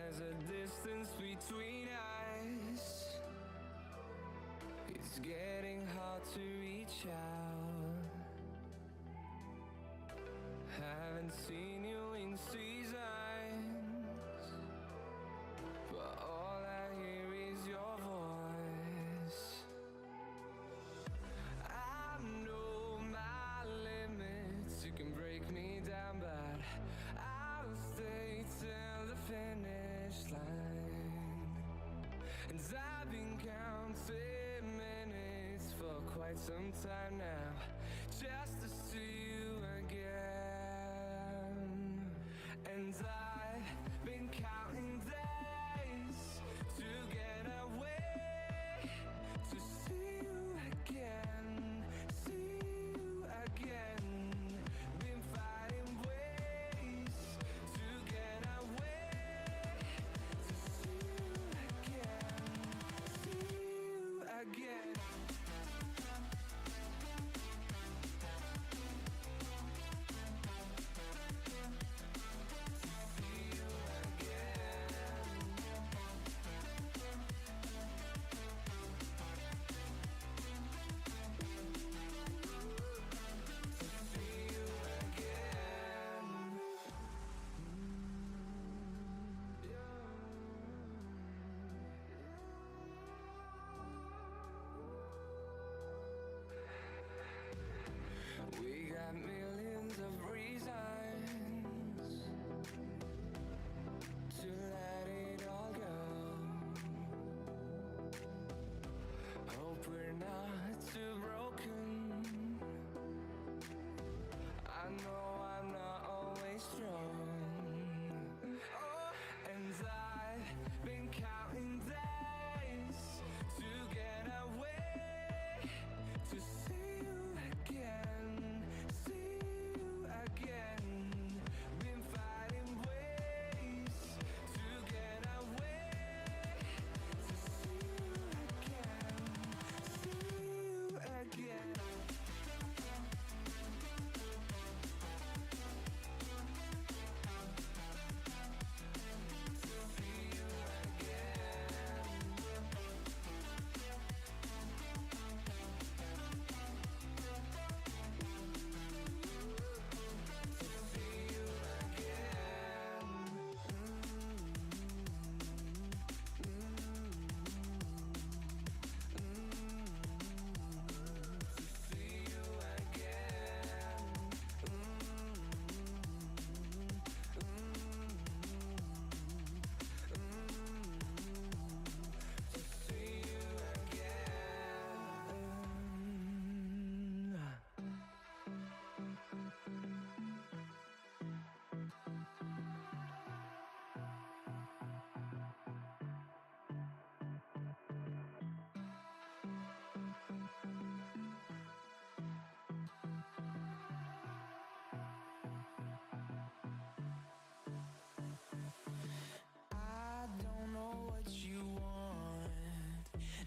there's a distance between us. It's getting hard to reach out. Haven't seen you in seasons, but all I hear is your voice. I know my limits, you can break me down, but I'll stay till the finish line. And I've been counting minutes for quite some time now, just to see you again. And I've been counting days to get away, to see you again, see you again. Been finding ways to get away, to see you again, see you again. We got millions of reasons to let it all go. Hope we're not too broken. I know I'm not always strong. And I've been counting days to get away, to see you again, see you again. Been finding ways to get away, to see you again, see you again.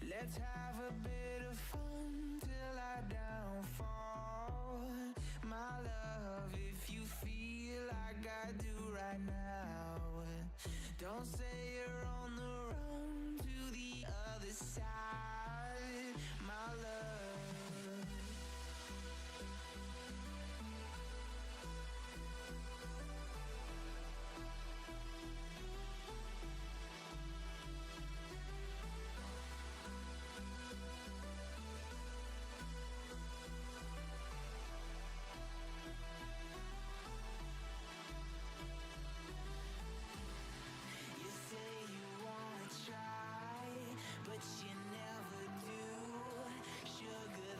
Let's have a bit of fun till I downfall. My love, if you feel like I do right now, don't say you're on the run to the other side, my love. Try, but you never do. Sugar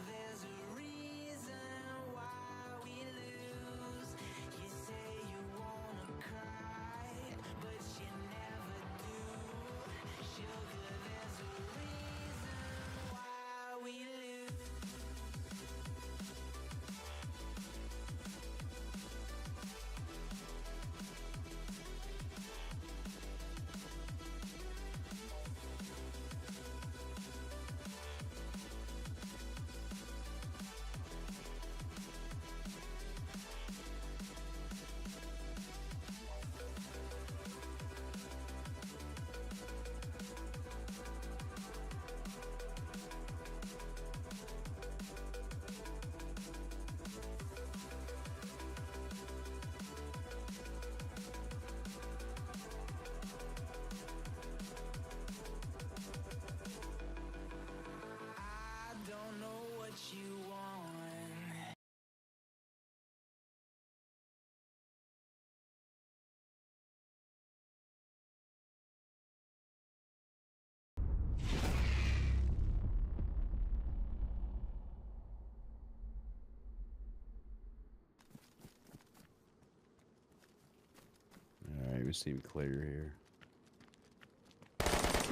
We seem clear here.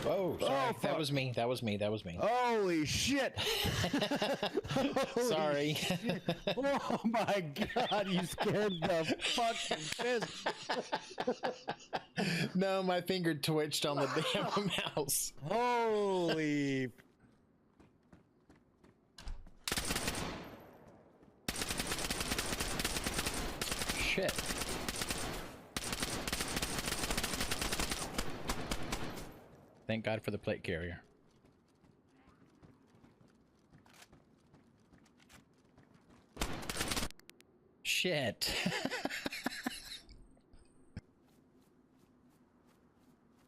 Oh, sorry. That was me. That was me. That was me. Holy shit! Sorry. Oh my god, you scared the fucking piss. No, my finger twitched on the damn mouse. Holy. Shit. Thank God for the plate carrier. Shit.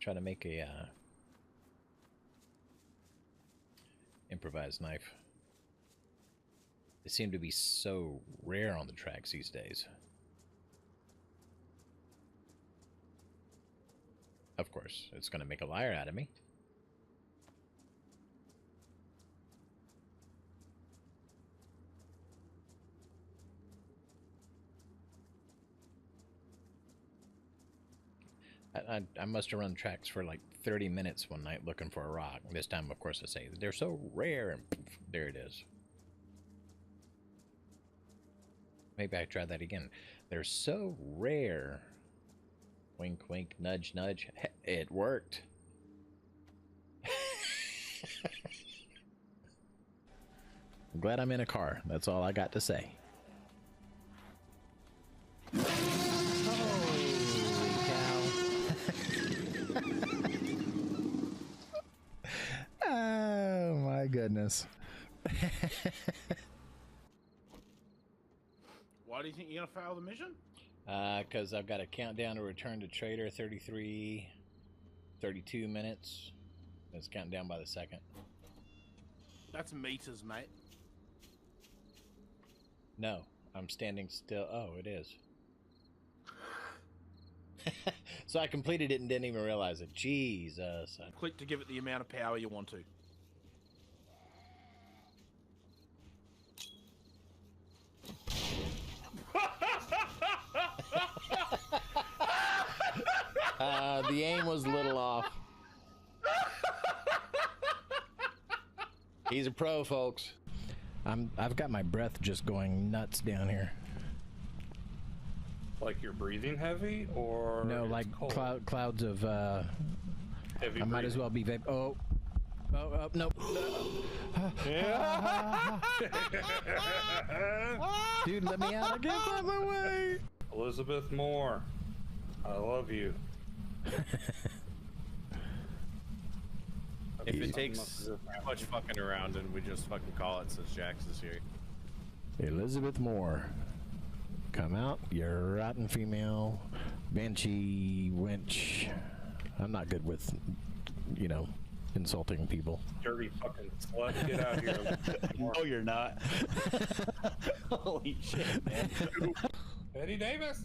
Try to make a improvised knife. They seem to be so rare on the tracks these days. Of course, it's going to make a liar out of me. I must have run tracks for like 30 minutes one night looking for a rock. This time, of course, I say, they're so rare, and poof, there it is. Maybe I try that again. They're so rare. Wink, wink, nudge, nudge. It worked. I'm glad I'm in a car. That's all I got to say. Oh my goodness. Why do you think you're gonna fail the mission? Because I've got a countdown to return to trader, 33, 32 minutes. It's counting down by the second. That's meters, mate. No, I'm standing still. Oh, it is. So I completed it and didn't even realize it. Jesus. Click to give it the amount of power you want to. The aim was a little off. He's a pro, folks. I've got my breath just going nuts down here. Like you're breathing heavy, or No, like clouds of. heavy I might as well be vape. Oh, nope. Yeah. Dude, let me out! Get out of my way! Elizabeth Moore, I love you. If it takes too much fucking around and we just fucking call it since Jax is here. Elizabeth Moore, come out, you rotten female, banshee wench. I'm not good with, you know, insulting people. Dirty fucking slut, get out here. No, you're not. Holy shit, man. Betty Davis.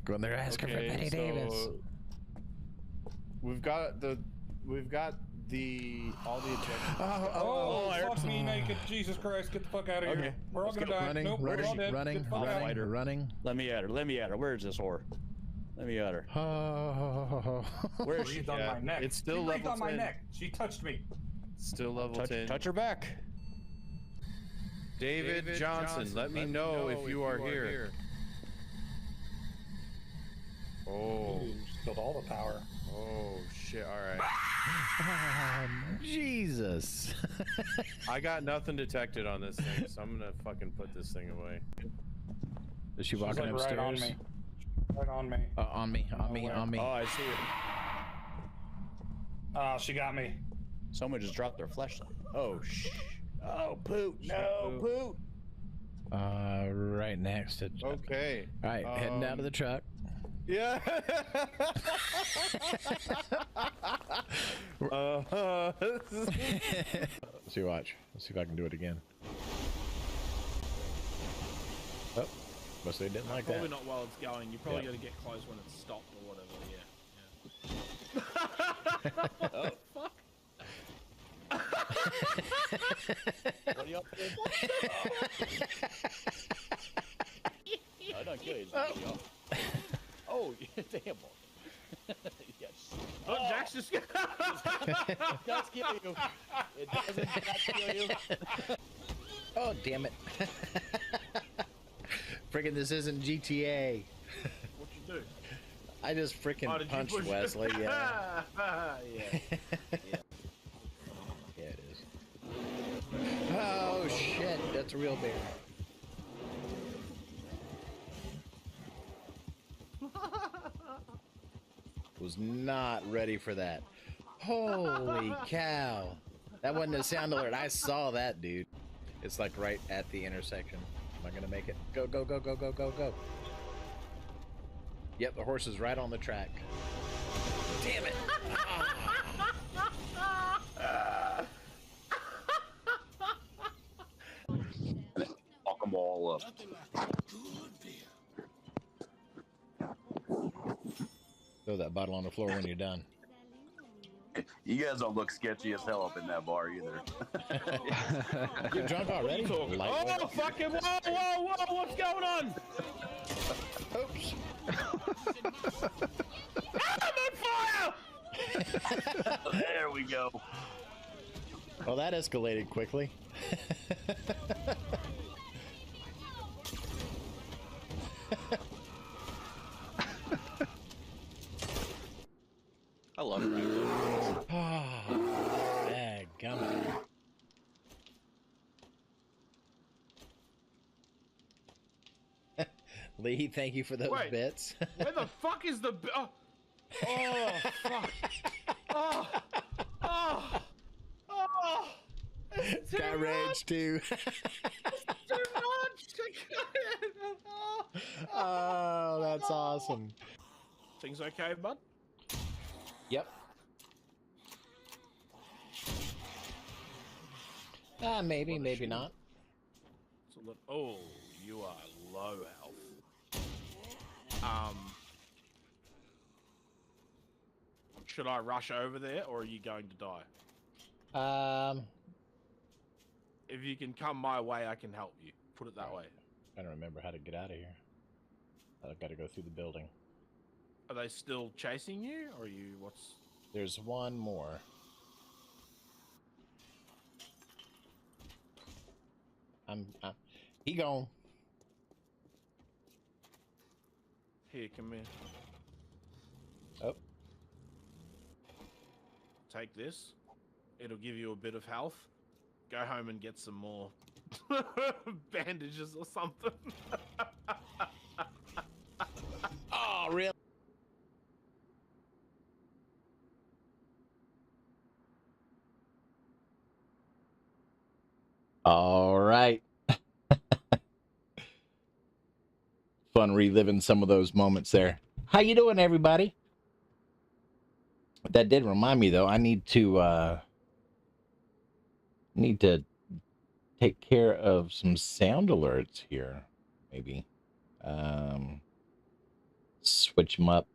Go in there asking for Betty Davis. We've got all the objectives. Oh, fuck me naked. Jesus Christ, get the fuck out of here. We're all gonna die. Nope, we're all dead. Running. Get the fuck out. Running. Let me at her. Let me at her. Where is this whore? Let me at her. Where is she? Breathed on my neck. It's still she breathed level on my 10. neck. She touched me. Still level 10. Touch her back. David Johnson, let me know if you are here. Oh. Ooh, just killed all the power. Oh shit! All right. Jesus. I got nothing detected on this thing, so I'm gonna fucking put this thing away. Is she She's walking like upstairs? right on me. Right on me. On me. Oh, I see it. Oh, she got me. Someone just dropped their flashlight. Oh, shh. Oh, poot. No, poot. Right next to. Okay. All right, heading out of the truck. Yeah. See, watch. Let's see if I can do it again. Oh, must they didn't like that. Probably not while it's going. You probably Yeah. got to get close when it's stopped or whatever. Yeah. Oh, fuck. What are y'all doing? I don't kill you. Oh, damn. Yes. Oh, Jack's just. It does kill you. It doesn't not kill you. Oh, damn it. Friggin' this isn't GTA. What'd you do? I just freaking Oh, did you punched push- Wesley, yeah. Yeah. Yeah, it is. Oh, shit. That's a real bear. Was not ready for that. Holy cow. That wasn't a sound alert. I saw that, dude. It's like right at the intersection. Am I gonna make it? Go, go, go, go, go, go, go. Yep, the horse is right on the track. Damn it. Fuck them all up. Throw that bottle on the floor when you're done. You guys don't look sketchy as hell up in that bar either. You're drunk already? Lightweight. Oh, fucking whoa, whoa, whoa! What's going on? Oops. I'm on fire! There we go. Well, that escalated quickly. I love it. Dadgummit. Lee, thank you for those Wait. bits. Where the fuck is the? Oh, oh fuck! Oh, oh, oh! It's too Got much. rage too. Too much. Oh. Oh, that's awesome. Things okay, bud? Yep. Maybe, maybe not. So look, oh, you are low health. Should I rush over there, or are you going to die? If you can come my way, I can help you. Put it that way. I don't remember how to get out of here. I've got to go through the building. Are they still chasing you, or are you? What's? There's one more. He gone. Here, come here. Oh. Take this. It'll give you a bit of health. Go home and get some more bandages or something. Oh, really? All right. Fun reliving some of those moments there. How you doing, everybody? That did remind me, though. I need to take care of some sound alerts here. Maybe switch them up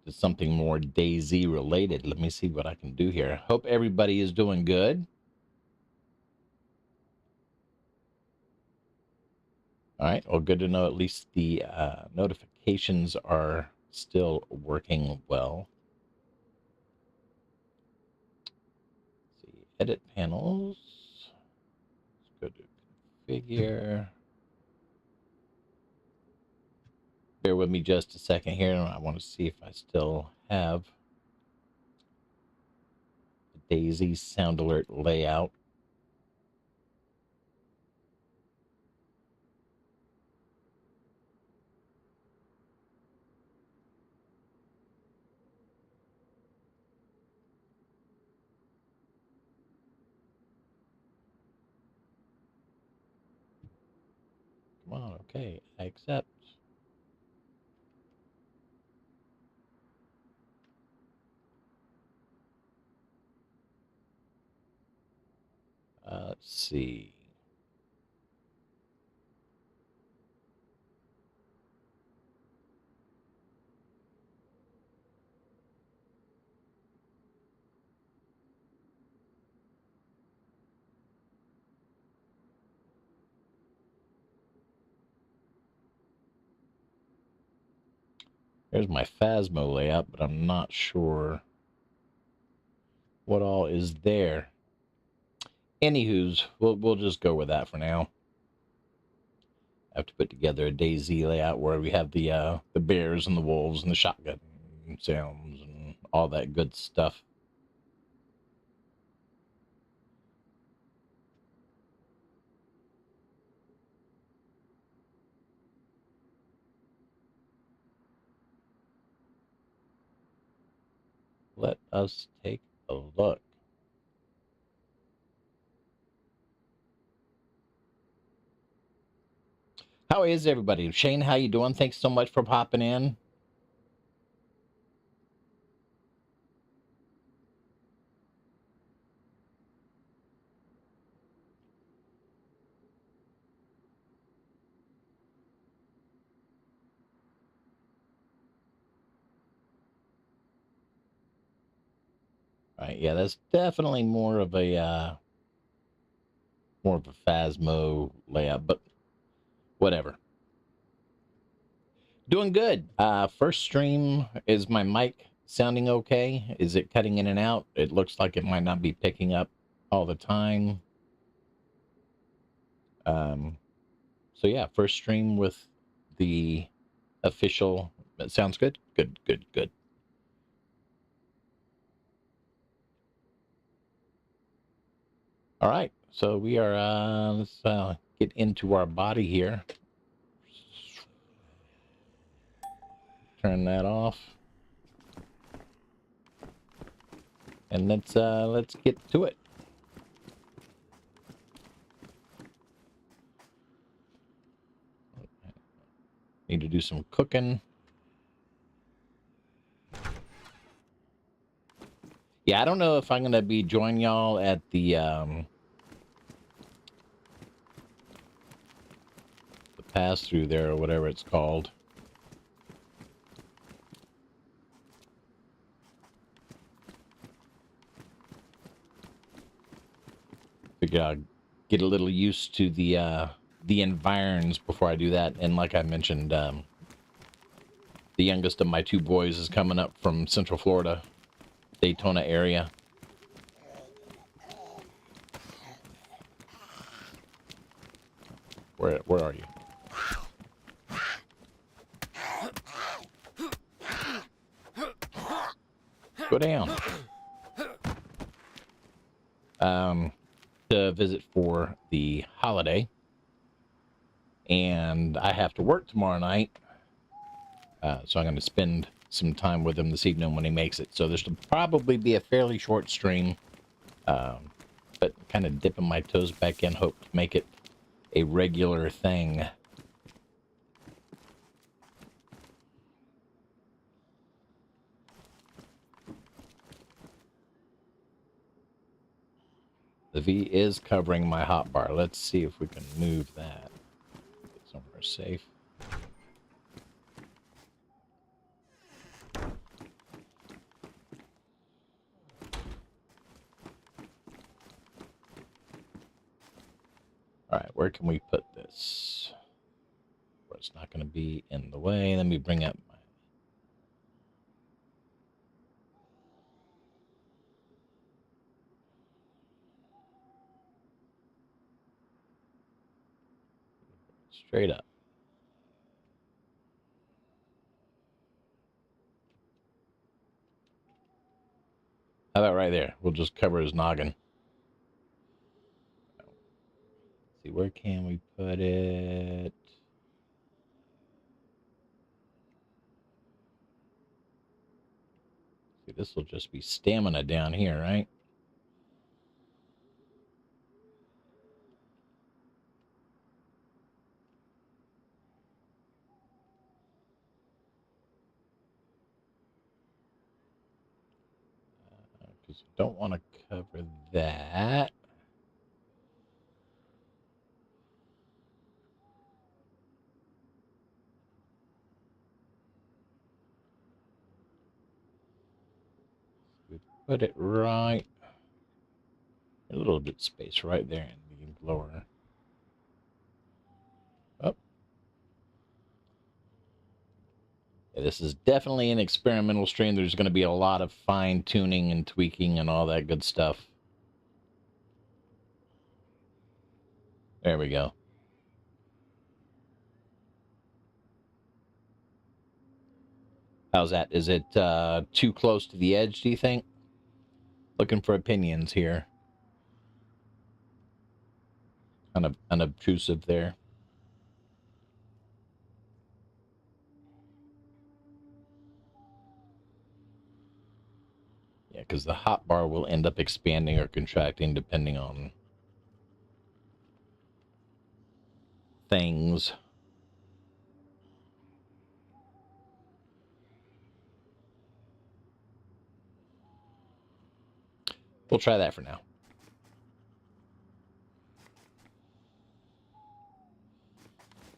to something more DayZ related. Let me see what I can do here. Hope everybody is doing good. All right. Well, good to know at least the notifications are still working well. Let's see. Edit panels. Let's go to configure. Bear with me just a second here. I want to see if I still have the DayZ sound alert layout. Come on, okay, I accept. Let's see. There's my Phasmo layout, but I'm not sure what all is there. Anywho's, we'll just go with that for now. I have to put together a DayZ layout where we have the bears and the wolves and the shotgun sounds and all that good stuff. Let us take a look. How is everybody? Shane, how you doing? Thanks so much for popping in. All right, yeah, that's definitely more of a Phasmo layout, but whatever. Doing good. First stream, is my mic sounding okay? Is it cutting in and out? It looks like it might not be picking up all the time. So yeah, first stream with the official. That sounds good. Good. All right, so we are. Let's get into our body here. Turn that off, and let's get to it. Need to do some cooking. Yeah, I don't know if I'm gonna be joining y'all at the pass through there or whatever it's called. Figure I'll get a little used to the environs before I do that. And like I mentioned, the youngest of my two boys is coming up from Central Florida, Daytona area. Where are you? Go down. To visit for the holiday, and I have to work tomorrow night, so I'm going to spend some time with him this evening when he makes it. So this will probably be a fairly short stream, but kind of dipping my toes back in, hope to make it a regular thing. The V is covering my hotbar. Let's see if we can move that. Get somewhere safe. All right, where can we put this? Where it's not going to be in the way. Let me bring up my... Straight up. How about right there? We'll just cover his noggin. Let's see, where can we put it? See, this will just be stamina down here, right? Because I don't want to cover that. We put it right, a little bit of space right there in the lower. Up. This is definitely an experimental stream. There's going to be a lot of fine tuning and tweaking and all that good stuff. There we go. How's that? Is it too close to the edge, do you think? Looking for opinions here. Kind of unobtrusive there. Yeah, because the hotbar will end up expanding or contracting depending on things. We'll try that for now.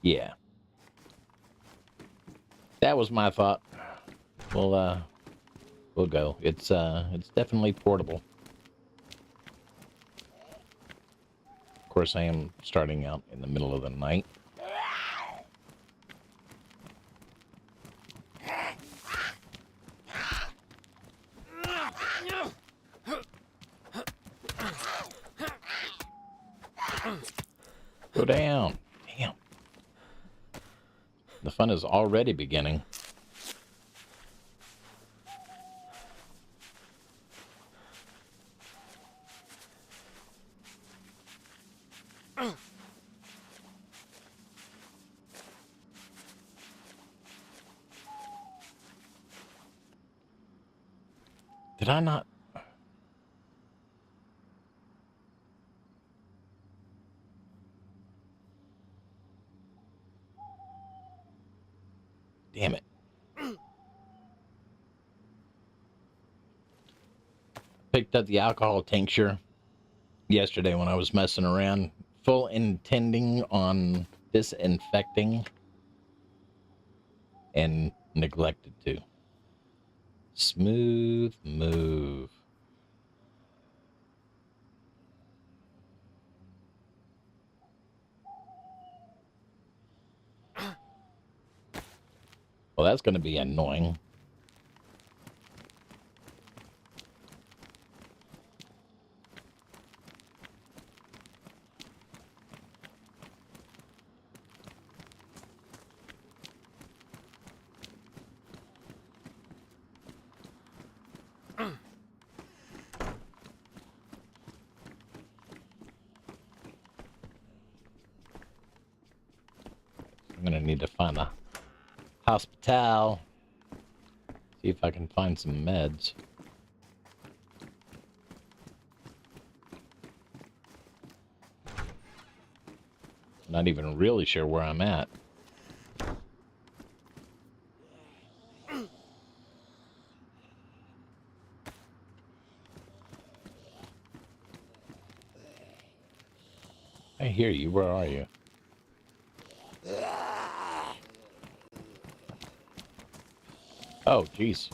Yeah. That was my thought. We'll go. It's definitely portable. Of course, I am starting out in the middle of the night. Go down. Damn. The fun is already beginning. Did I not? Damn it. Picked up the alcohol tincture yesterday when I was messing around, full intending on disinfecting, and neglected to. Smooth move. Well, that's going to be annoying. I'm going to need to find a hospital. See if I can find some meds. Not even really sure where I'm at. I hear you. Where are you? Oh, jeez.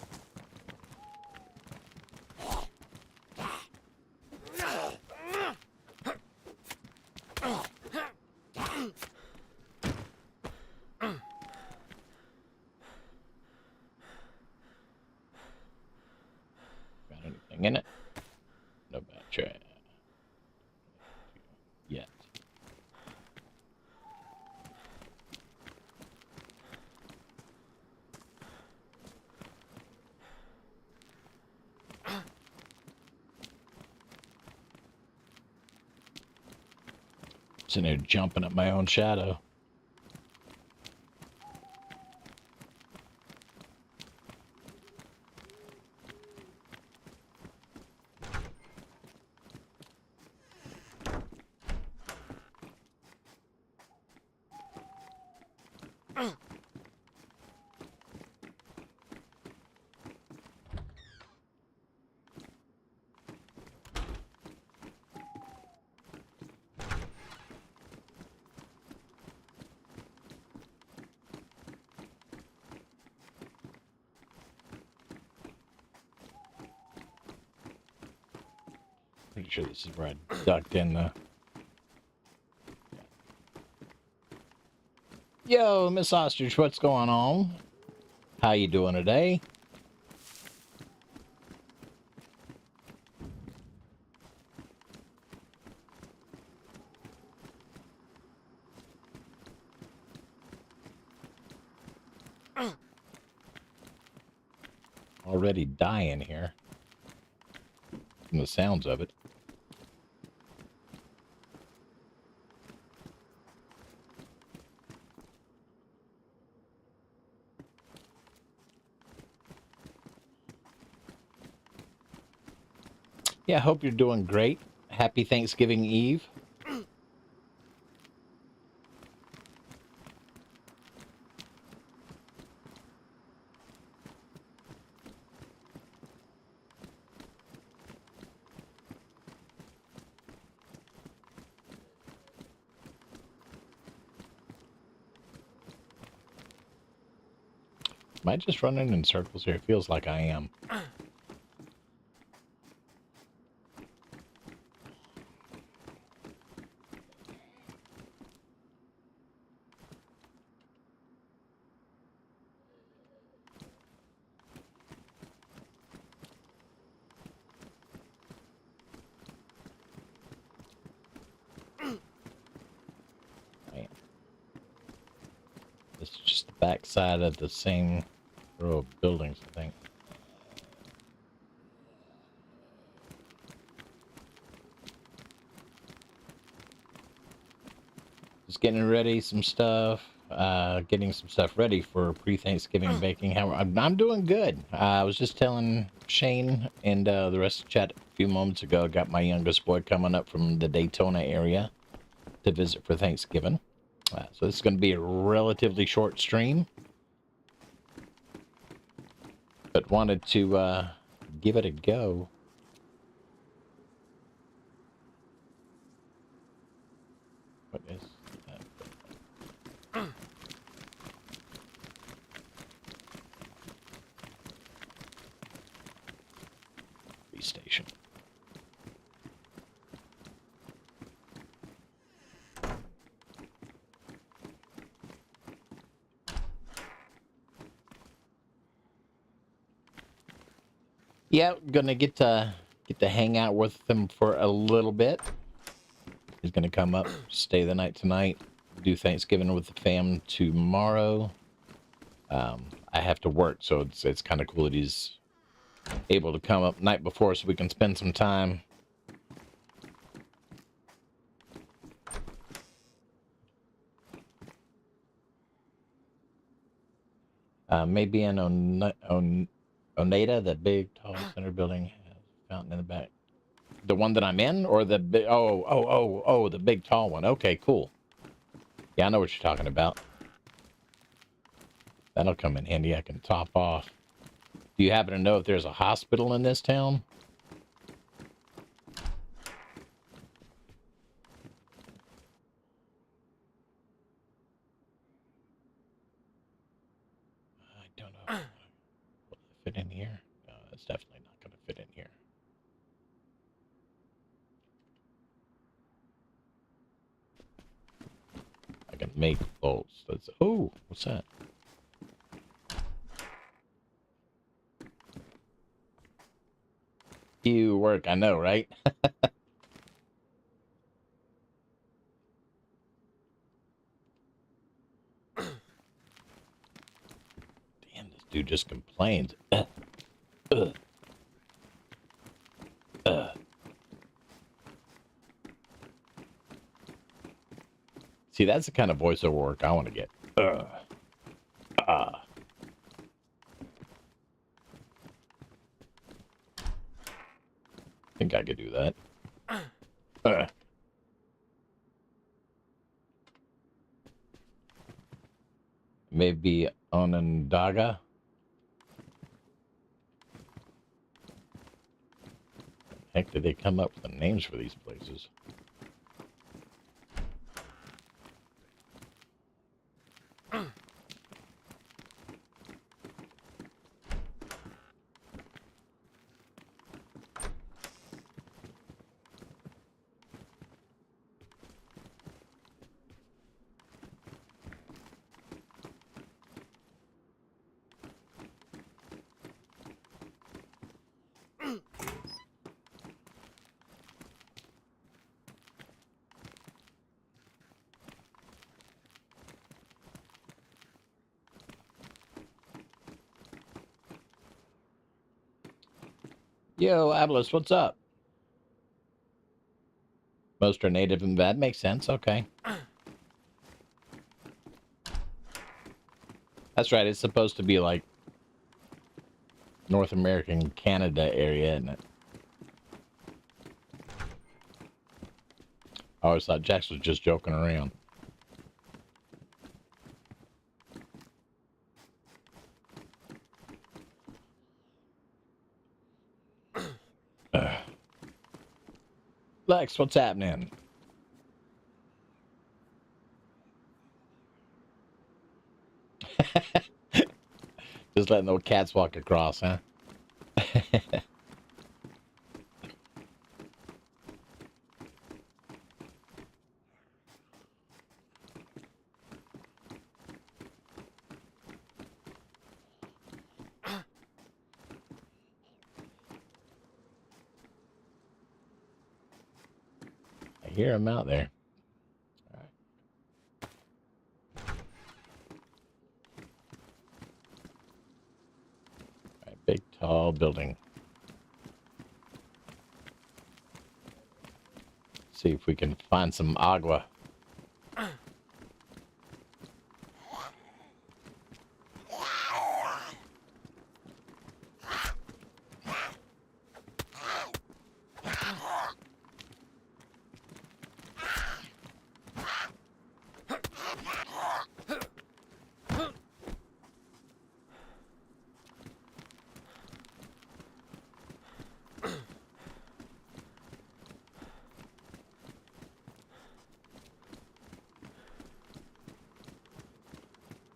Got anything in it? No bad trash. Yet. Sitting there jumping at my own shadow. Pretty sure this is where I ducked in the... Yo, Miss Ostrich, what's going on? How you doing today? Already dying here from the sounds of it. Yeah, I hope you're doing great. Happy Thanksgiving Eve. Am I just running in circles here? It feels like I am. This is just the back side of the same row of buildings, I think. Just getting ready some stuff, getting some stuff ready for pre-Thanksgiving baking. How I'm doing good. I was just telling Shane and the rest of the chat a few moments ago. I got my youngest boy coming up from the Daytona area to visit for Thanksgiving. So this is going to be a relatively short stream, but wanted to give it a go. What is that? Station. Yeah, gonna get to hang out with them for a little bit. He's gonna come up, stay the night tonight, do Thanksgiving with the fam tomorrow. I have to work, so it's kind of cool that he's able to come up night before so we can spend some time. Maybe in Oneida, that big tall center building has a fountain in the back. The one that I'm in, or the big? Oh, the big tall one. Okay, cool. Yeah, I know what you're talking about. That'll come in handy. I can top off. Do you happen to know if there's a hospital in this town? I don't know. Will it fit in here? No, it's definitely not going to fit in here. I can make bolts. That's, oh, what's that? You work, I know, right? Damn, this dude just complains. See, that's the kind of voiceover work I want to get. I think I could do that. Maybe Onondaga. Heck, did they come up with the names for these places? Yo, Ablis, what's up? Most are native and bad. Makes sense. Okay. That's right. It's supposed to be like North American Canada area, isn't it? I always thought Jax was just joking around. Lex, what's happening? Just letting the cats walk across, huh? I hear him out there. All right, big tall building. See if we can find some agua.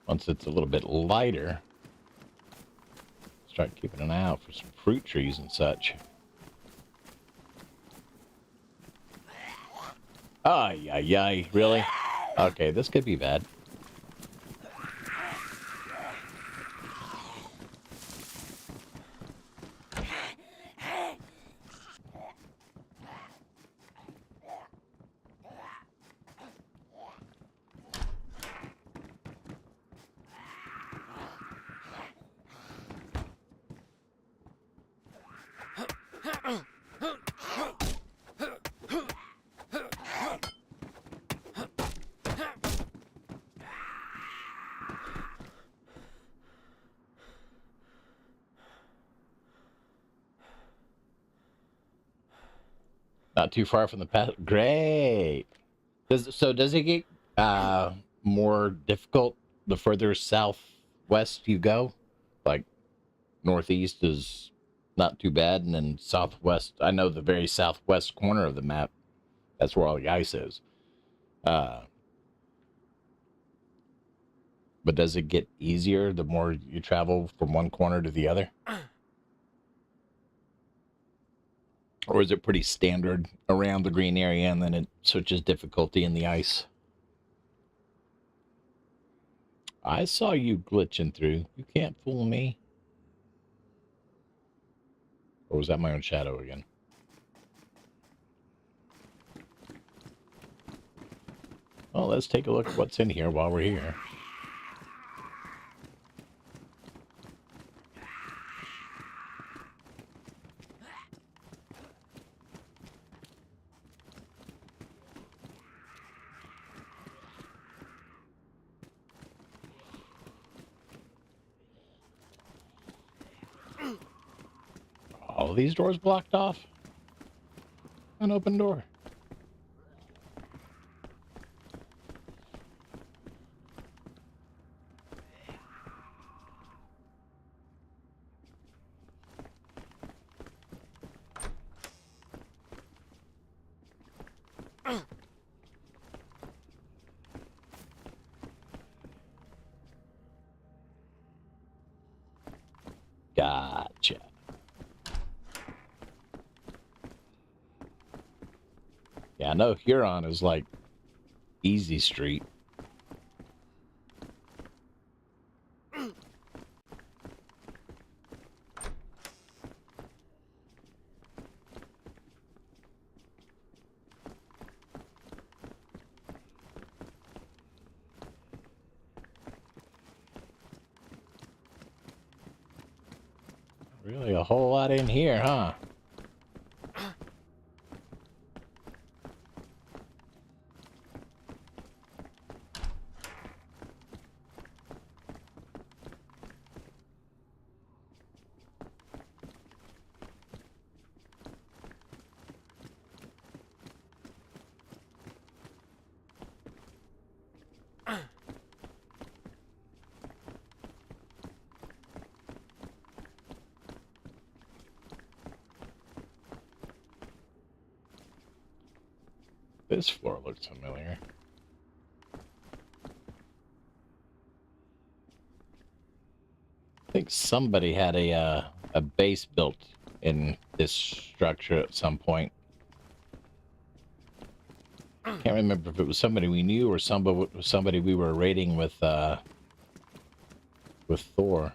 Once it's a little bit lighter, start keeping an eye out for some fruit trees and such. Ay, ay, ay, really? Okay, this could be bad. Not too far from the path. Great. Does it get more difficult the further southwest you go? Like northeast is not too bad, and then southwest. I know the very southwest corner of the map. That's where all the ice is. But does it get easier the more you travel from one corner to the other? Or is it pretty standard around the green area and then it switches difficulty in the ice? I saw you glitching through. You can't fool me. Or was that my own shadow again? Well, let's take a look at what's in here while we're here. All these doors blocked off? An open door. Gotcha. Yeah, I know Huron is like easy street. Really a whole lot in here, huh? This floor looks familiar. I think somebody had a base built in this structure at some point. Can't remember if it was somebody we knew or somebody we were raiding with Thor.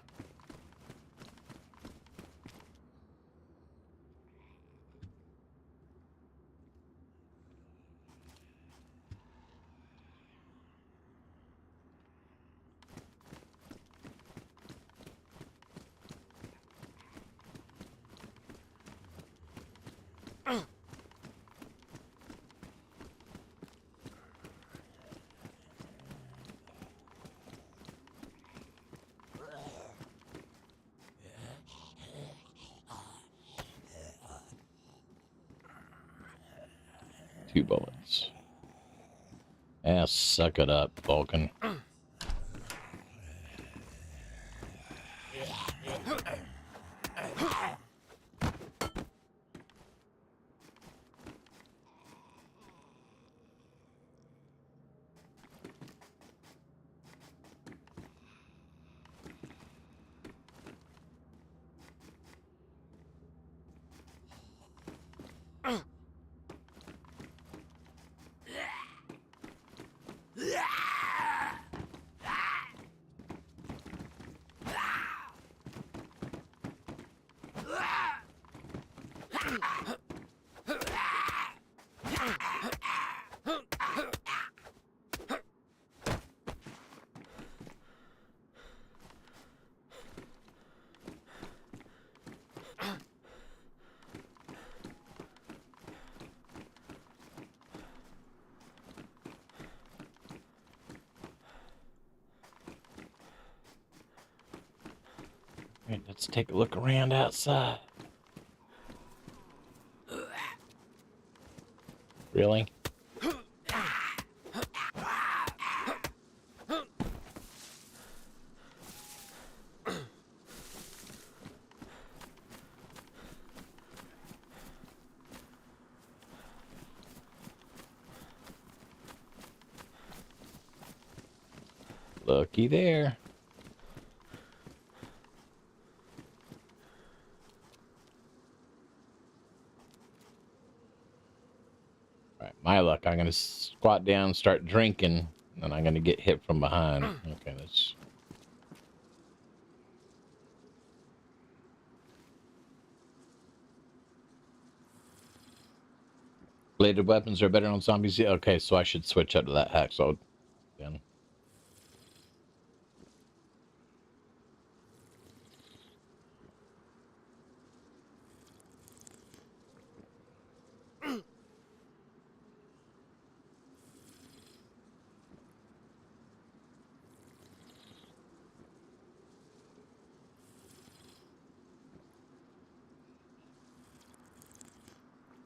Two bullets. Ah, suck it up, Vulcan. Alright, let's take a look around outside. Really? Looky there. All right, my luck. I'm gonna squat down, start drinking, and I'm gonna get hit from behind. Okay, that's. Bladed weapons are better on zombies. Yeah, okay, so I should switch up to that hacksaw then.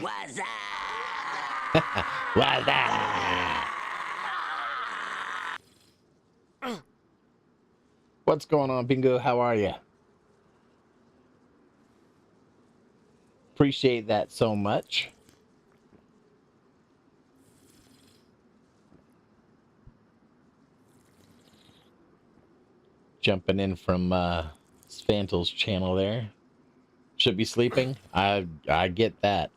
What's up? What's that? What's going on, Bingo? How are you? Appreciate that so much. Jumping in from Svantel's channel there. Should be sleeping. I get that.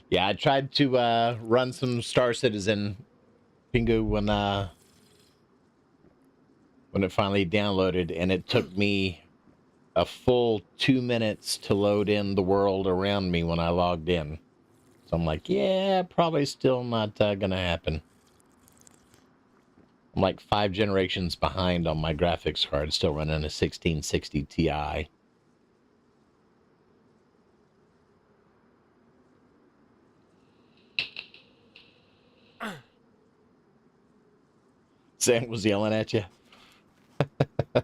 Yeah, I tried to run some Star Citizen, Pingu, when it finally downloaded, and it took me a full 2 minutes to load in the world around me when I logged in. So I'm like, yeah, probably still not gonna happen. I'm like 5 generations behind on my graphics card, still running a 1660 Ti. Sam was yelling at you. All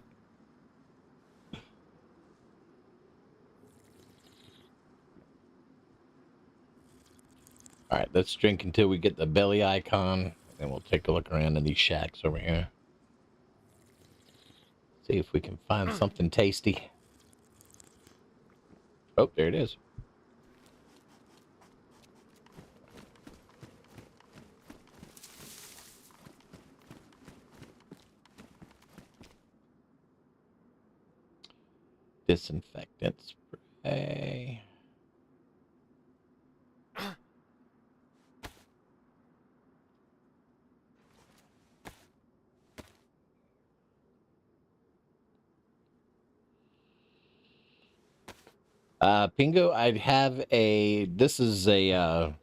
right, let's drink until we get the belly icon, and we'll take a look around in these shacks over here. See if we can find something tasty. Oh, there it is. Disinfectant spray. Pingo, I'd have a, this is a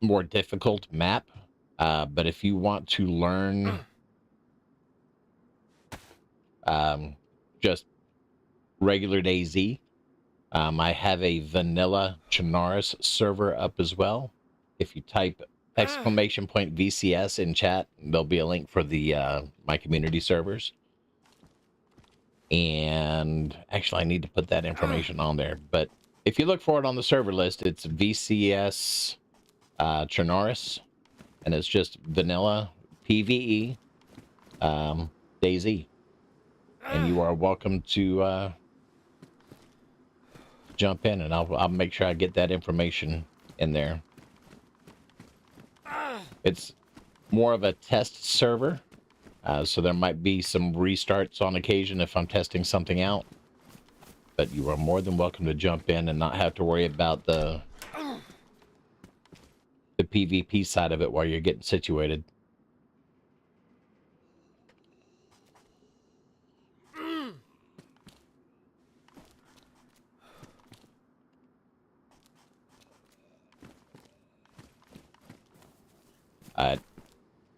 more difficult map, but if you want to learn just regular DayZ, I have a vanilla Chernarus server up as well. If you type exclamation point VCS in chat, there'll be a link for the my community servers. And actually, I need to put that information on there. But if you look for it on the server list, it's VCS Chernarus, and it's just vanilla PVE DayZ. And you are welcome to jump in, and I'll make sure I get that information in there. It's more of a test server. So there might be some restarts on occasion if I'm testing something out. But you are more than welcome to jump in and not have to worry about the PvP side of it while you're getting situated.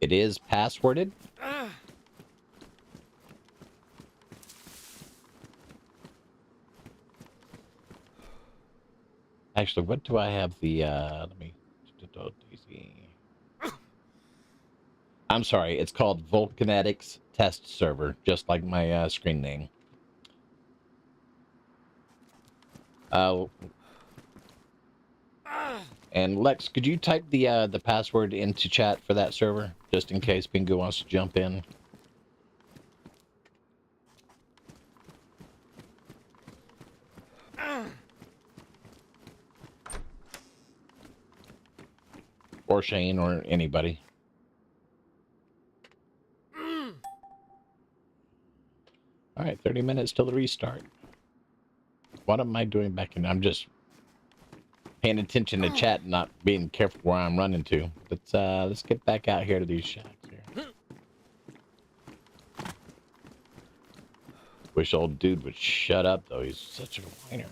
It is passworded. Actually, what do I have the, let me, I'm sorry, it's called Volcanetics Test Server, just like my screen name. And Lex, could you type the password into chat for that server, just in case Bingo wants to jump in? Or Shane, or anybody. All right, 30 minutes till the restart. What am I doing back in? I'm just paying attention to chat and not being careful where I'm running to. Let's get back out here to these shacks here. Wish old dude would shut up, though. He's such a whiner.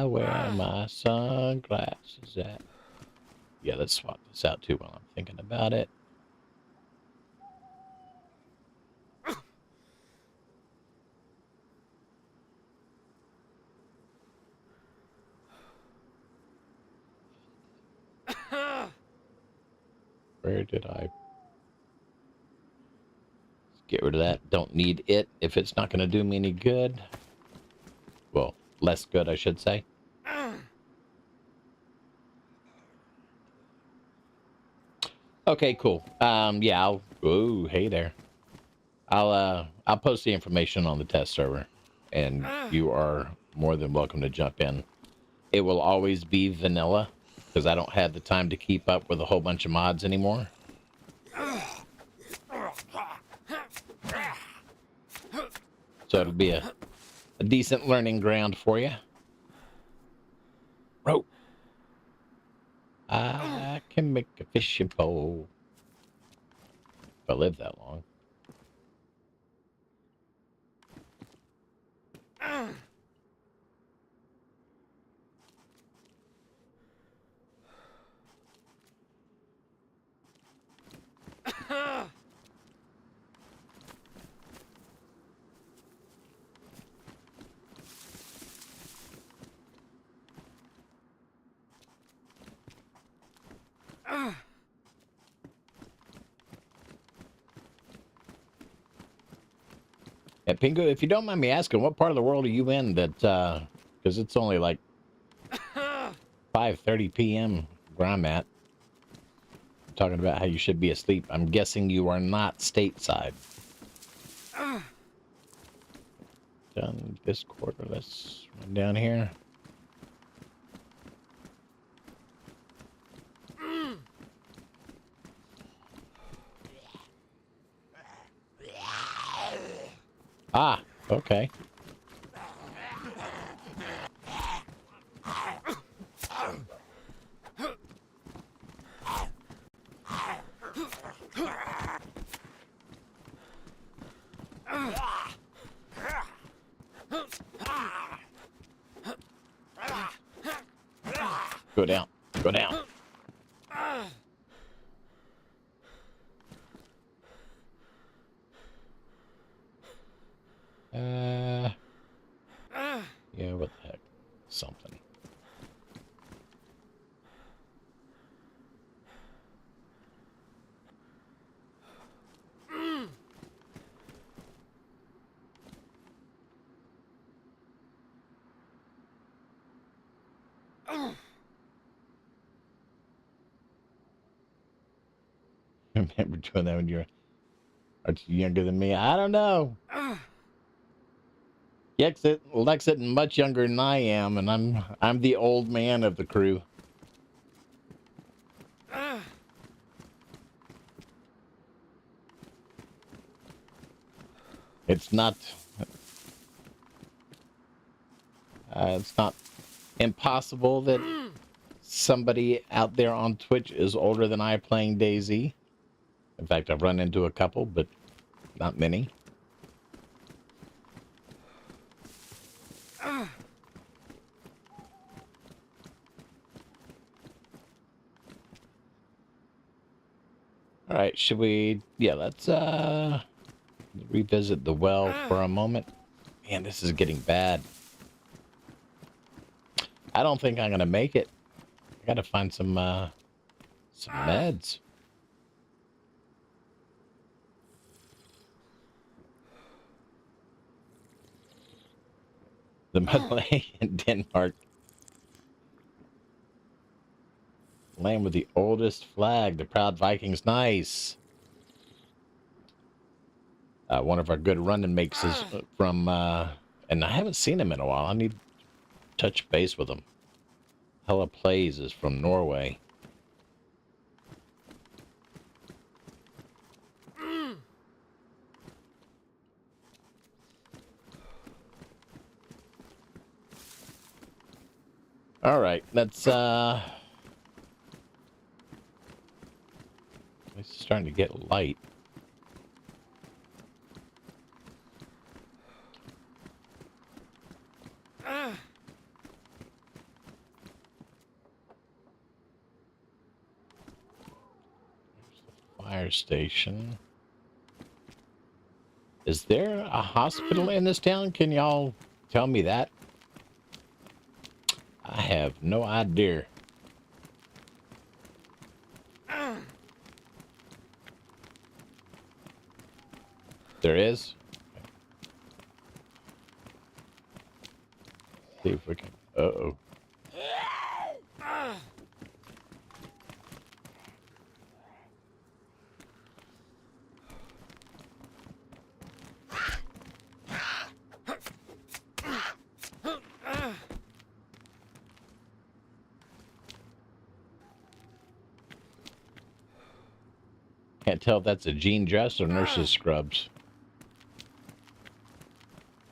Where my sunglasses at? Yeah, let's swap this out too while I'm thinking about it. Where did I? Let's get rid of that. Don't need it if it's not going to do me any good. Well, less good, I should say. Okay, cool. Yeah, ooh, hey there. I'll post the information on the test server, and you are more than welcome to jump in. It will always be vanilla, because I don't have the time to keep up with a whole bunch of mods anymore. So it'll be a decent learning ground for you. Rope. I can make a fishing pole. If I live that long. Yeah, Pingu, if you don't mind me asking, what part of the world are you in that, because it's only like 5:30 p.m. where I'm at. Talking about how you should be asleep. I'm guessing you are not stateside. Done this quarter. Let's run down here. Ah, okay. Go down. Go down. Yeah, what the heck? Something. Remember doing that when you're younger than me? I don't know. Lexit much younger than I am, and I'm the old man of the crew. It's not impossible that somebody out there on Twitch is older than I playing DayZ. In fact, I've run into a couple, but not many. All right, should we? Yeah, let's revisit the well for a moment. Man, this is getting bad. I don't think I'm gonna make it. I gotta find some meds. The Malay in Denmark. Land with the oldest flag, the proud Vikings. Nice. One of our good running mates is from, and I haven't seen him in a while. I need to touch base with him. Hella Plays is from Norway. All right, let's it's starting to get light. Fire station. Is there a hospital in this town? Can y'all tell me that? I have no idea. There is? See if we can. Uh-oh. Can't tell if that's a jean dress or nurse's scrubs.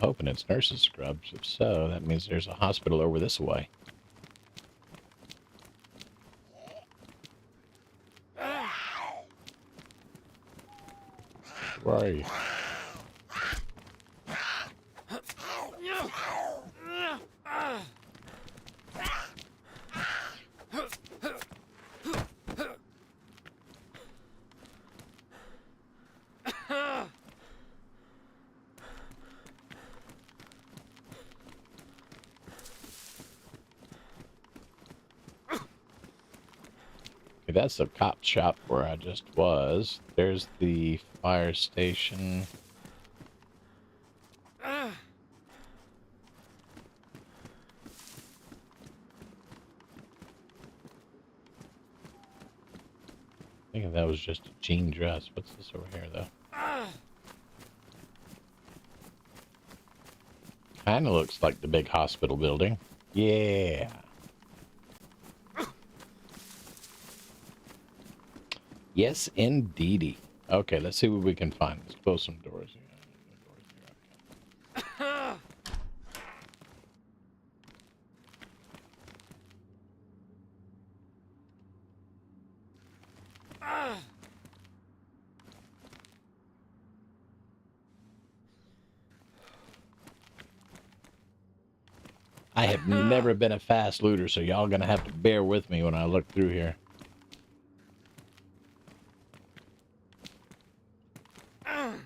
Hoping it's nurse's scrubs. If so, that means there's a hospital over this way. Where are you? That's the cop shop where I just was. There's the fire station. that was just a jean dress. What's this over here, though? Kind of looks like the big hospital building. Yeah. Yes, indeedy. Okay, let's see what we can find. Let's close some doors here. I have never been a fast looter, so y'all gonna have to bear with me when I look through here. Man,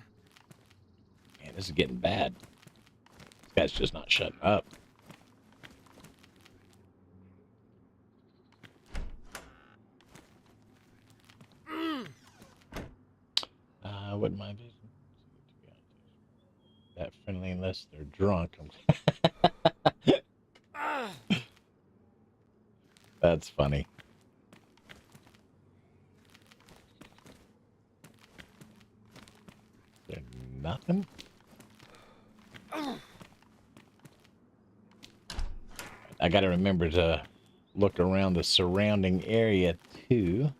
this is getting bad. This guy's just not shutting up. Wouldn't mind that friendly unless they're drunk. That's funny. Is there nothing? I gotta remember to look around the surrounding area too.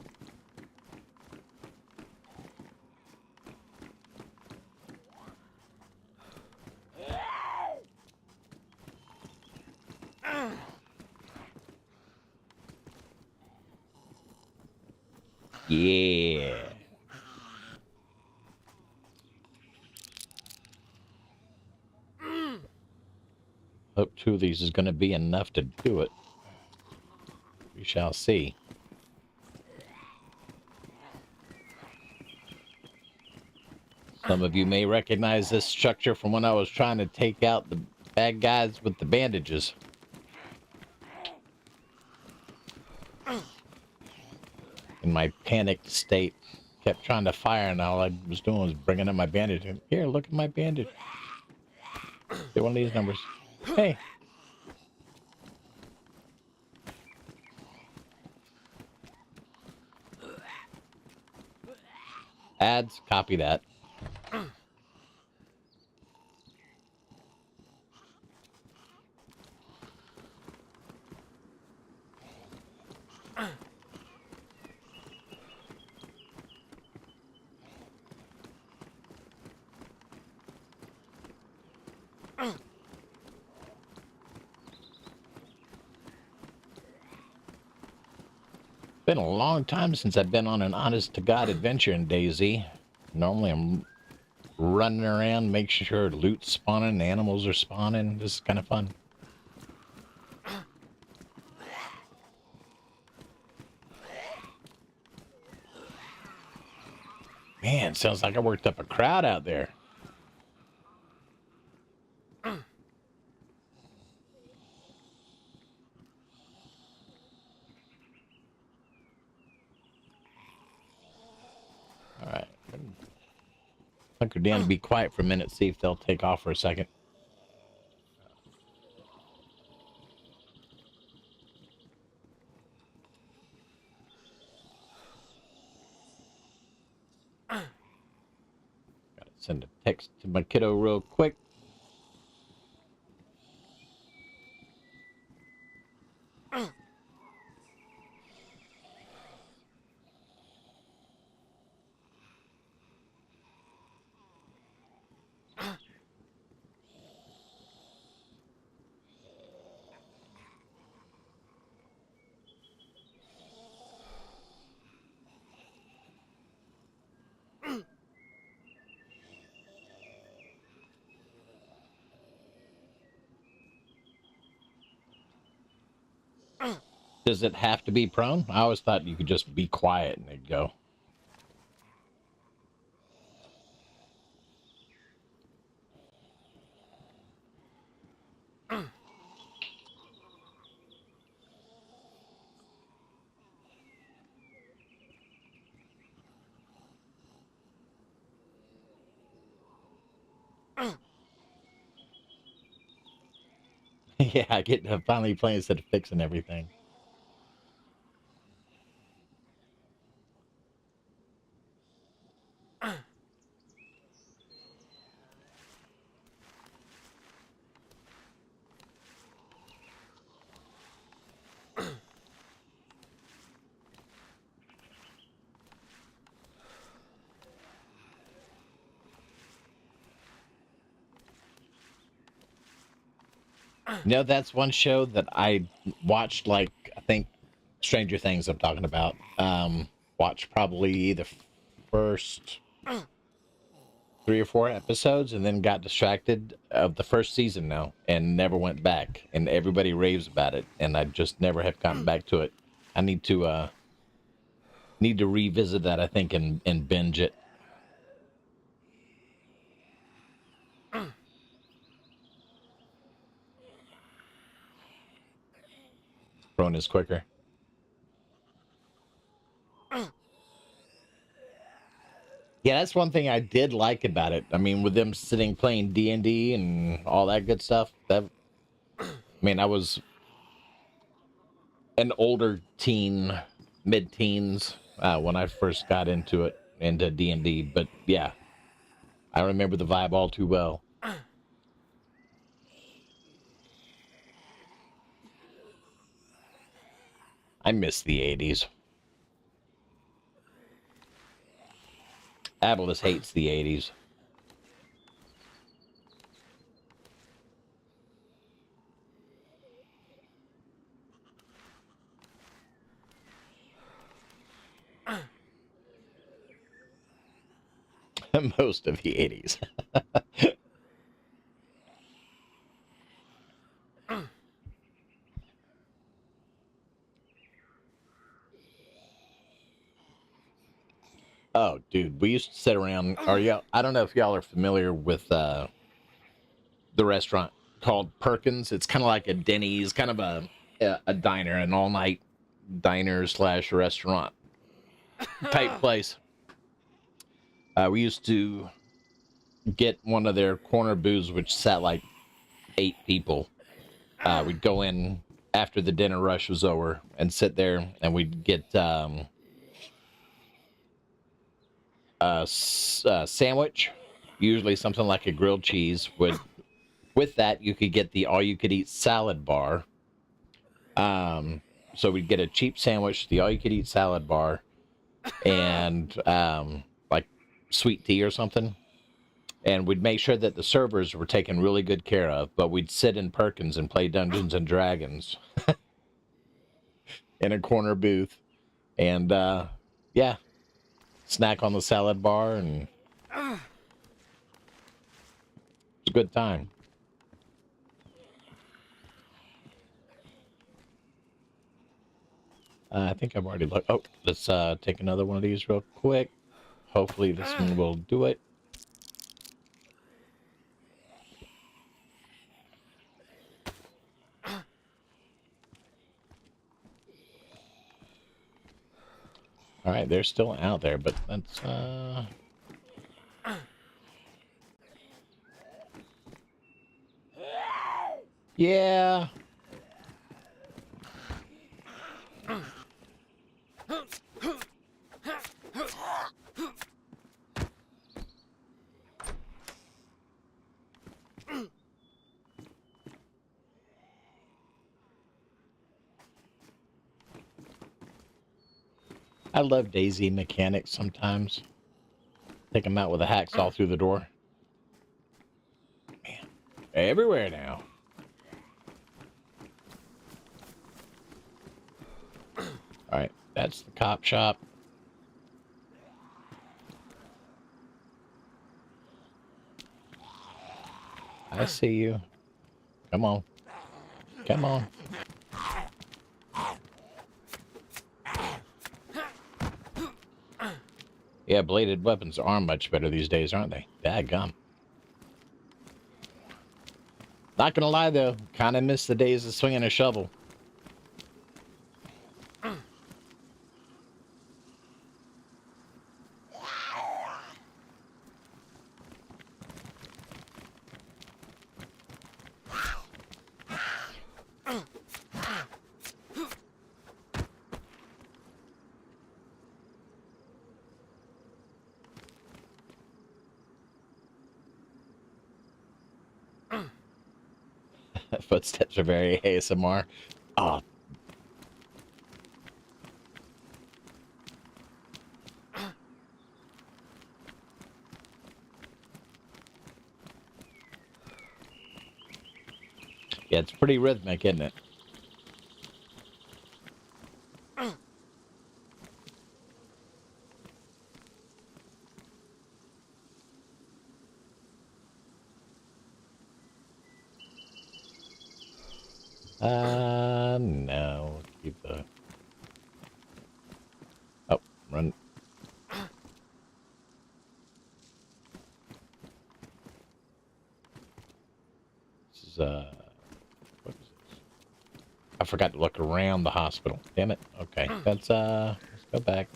Yeah. Hope 2 of these is going to be enough to do it. We shall see. Some of you may recognize this structure from when I was trying to take out the bad guys with the bandages. In my panicked state, kept trying to fire, and all I was doing was bringing up my bandage. Here, look at my bandage. Get one of these numbers. Hey. Ads, copy that. Been a long time since I've been on an honest-to-God adventure in DayZ. Normally I'm running around, making sure loot's spawning, animals are spawning. This is kind of fun. Man, sounds like I worked up a crowd out there. All right. Hunker down to be quiet for a minute, see if they'll take off for a second. Gotta send a text to my kiddo real quick. Does it have to be prone? I always thought you could just be quiet and they'd go. Yeah, I get to finally play instead of fixing everything. No, that's one show that I watched, like, I think Stranger Things I'm talking about. Watched probably the first 3 or 4 episodes and then got distracted of the first season now and never went back. And everybody raves about it, and I just never have gotten back to it. I need to revisit that, I think, and binge it. Phone is quicker. Yeah, that's one thing I did like about it. I mean, with them sitting playing D&D and all that good stuff, that, I mean, I was an older teen, mid-teens, when I first got into D&D, but yeah, I remember the vibe all too well. I miss the 80s. Atlas hates the 80s. Most of the 80s. Oh, dude, we used to sit around. Or yeah, I don't know if y'all are familiar with the restaurant called Perkins. It's kind of like a Denny's, kind of a diner, an all-night diner / restaurant type place. We used to get one of their corner booths, which sat like 8 people. We'd go in after the dinner rush was over and sit there, and we'd get a sandwich, usually something like a grilled cheese. With that, you could get the all-you-could-eat salad bar. So we'd get a cheap sandwich, the all-you-could-eat salad bar, and like sweet tea or something. And we'd make sure that the servers were taken really good care of, but we'd sit in Perkins and play Dungeons and Dragons in a corner booth. And, yeah, snack on the salad bar, and it's a good time. I think I've already looked. Oh, let's take another one of these real quick. Hopefully this one will do it. All right, they're still out there, but let's yeah. I love Daisy mechanics sometimes. Take them out with a hacksaw through the door. Man, everywhere now. All right, that's the cop shop. I see you. Come on. Come on. Yeah, bladed weapons are much better these days, aren't they? Dadgum. Not gonna lie, though. Kind of miss the days of swinging a shovel. Footsteps are very ASMR. Oh. Yeah, it's pretty rhythmic, isn't it? No. Keep the... Oh, run. This is, what is this? I forgot to look around the hospital. Damn it. Okay, let's go back.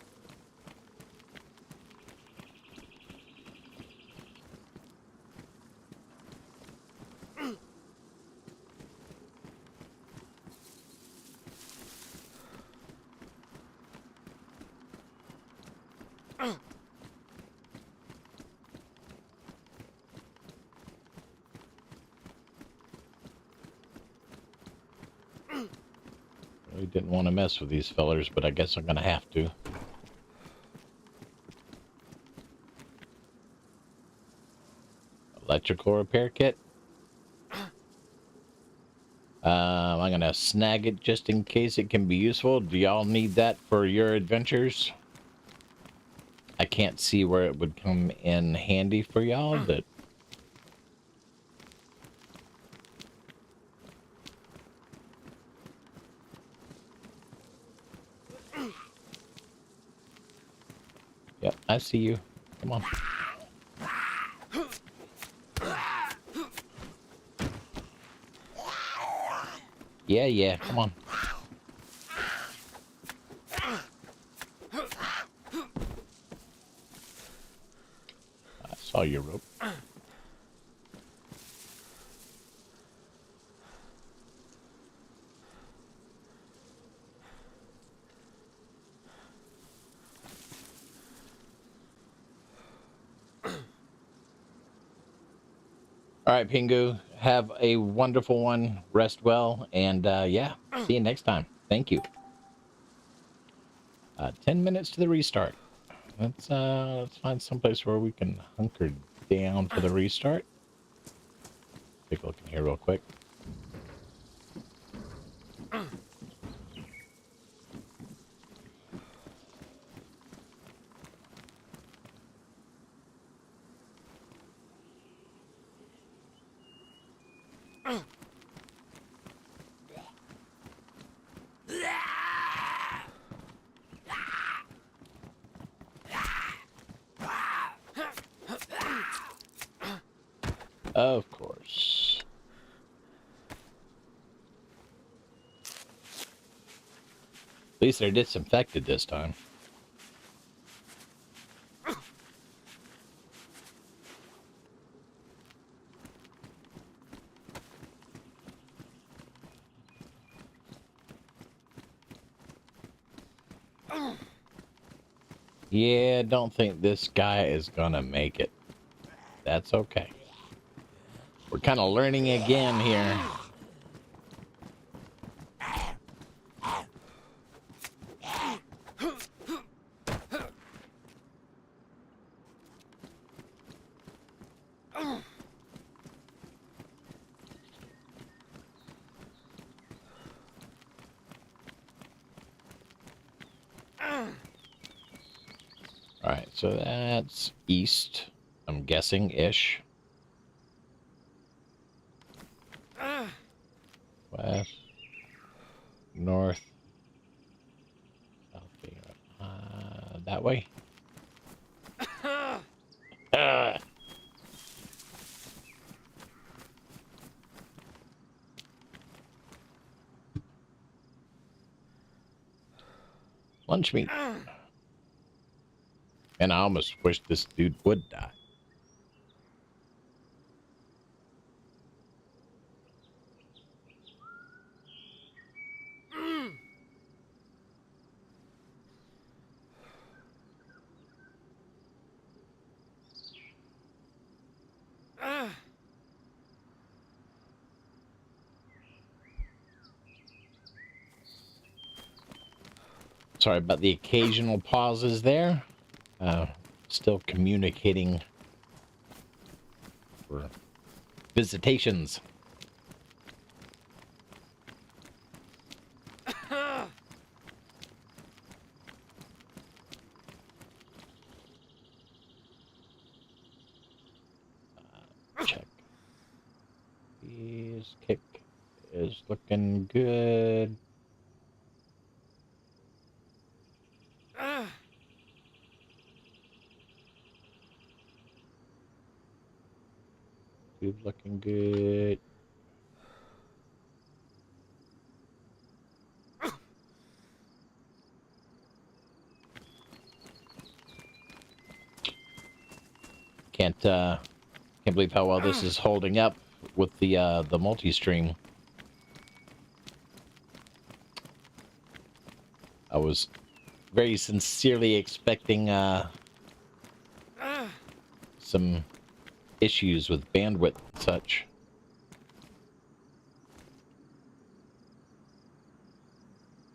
Really didn't want to mess with these fellers, but I guess I'm gonna have to. Electrical repair kit. I'm gonna snag it just in case it can be useful. Do y'all need that for your adventures? I can't see where it would come in handy for y'all, but... Yep, I see you. Come on. Yeah, come on. I saw your rope. All right, Pingu, have a wonderful one. Rest well, and yeah, see you next time. Thank you. 10 minutes to the restart. Let's find someplace where we can hunker down for the restart. Take a look in here real quick. Of course. At least they're disinfected this time. Yeah, don't think this guy is gonna make it. That's okay. We're kind of learning again here. All right, so that's east, I'm guessing, ish. West, north, south, that way. Lunch meat. And I almost wish this dude would die. Sorry about the occasional pauses there. Still communicating for visitations. His kick is looking good. Tube looking good. Can't believe how well this is holding up with the multi-stream. I was very sincerely expecting some issues with bandwidth and such.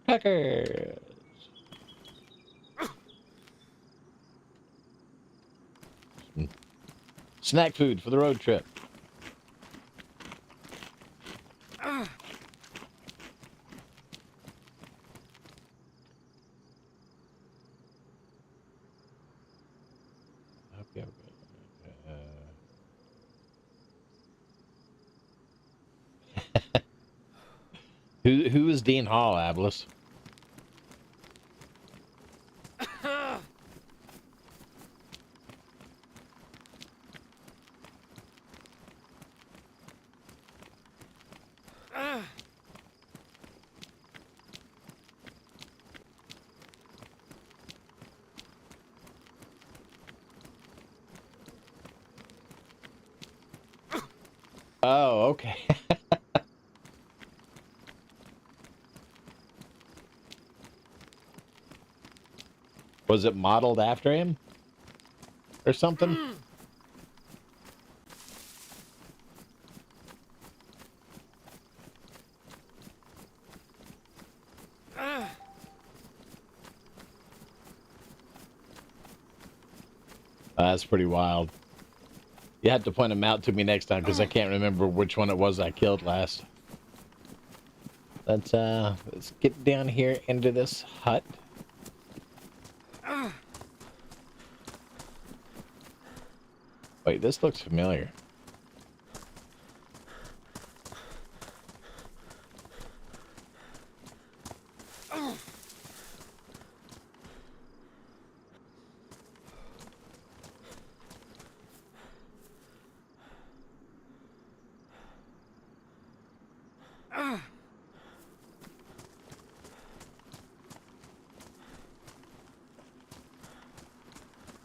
Crackers. Snack food for the road trip. Okay. Who is Dean Hall, Ablis? Oh, okay. Was it modeled after him? Or something? That's pretty wild. You have to point them out to me next time because I can't remember which one it was I killed last. Let's get down here into this hut. Wait, this looks familiar.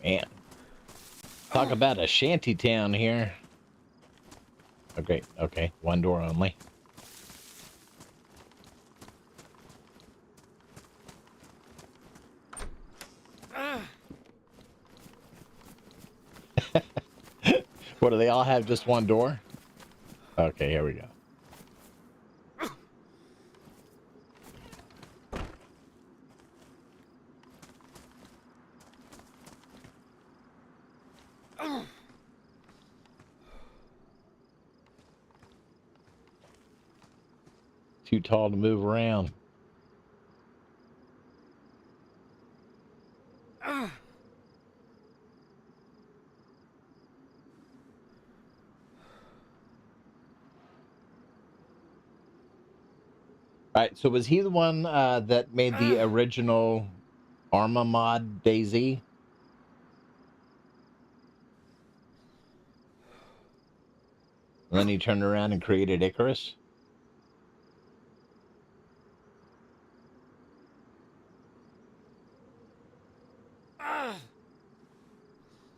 Man. Talk about a shanty town here. Oh, great. Okay. One door only. What, do they all have just one door? Okay, here we go. Too tall to move around. Alright, so was he the one that made the original Arma mod, Daisy? And then he turned around and created Icarus?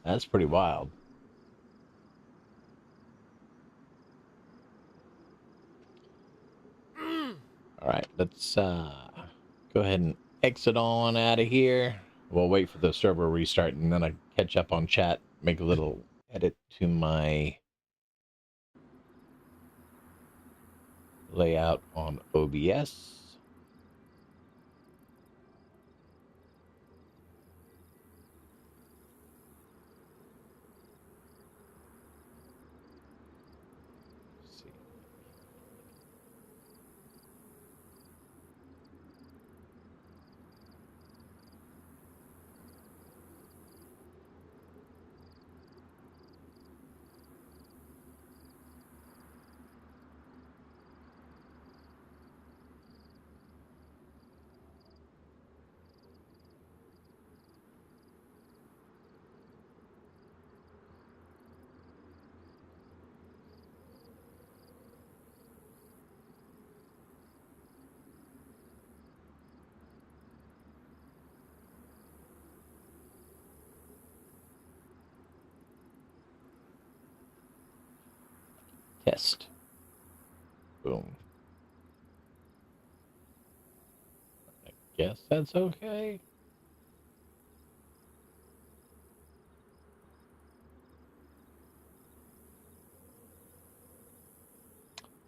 That's pretty wild. All right, let's go ahead and exit on out of here. We'll wait for the server restart and then I catch up on chat, make a little edit to my layout on OBS. test. Boom. I guess that's okay.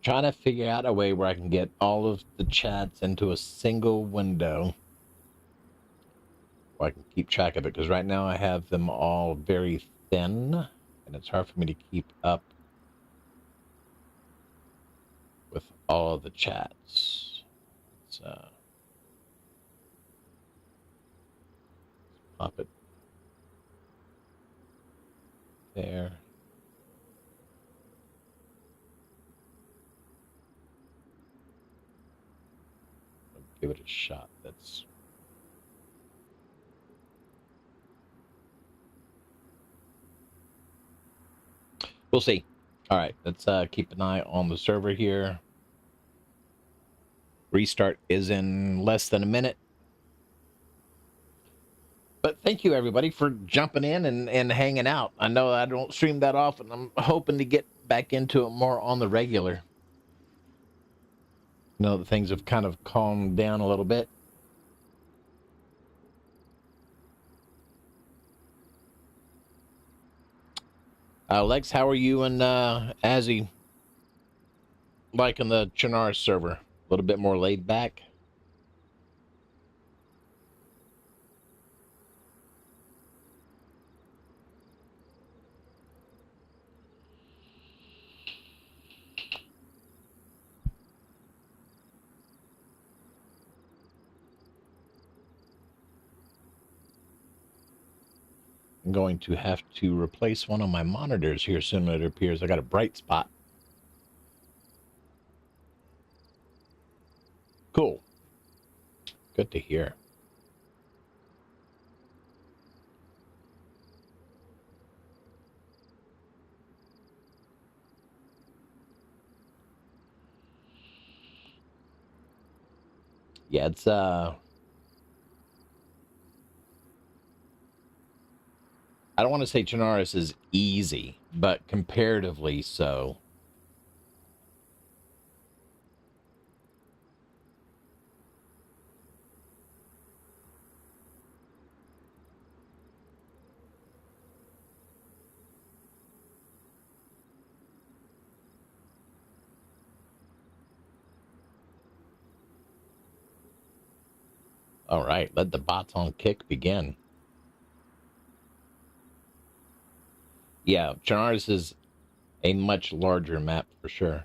Trying to figure out a way where I can get all of the chats into a single window where I can keep track of it, because right now I have them all very thin and it's hard for me to keep up with all of the chats. Let's pop it there. Give it a shot. We'll see. All right, let's keep an eye on the server here. Restart is in less than a minute. But thank you, everybody, for jumping in and hanging out. I know I don't stream that often. I'm hoping to get back into it more on the regular. You know, that things have kind of calmed down a little bit. Lex, how are you and Azzy liking the Chernarus server? A little bit more laid back? I'm going to have to replace one of my monitors here soon, it appears. I got a bright spot. Cool. Good to hear. Yeah, it's I don't want to say Chernarus is easy, but comparatively so. All right, let the bots on kick begin. Yeah, Chernarus is a much larger map for sure.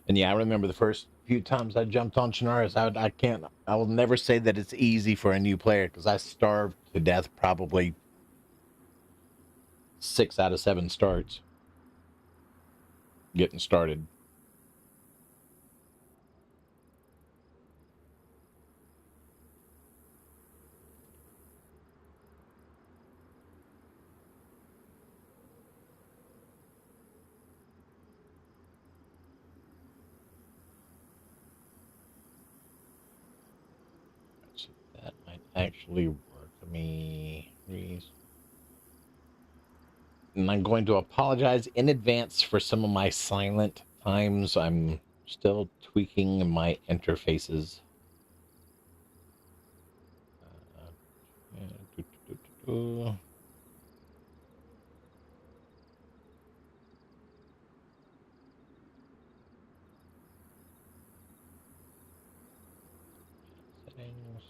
And yeah, I remember the first few times I jumped on Chernarus, I will never say that it's easy for a new player, because I starved to death probably 6 out of 7 starts getting started. That might actually work. Let me and I'm going to apologize in advance for some of my silent times. I'm still tweaking my interfaces. Settings.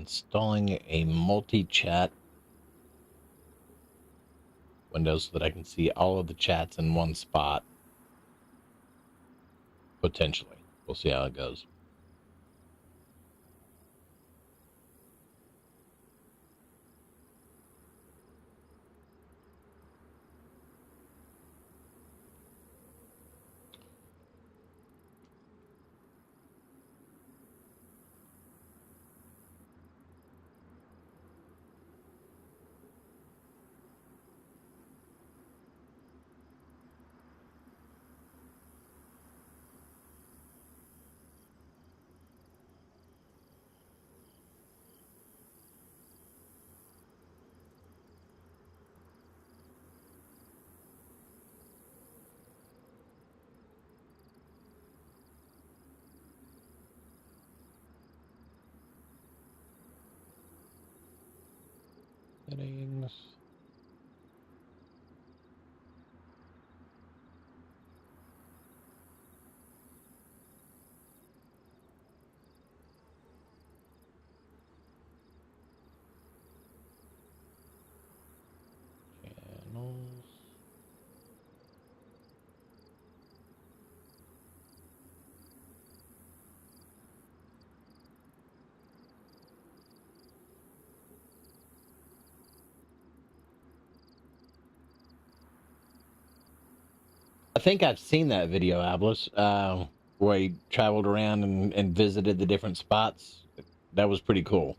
installing a multi-chat window so that I can see all of the chats in one spot. Potentially. We'll see how it goes. Settings. Channels. I think I've seen that video, Ablis, where he traveled around and visited the different spots. That was pretty cool.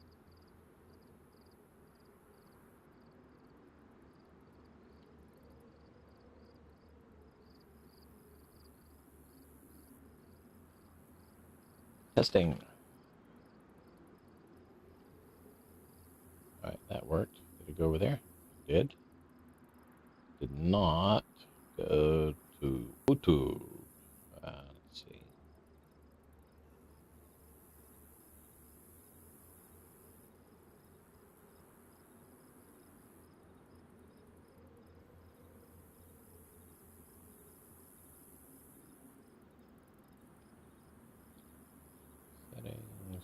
Testing. All right, that worked. Did it go over there? Did. Did not go to YouTube. Let's see. Settings.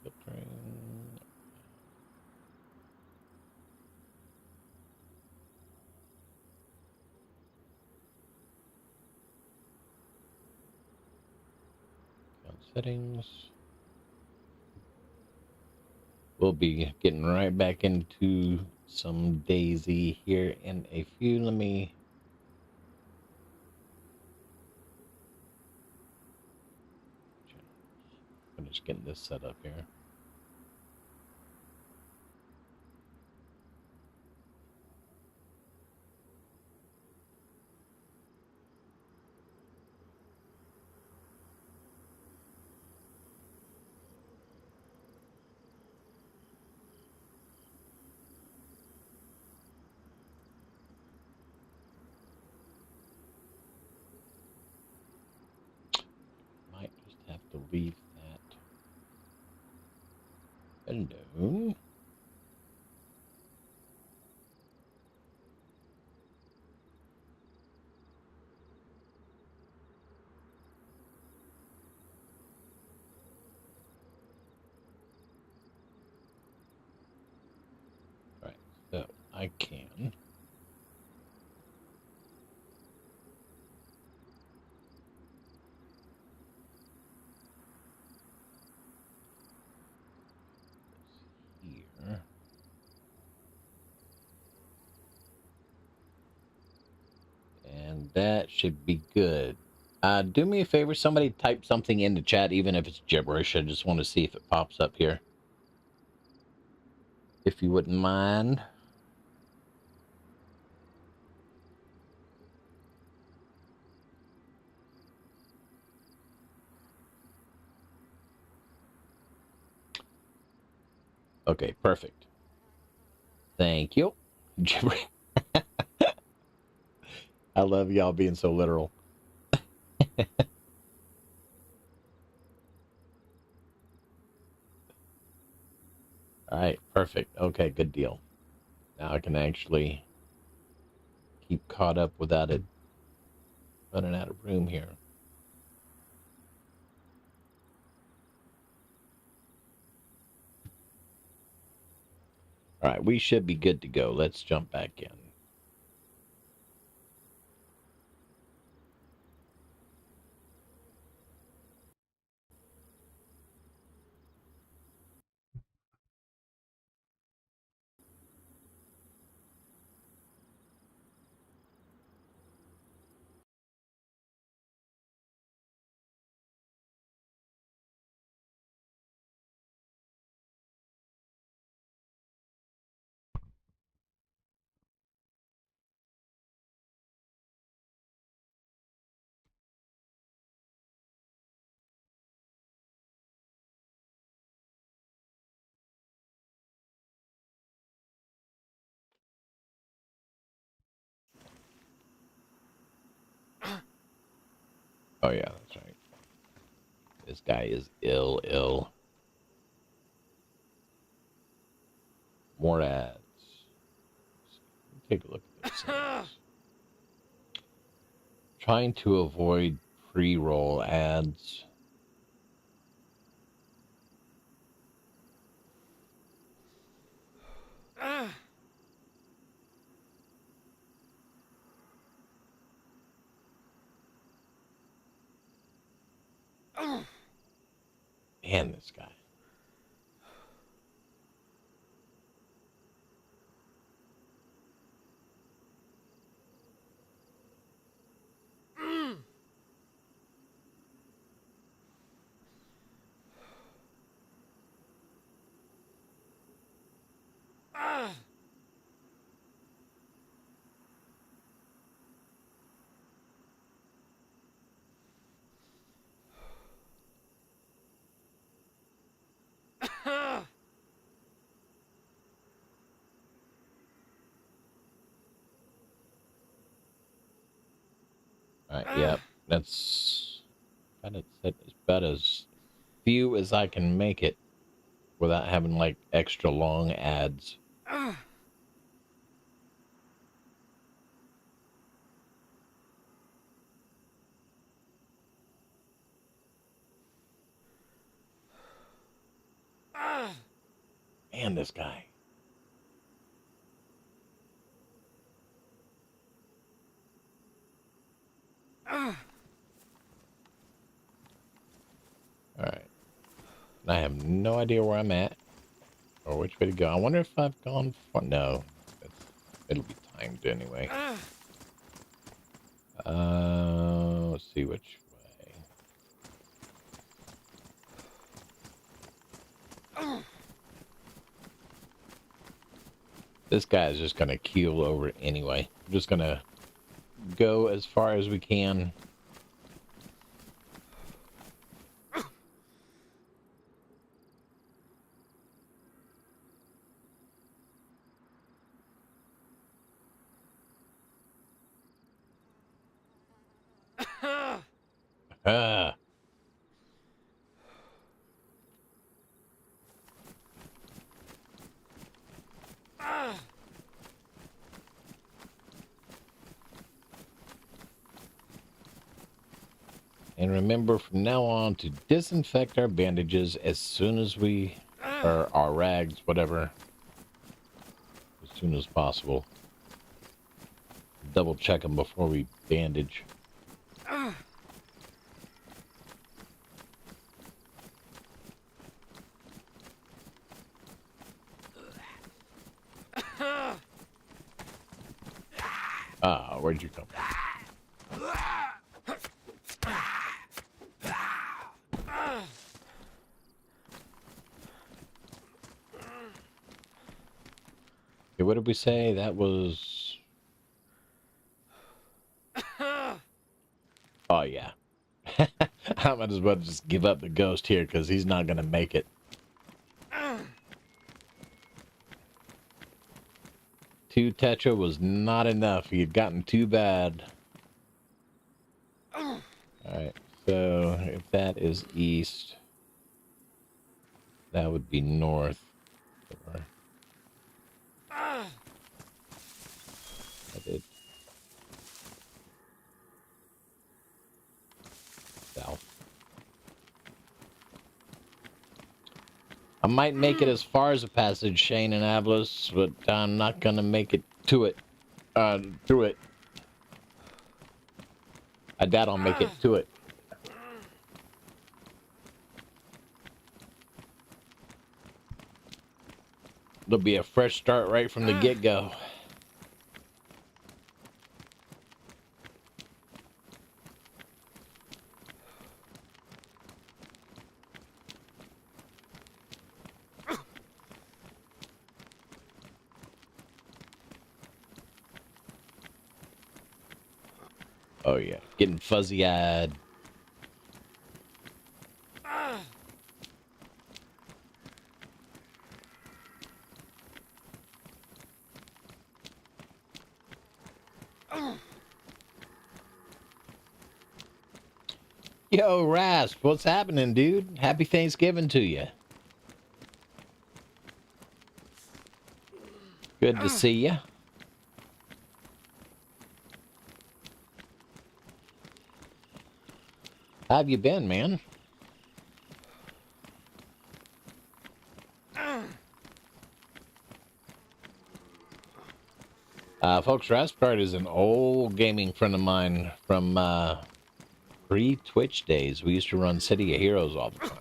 Filtering. Settings. We'll be getting right back into some Daisy here in a few. Let me I'm just getting this set up here. Might just have to leave that. Hello. Right, so I can. Here. And that should be good. Do me a favor, somebody type something into chat, even if it's gibberish. I just want to see if it pops up here. If you wouldn't mind. Okay, perfect. Thank you. Gibberish. I love y'all being so literal. All right, perfect. Okay, good deal. Now I can actually keep caught up without it running out of room here. All right, we should be good to go. Let's jump back in. Oh yeah, that's right. This guy is ill. More ads. Take a look at this. Trying to avoid pre-roll ads. Man, this guy. All right, yep. That's about as few as I can make it without having like extra long ads. Man, this guy. All right. I have no idea where I'm at or which way to go. I wonder if I've gone far. No, it'll be timed anyway. Let's see which way. This guy is just gonna keel over anyway. I'm just gonna go as far as we can. Ah. And remember from now on to disinfect our bandages as soon as we, or our rags, whatever, as soon as possible. Double check them before we bandage. Ah, where'd you come from? Okay, what did we say? That was... Oh, yeah. I might as well just give up the ghost here because he's not going to make it. 2 Tetra was not enough. He had gotten too bad. Alright, so if that is east, that would be north. I did. South. I might make it as far as a passage, Shane and Avlos, but I'm not gonna make it to it. Through it. I doubt I'll make it to it. There'll be a fresh start right from the get-go. Oh yeah, getting fuzzy-eyed. Yo, Rasp, what's happening, dude? Happy Thanksgiving to you. Good to see you. How have you been, man? Folks, Raspcard is an old gaming friend of mine from pre-Twitch days. We used to run City of Heroes all the time.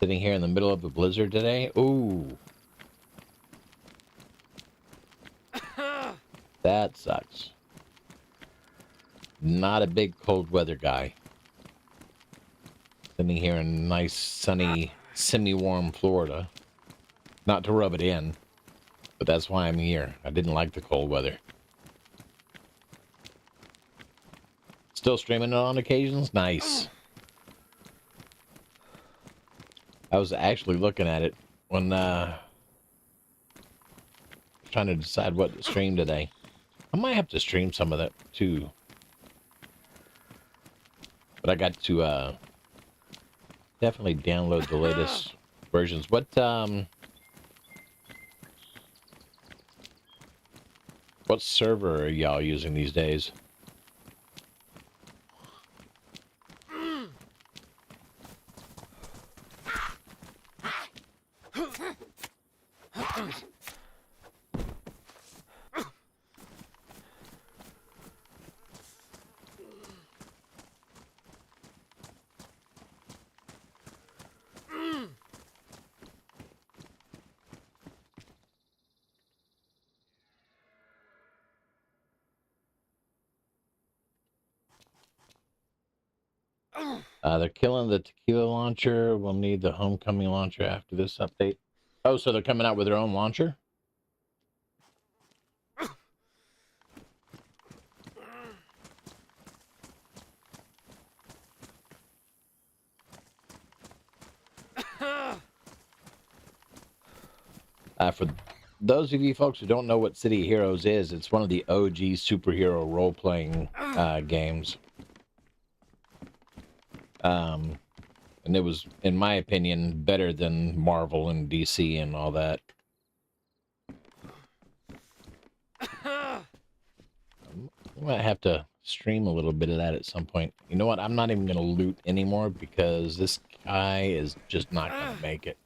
Sitting here in the middle of a blizzard today. Ooh. That sucks. Not a big cold weather guy. Sitting here in nice, sunny, semi-warm Florida. Not to rub it in, but that's why I'm here. I didn't like the cold weather. Still streaming it on occasions? Nice. I was actually looking at it when trying to decide what to stream today. I might have to stream some of that too. But I got to definitely download the latest versions. What server are y'all using these days? They're killing the tequila launcher. We'll need the homecoming launcher after this update. Oh, so they're coming out with their own launcher? For those of you folks who don't know what City of Heroes is, it's one of the OG superhero role-playing games. And it was, in my opinion, better than Marvel and DC and all that. I might have to stream a little bit of that at some point. You know what? I'm not even going to loot anymore because this guy is just not going to make it.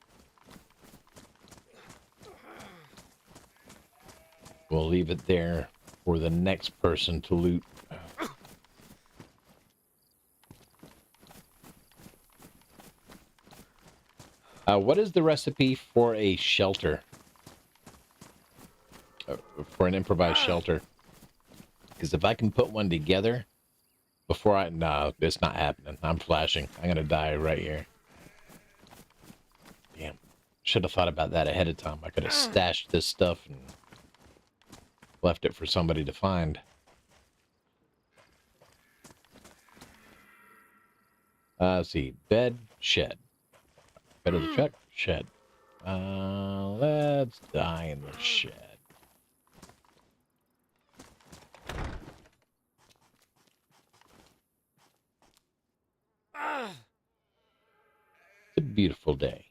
We'll leave it there for the next person to loot. What is the recipe for a shelter? For an improvised shelter? Because if I can put one together before I... No, it's not happening. I'm flashing. I'm going to die right here. Damn. Should have thought about that ahead of time. I could have stashed this stuff and left it for somebody to find. Let's see. Bed, shed. Bed of the truck, shed. Let's die in the shed. It's a beautiful day.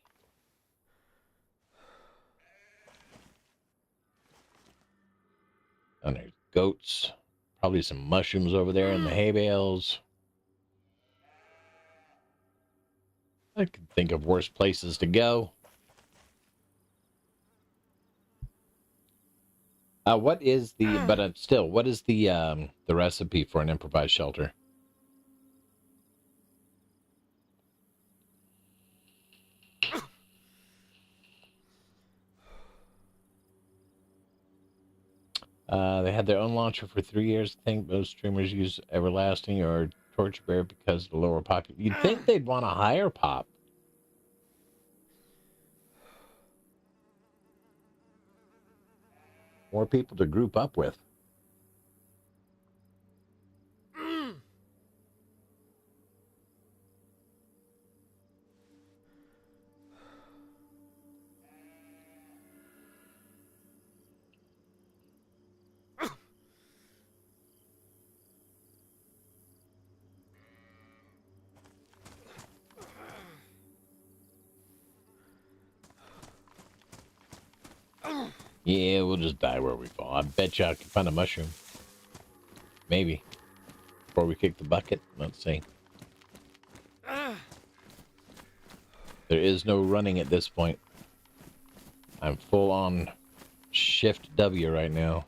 And there's goats. Probably some mushrooms over there in the hay bales. I can think of worse places to go. What is the? But still, what is the recipe for an improvised shelter? They had their own launcher for 3 years. I think most streamers use Everlasting or Torchbearer because of the lower pocket. You'd think they'd want a higher pop. More people to group up with. Yeah, we'll just die where we fall. I bet you I can find a mushroom. Maybe. Before we kick the bucket. Let's see. There is no running at this point. I'm full on Shift W right now.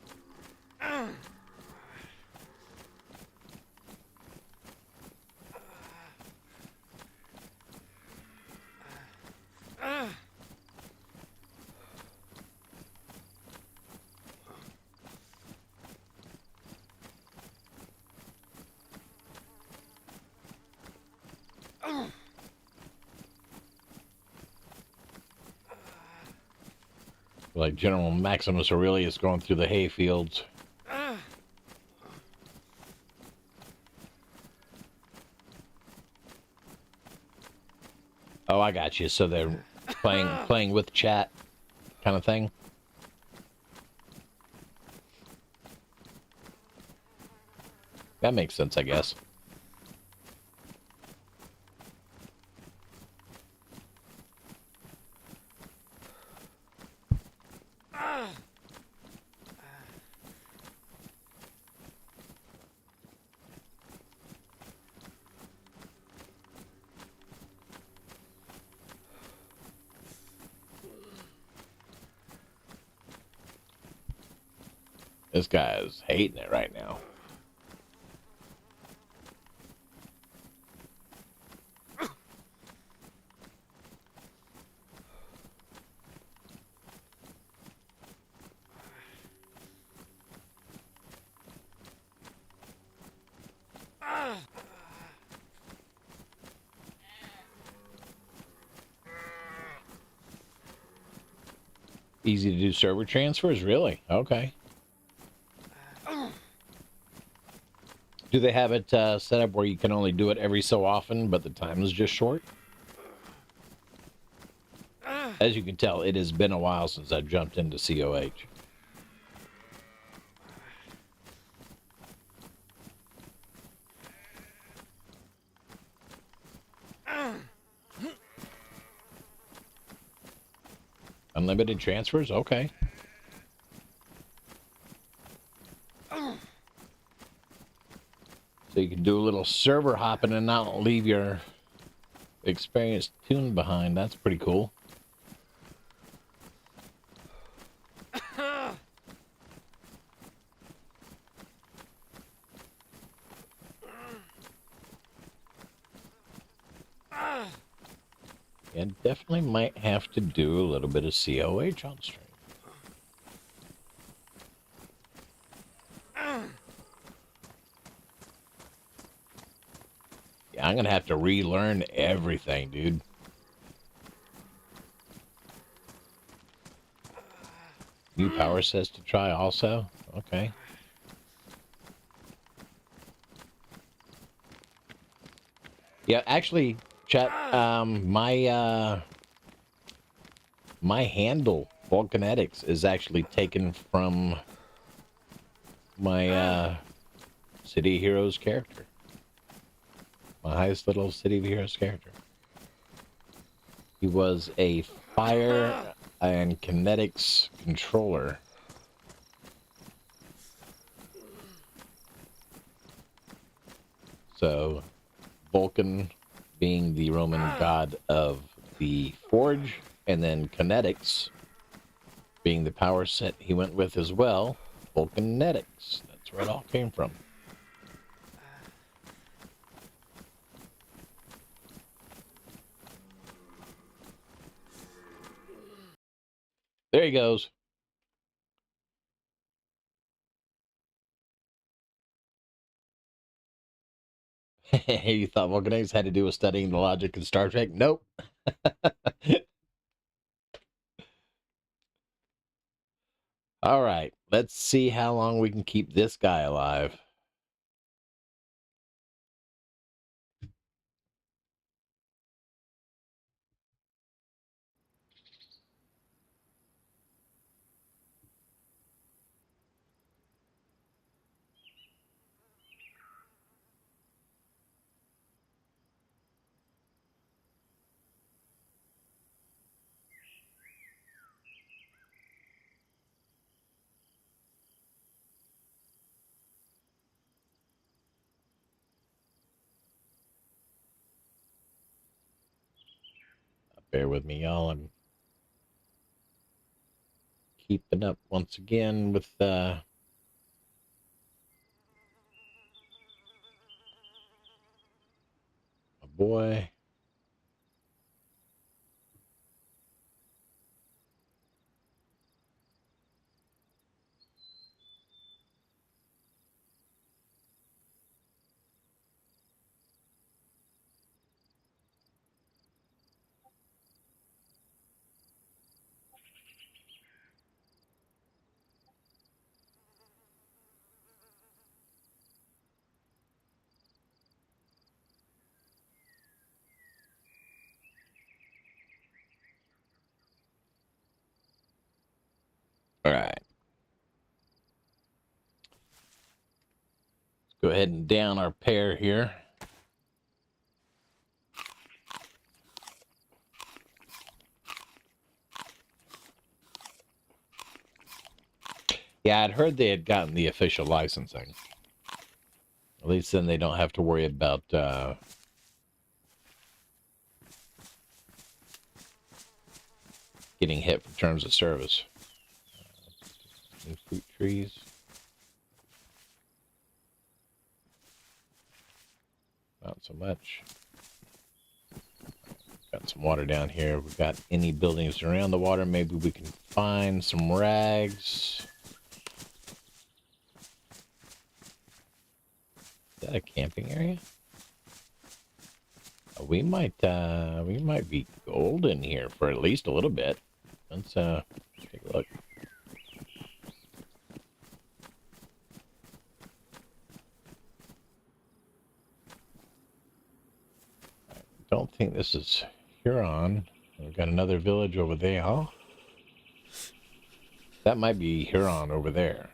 Like General Maximus Aurelius going through the hay fields. Oh, I got you. So they're playing with chat kind of thing. That makes sense, I guess. This guy is hating it right now. Easy to do server transfers? Really? Okay. Do they have it set up where you can only do it every so often, but the time is just short? As you can tell, it has been a while since I've jumped into COH. Unlimited transfers? Okay. So you can do a little server hopping and not leave your experienced tune behind. That's pretty cool. And definitely might have to do a little bit of COH on stream. Yeah, I'm gonna have to relearn everything, dude. New power sets to try also? Okay. Yeah, actually, chat, my handle, Volcanetics, is actually taken from my City of Heroes character. My highest little City of Heroes character. He was a fire and kinetics controller. So, Vulcan being the Roman god of the forge, and then kinetics being the power set he went with as well, Vulcanetics. That's where it all came from. There he goes. You thought Vulcanetics had to do with studying the logic in Star Trek? Nope. All right, let's see how long we can keep this guy alive. Bear with me, y'all. I'm keeping up once again with my boy. All right. Let's go ahead and down our pair here. Yeah, I'd heard they had gotten the official licensing. At least then they don't have to worry about getting hit for terms of service. New fruit trees. Not so much. Got some water down here. We've got any buildings around the water. Maybe we can find some rags. Is that a camping area? We might be golden here for at least a little bit. Let's take a look. I don't think this is Huron. We've got another village over there, huh? That might be Huron over there.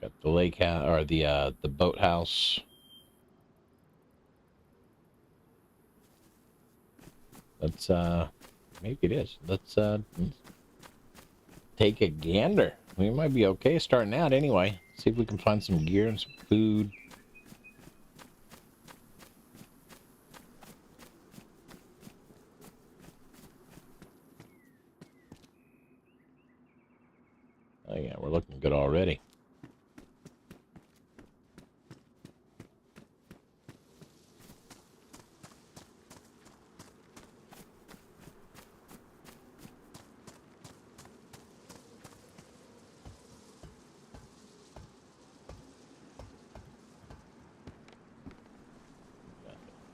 Got the lake house or the boathouse. Let's maybe it is. Let's take a gander. We might be okay starting out anyway. See if we can find some gear and some food. Oh yeah, we're looking good already.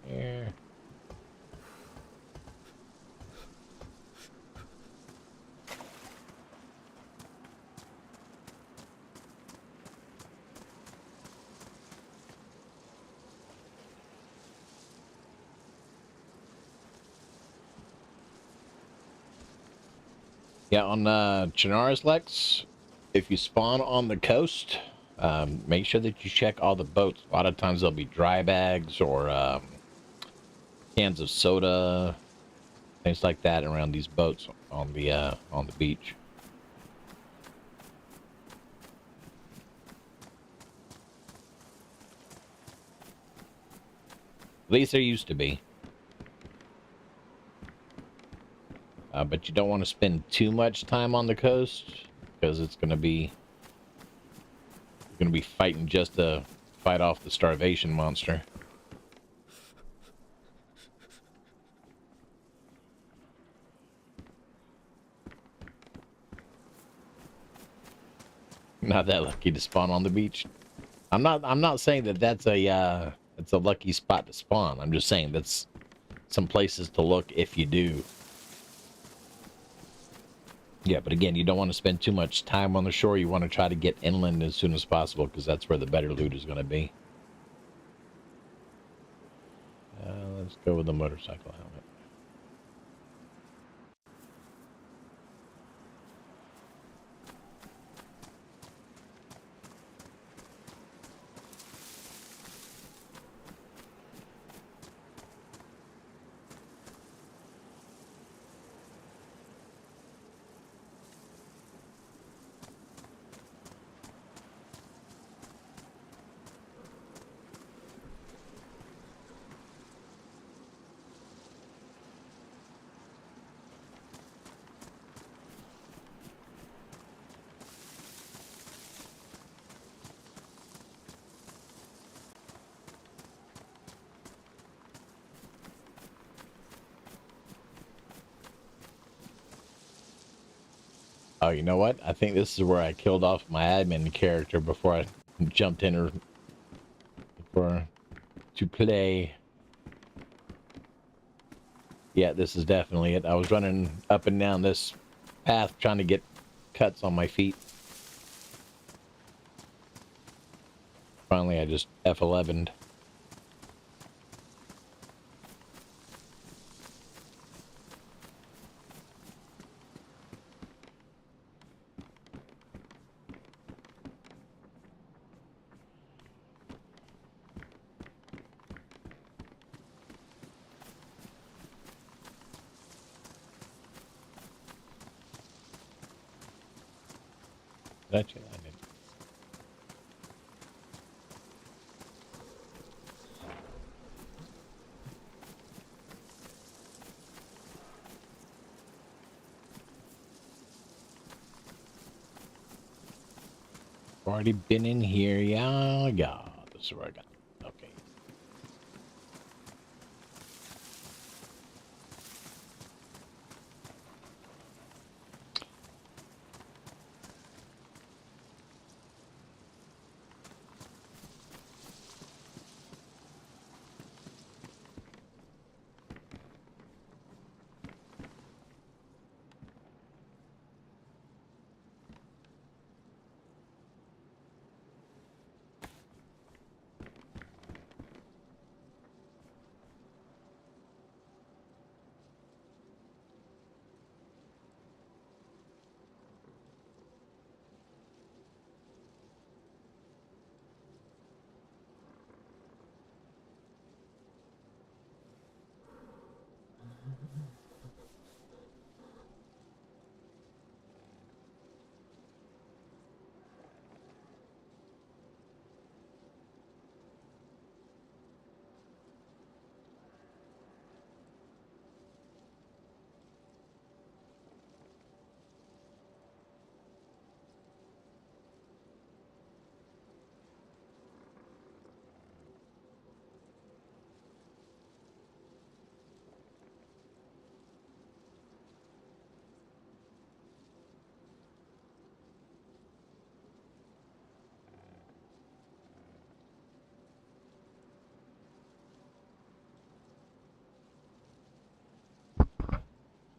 Here. Yeah, on Chernarus Lex, if you spawn on the coast, make sure that you check all the boats. A lot of times there'll be dry bags or cans of soda, things like that around these boats on the beach. At least there used to be. But you don't want to spend too much time on the coast because it's going to be fighting just to fight off the starvation monster. Not that lucky to spawn on the beach. I'm not saying that that's a lucky spot to spawn. I'm just saying that's some places to look if you do. Yeah, but again, you don't want to spend too much time on the shore. You want to try to get inland as soon as possible because that's where the better loot is going to be. Let's go with the motorcycle helmet. Oh, you know what? I think this is where I killed off my admin character before I jumped in her to play. Yeah, this is definitely it. I was running up and down this path trying to get cuts on my feet. Finally, I just F11'd. Gotcha. I did. Already been in here. Yeah. This is where I got. Okay.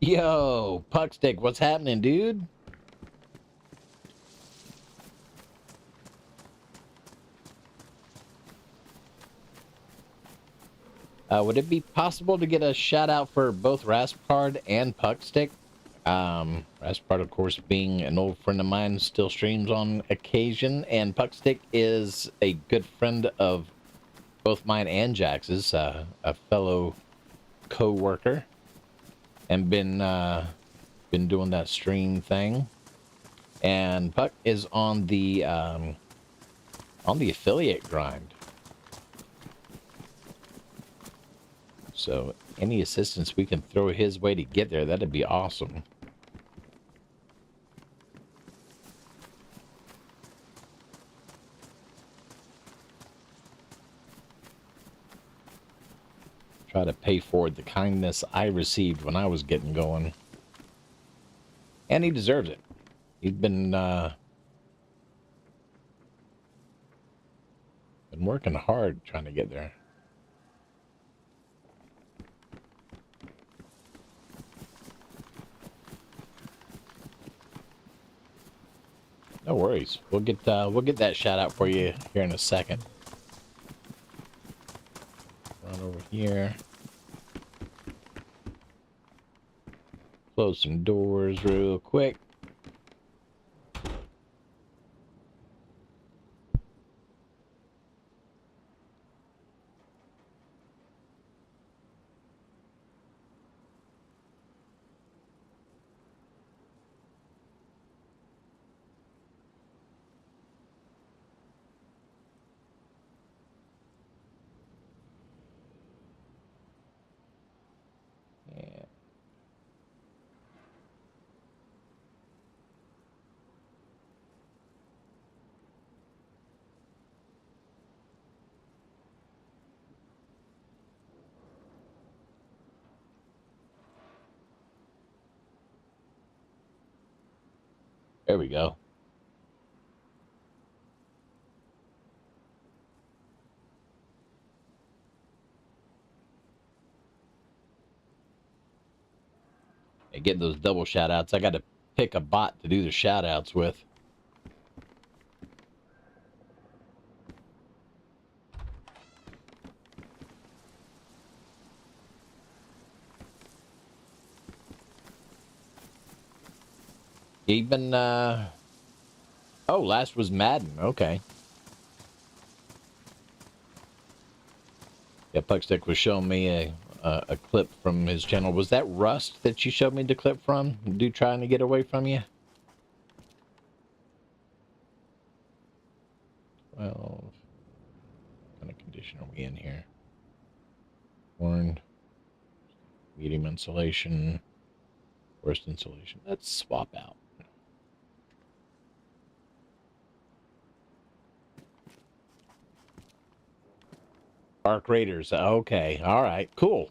Yo, Puckstick, what's happening, dude? Would it be possible to get a shout out for both Raspard and Puckstick? Raspard, of course, being an old friend of mine, still streams on occasion, and Puckstick is a good friend of both mine and Jax's, a fellow co-worker, and been doing that stream thing. And Puck is on the affiliate grind. So any assistance we can throw his way to get there, that'd be awesome. Try to pay forward the kindness I received when I was getting going. And he deserves it. He's been working hard trying to get there. No worries. We'll get that shout out for you here in a second. Run over here. Close some doors real quick. There we go. And getting those double shout outs. I got to pick a bot to do the shout outs with. Even, oh, last was Madden. Okay. Yeah, Puckstick was showing me a clip from his channel. Was that Rust that you showed me the clip from? Dude trying to get away from you? Well, what kind of condition are we in here? Warned. Medium insulation. Worst insulation. Let's swap out. Arc Raiders. Okay. All right. Cool.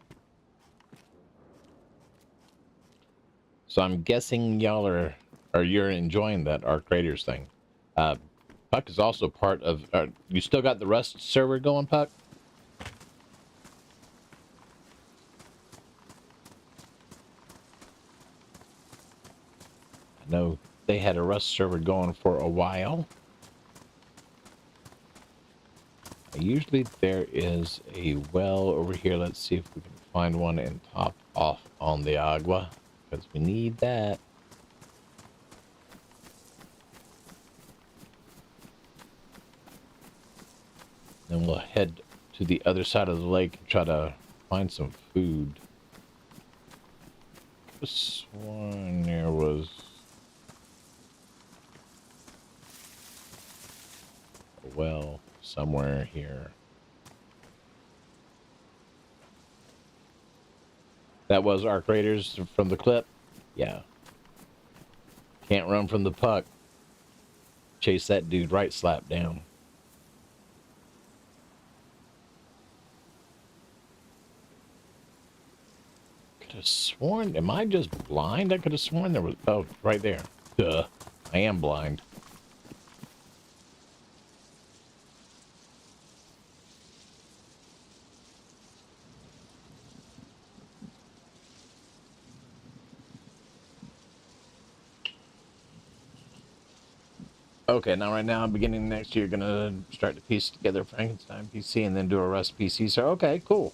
So I'm guessing y'all are, or you're enjoying that Arc Raiders thing. Puck is also part of, you still got the Rust server going, Puck? I know they had a Rust server going for a while. Usually there is a well over here. Let's see if we can find one and top off on the agua, because we need that. Then we'll head to the other side of the lake and try to find some food. This one there was a well somewhere here. That was Arc Raiders from the clip? Yeah. Can't run from the puck. Chase that dude right slap down. Could have sworn, am I just blind? I could have sworn there was, oh, right there. Duh. I am blind. Okay, now right now, beginning next year, gonna start to piece together Frankenstein PC and then do a Rust PC. So, okay, cool.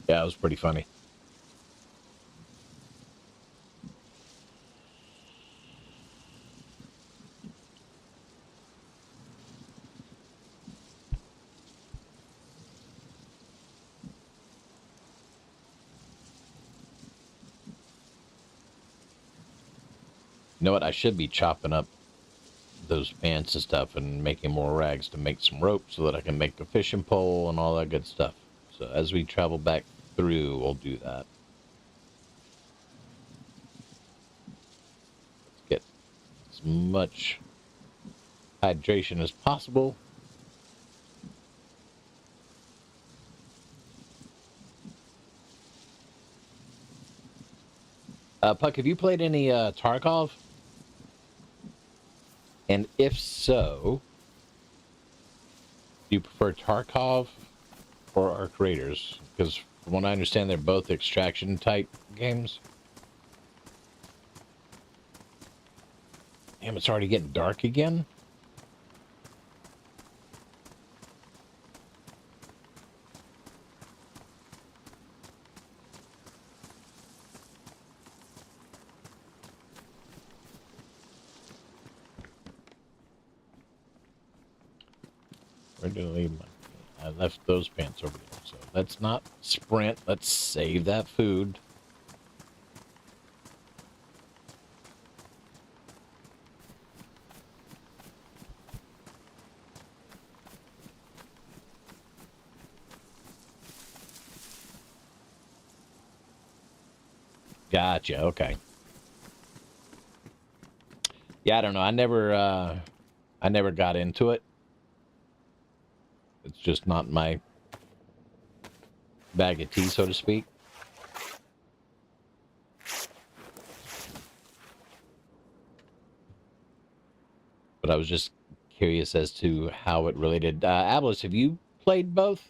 Yeah, it was pretty funny. You know what? I should be chopping up those pants and stuff and making more rags to make some rope so that I can make a fishing pole and all that good stuff. So as we travel back through, we'll do that. Let's get as much hydration as possible. Puck, have you played any Tarkov? And if so, do you prefer Tarkov or our creators? Because from what I understand, they're both extraction type games. Damn, it's already getting dark again. Where did I leave my... I left those pants over there. So let's not sprint. Let's save that food. Gotcha. Okay. Yeah, I don't know. I never got into it. It's just not my bag of tea, so to speak. But I was just curious as to how it related. Ablis, have you played both?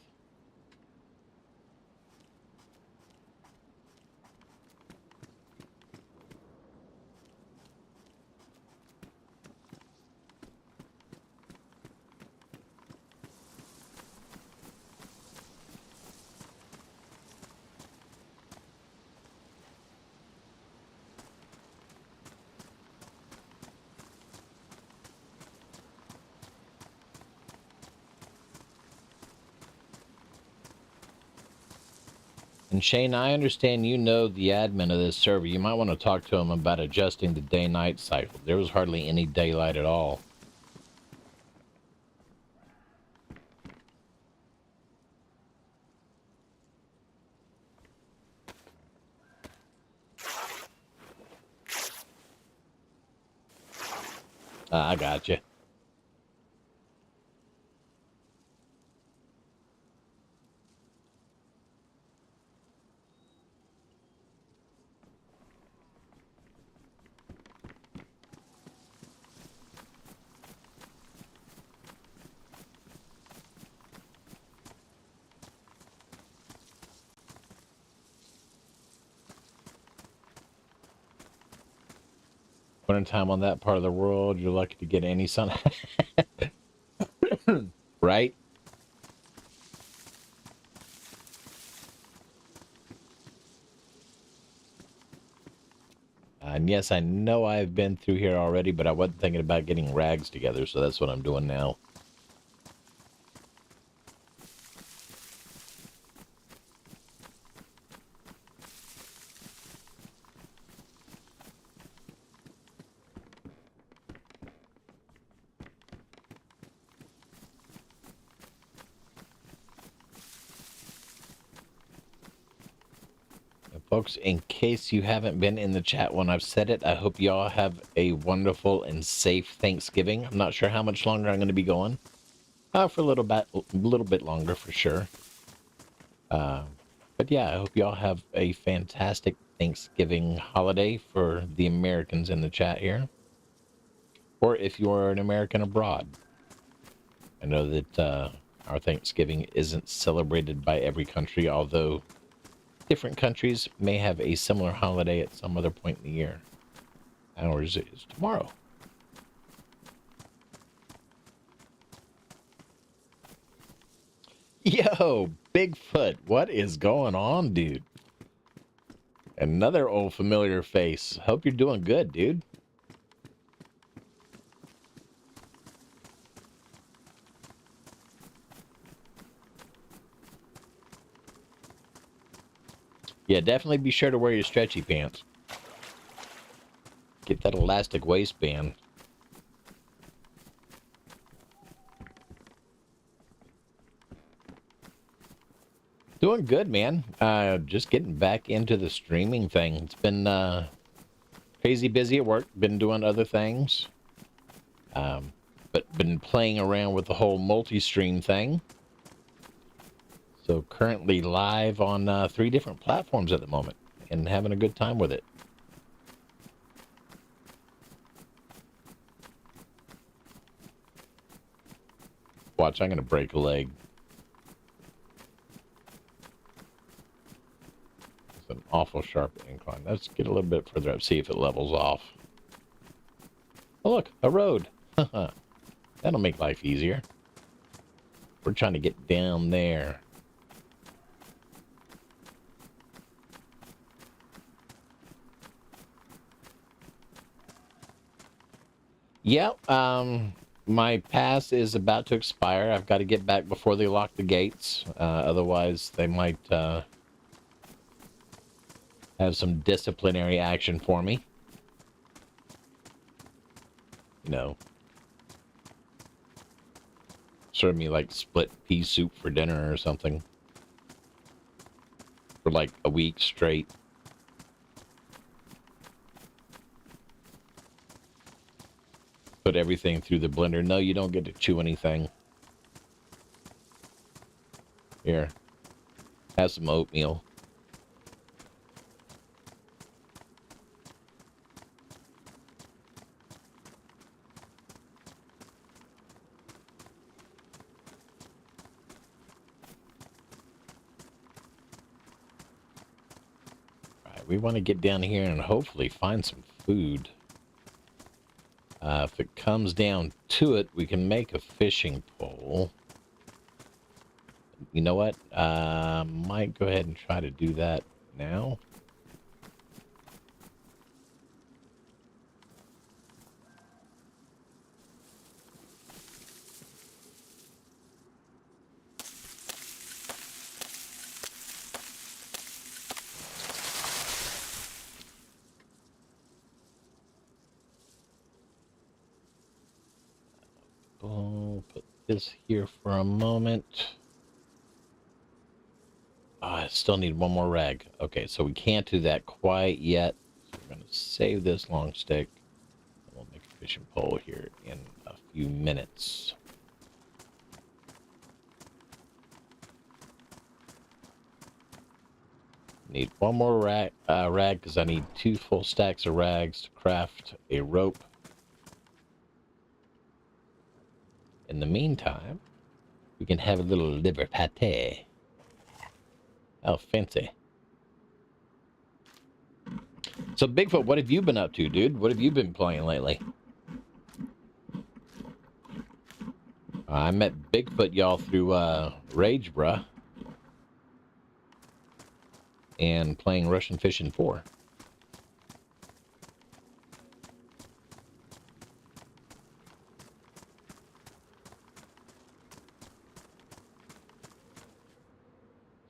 And Shane, I understand you know the admin of this server. You might want to talk to him about adjusting the day-night cycle. There was hardly any daylight at all. I got you. Winter time on that part of the world, you're lucky to get any sun. Right? And yes, I know I've been through here already, but I wasn't thinking about getting rags together, so that's what I'm doing now. Folks, in case you haven't been in the chat when I've said it, I hope you all have a wonderful and safe Thanksgiving. I'm not sure how much longer I'm going to be going. For a little bit longer for sure. But yeah, I hope you all have a fantastic Thanksgiving holiday for the Americans in the chat here. Or if you are an American abroad. I know that our Thanksgiving isn't celebrated by every country, although different countries may have a similar holiday at some other point in the year. Ours is tomorrow. Yo, Bigfoot, what is going on, dude? Another old familiar face. Hope you're doing good, dude. Yeah, definitely be sure to wear your stretchy pants. Get that elastic waistband. Doing good, man. Just getting back into the streaming thing. It's been crazy busy at work. Been doing other things. But been playing around with the whole multi-stream thing. So currently live on 3 different platforms at the moment and having a good time with it. Watch, I'm going to break a leg. It's an awful sharp incline. Let's get a little bit further up, see if it levels off. Oh, look, a road. That'll make life easier. We're trying to get down there. Yeah, my pass is about to expire. I've got to get back before they lock the gates. Otherwise, they might have some disciplinary action for me. You know, serve me like split pea soup for dinner or something. For like a week straight. Put everything through the blender. No, you don't get to chew anything. Here. Have some oatmeal. We want to get down here and hopefully find some food. If it comes down to it, we can make a fishing pole. You know what? Might go ahead and try to do that now. I'll put this here for a moment. I still need one more rag. Okay, so we can't do that quite yet. So we're going to save this long stick. And we'll make a fishing pole here in a few minutes. Need one more rag because I need 2 full stacks of rags to craft a rope. In the meantime, we can have a little liver pate. Oh, fancy. So, Bigfoot, what have you been up to, dude? What have you been playing lately? I met Bigfoot, y'all, through Rage, bruh. And playing Russian Fishing 4.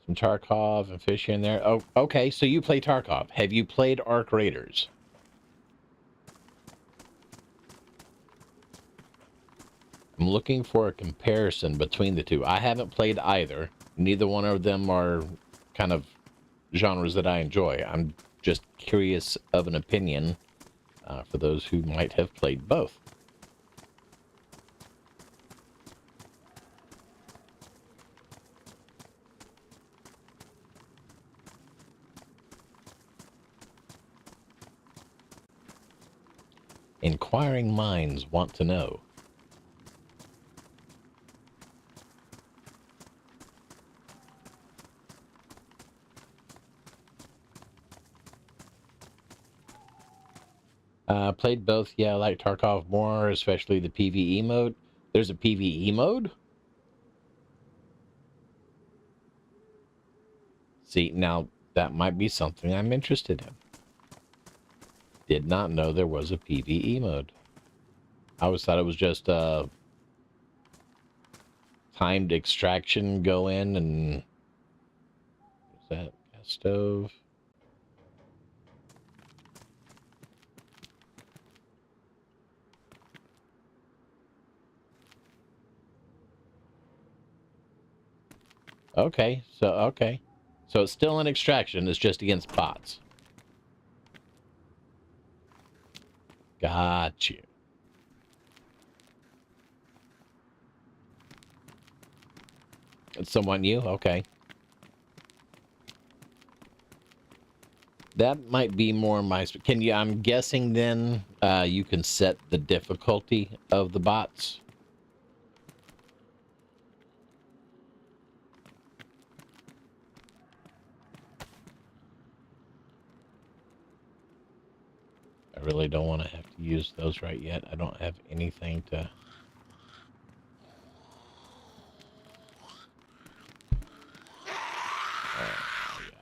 Some Tarkov and fish in there. Oh, okay, so you play Tarkov. Have you played Arc Raiders? I'm looking for a comparison between the two. I haven't played either. Neither one of them are kind of genres that I enjoy. I'm just curious of an opinion for those who might have played both. Inquiring minds want to know. Played both. Yeah, I like Tarkov more, especially the PvE mode. There's a PvE mode? See, now that might be something I'm interested in. Did not know there was a PvE mode. I always thought it was just timed extraction, go in and... What's that? Gas stove? Okay, so it's still an extraction. It's just against bots. Got you. It's someone new? Okay. That might be more my... Can you... I'm guessing then you can set the difficulty of the bots. I really don't want to have to use those right yet. I don't have anything to...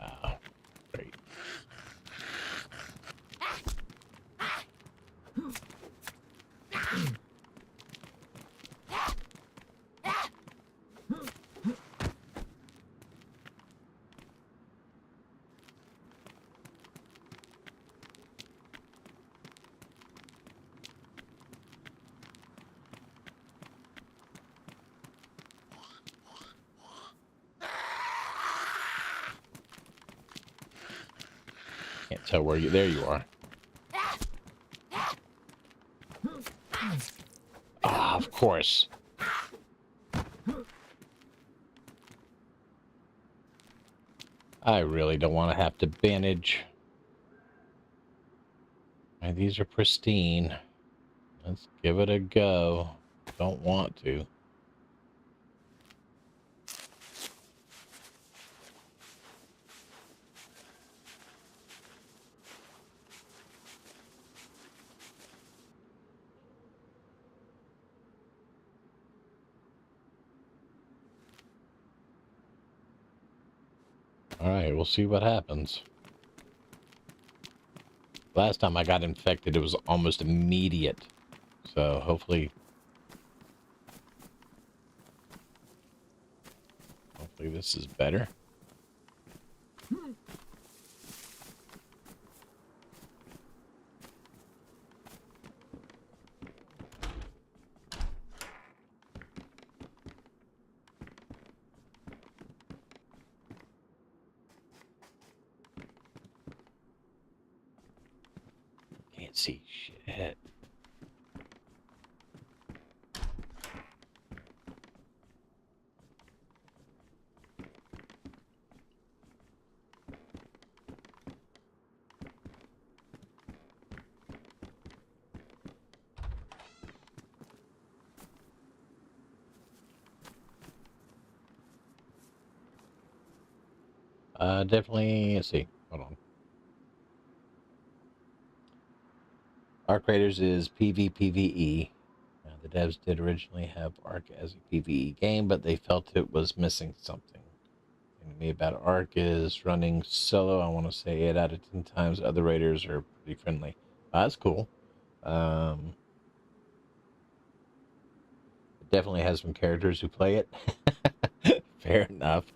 yeah. Great. Can't tell where you... There you are. Ah, of course. I really don't want to have to bandage. These are pristine. Let's give it a go. Don't want to. Alright, we'll see what happens. Last time I got infected, it was almost immediate. So, hopefully this is better. Can't see shit. Definitely, let's see. Hold on. Arc Raiders is PvPvE. The devs did originally have Arc as a PvE game, but they felt it was missing something. And me about Arc is running solo. I want to say 8 out of 10 times. Other Raiders are pretty friendly. That's cool. It definitely has some characters who play it. Fair enough.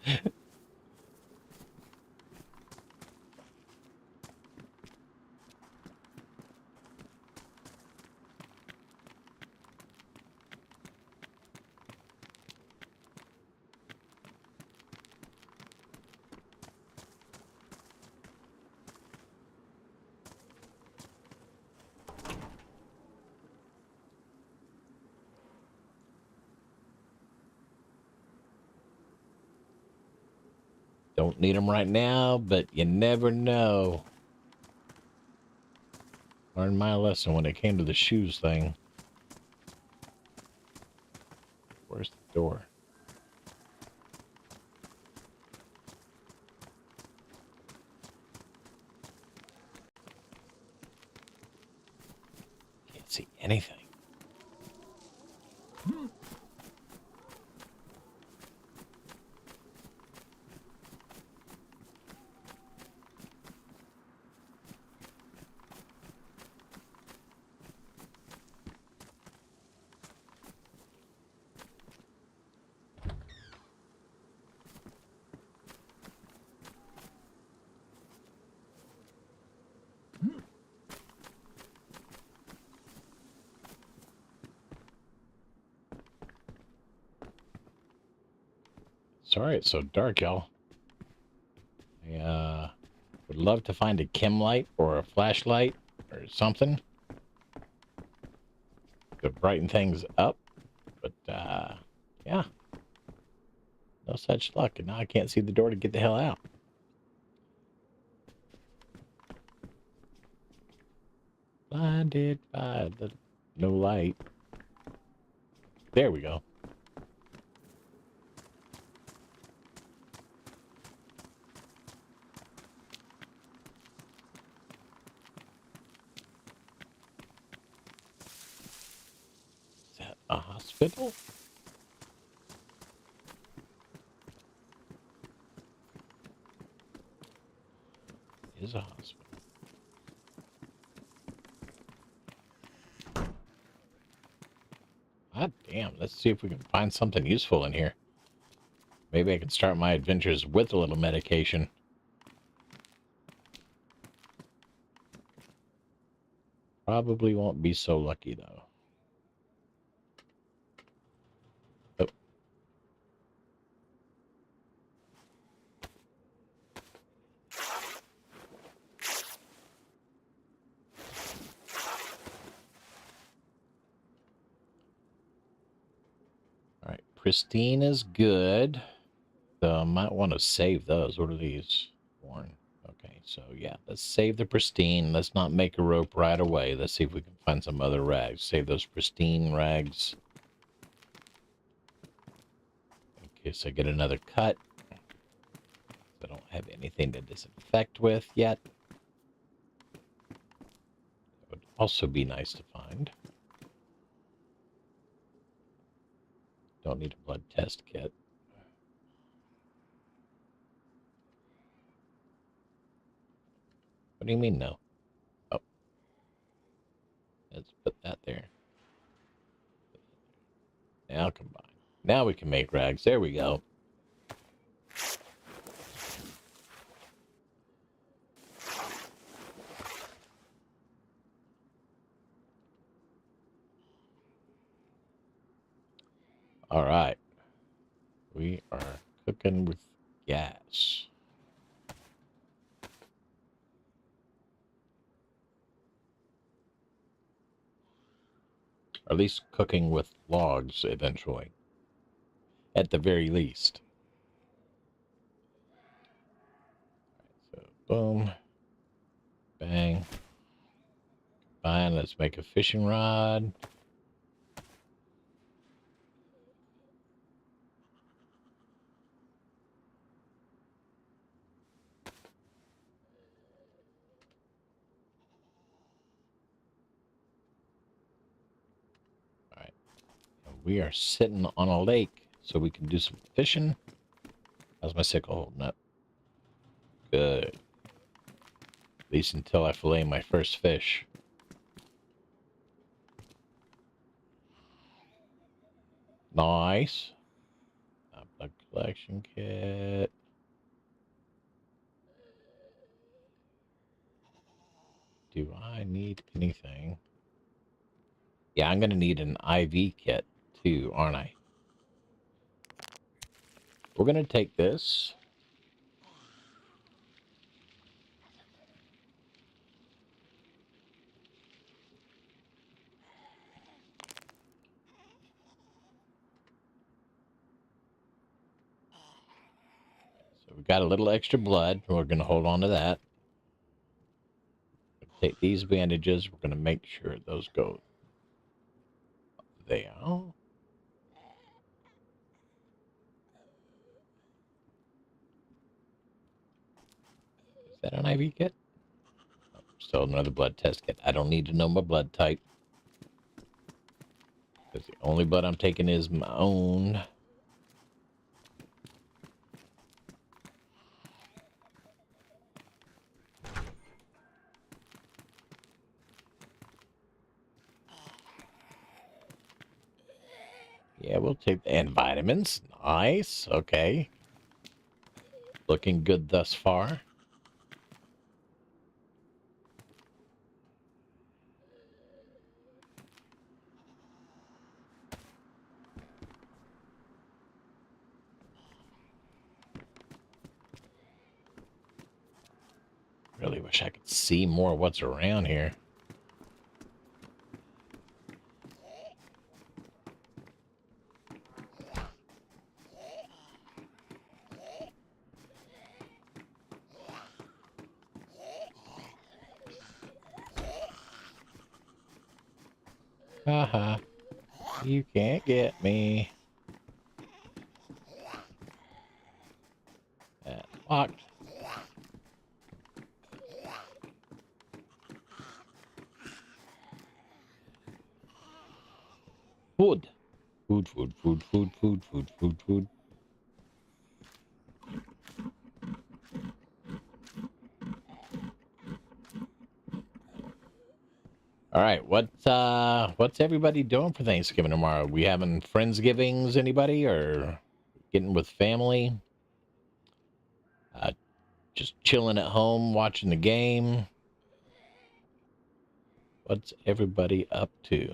Don't need them right now, but you never know. Learned my lesson when it came to the shoes thing. Where's the door? Can't see anything. Sorry it's so dark, y'all. I would love to find a chem light or a flashlight or something to brighten things up. But, yeah. No such luck. And now I can't see the door to get the hell out. Blinded by the no light. There we go. Is that a hospital? It is a hospital. God damn, let's see if we can find something useful in here. Maybe I can start my adventures with a little medication. Probably won't be so lucky, though. Oh. All right, pristine is good. Might want to save those. What are these? Worn. Okay, so yeah, let's save the pristine. Let's not make a rope right away. Let's see if we can find some other rags. Save those pristine rags. In case I get another cut. I don't have anything to disinfect with yet. That would also be nice to find. Don't need a blood test kit. What do you mean, no? Oh. Let's put that there. Now combine. Now we can make rags. There we go. All right. We are cooking with gas. Or at least cooking with logs eventually. At the very least. So, boom. Bang. Fine, let's make a fishing rod. All right. And we are sitting on a lake, so we can do some fishing. How's my sickle holding up? Good. At least until I fillet my first fish. Nice. Blood collection kit. Do I need anything? Yeah, I'm going to need an IV kit too, aren't I? We're going to take this. So we've got a little extra blood. We're going to hold on to that. Take these bandages. We're going to make sure those go there. Is that an IV kit? Oh, still another blood test kit. I don't need to know my blood type. Because the only blood I'm taking is my own. Yeah, we'll take and vitamins. Nice. Okay. Looking good thus far. Really wish I could see more of what's around here. Haha. You can't get me. That's locked. Food. Food, food, food, food, food, food, food, food. All right, what's everybody doing for Thanksgiving tomorrow? We having Friendsgivings, anybody, or getting with family? Just chilling at home, watching the game. What's everybody up to?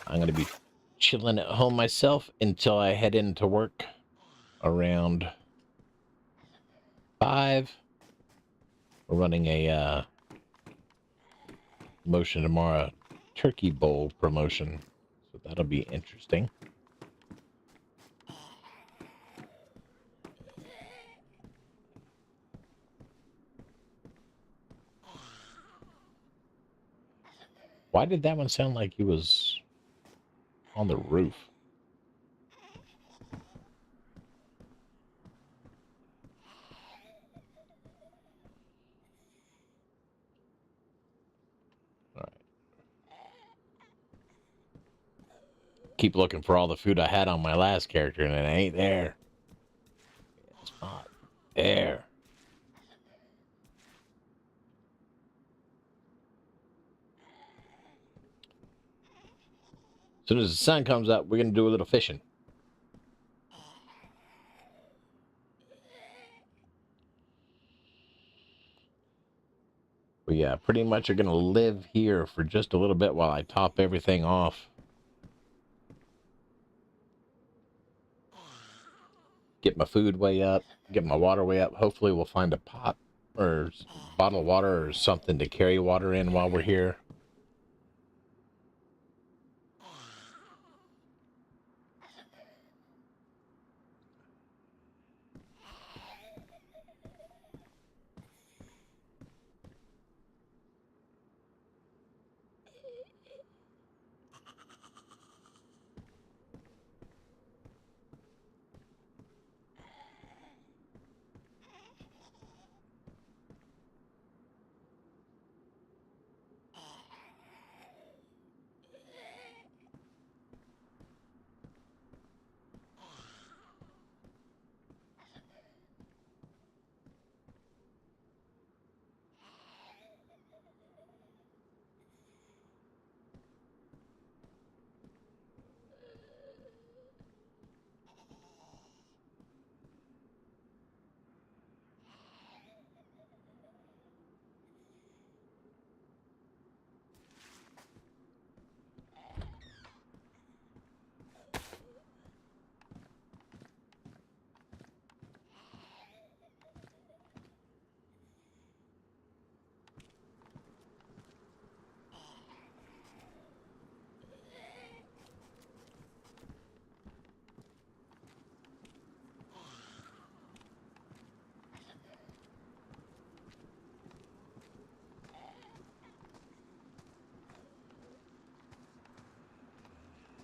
I'm going to be chilling at home myself until I head into work around 5. We're running a promotion tomorrow, Turkey Bowl promotion. So that'll be interesting. Why did that one sound like he was on the roof? All right. Keep looking for all the food I had on my last character, and it ain't there. It's not there. As soon as the sun comes up, we're going to do a little fishing. We pretty much are going to live here for just a little bit while I top everything off. Get my food way up, get my water way up. Hopefully we'll find a pot or bottle of water or something to carry water in while we're here.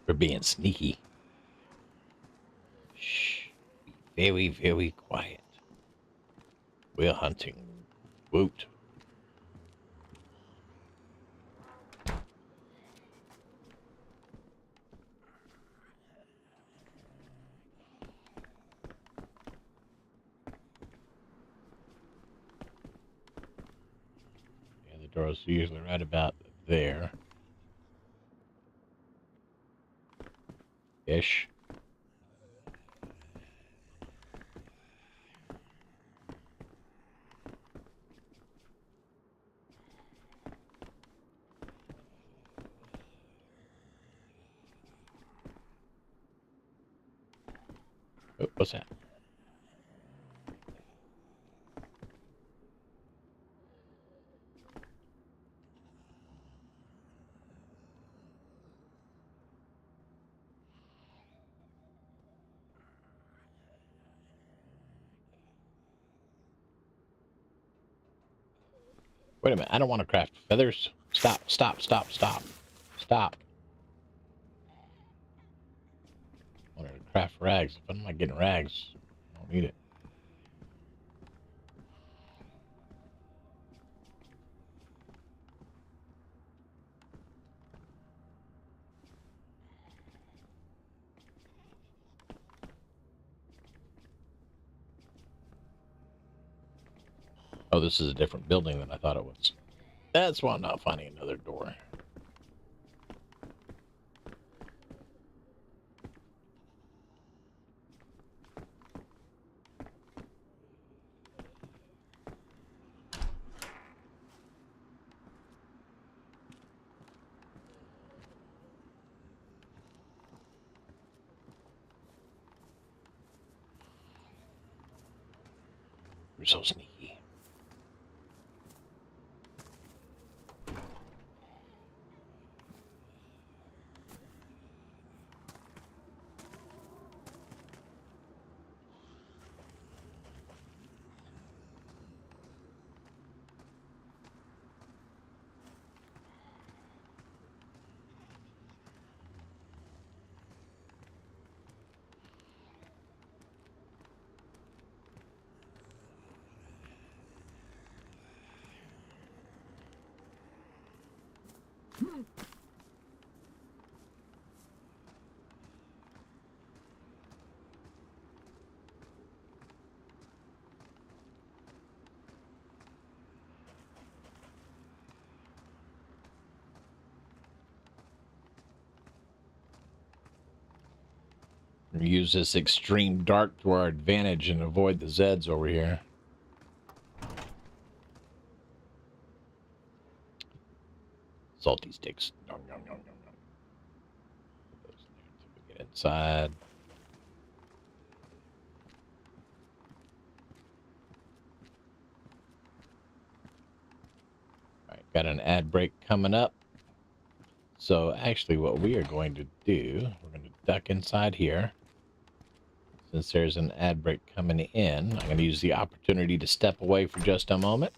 We're being sneaky. Shh. Be very, very quiet. We're hunting. Woot. Yeah, the door's usually right about there. Ish. What's that? Wait a minute. I don't want to craft feathers. Stop, stop, stop, stop. Stop. I wanted to craft rags. If I'm not getting rags, I don't need it. Oh, this is a different building than I thought it was. That's why I'm not finding another door. You're so sneaky. Use this extreme dark to our advantage and avoid the Zeds over here. Salty sticks. Nom, nom, nom, nom, nom. Put those in there until we get inside. All right, got an ad break coming up. So actually what we are going to do, we're going to duck inside here. Since there's an ad break coming in, I'm going to use the opportunity to step away for just a moment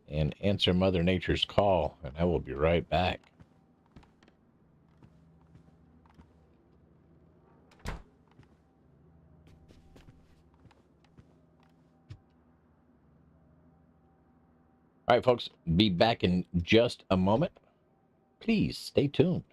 and answer Mother Nature's call, and I will be right back. All right, folks, be back in just a moment. Please stay tuned.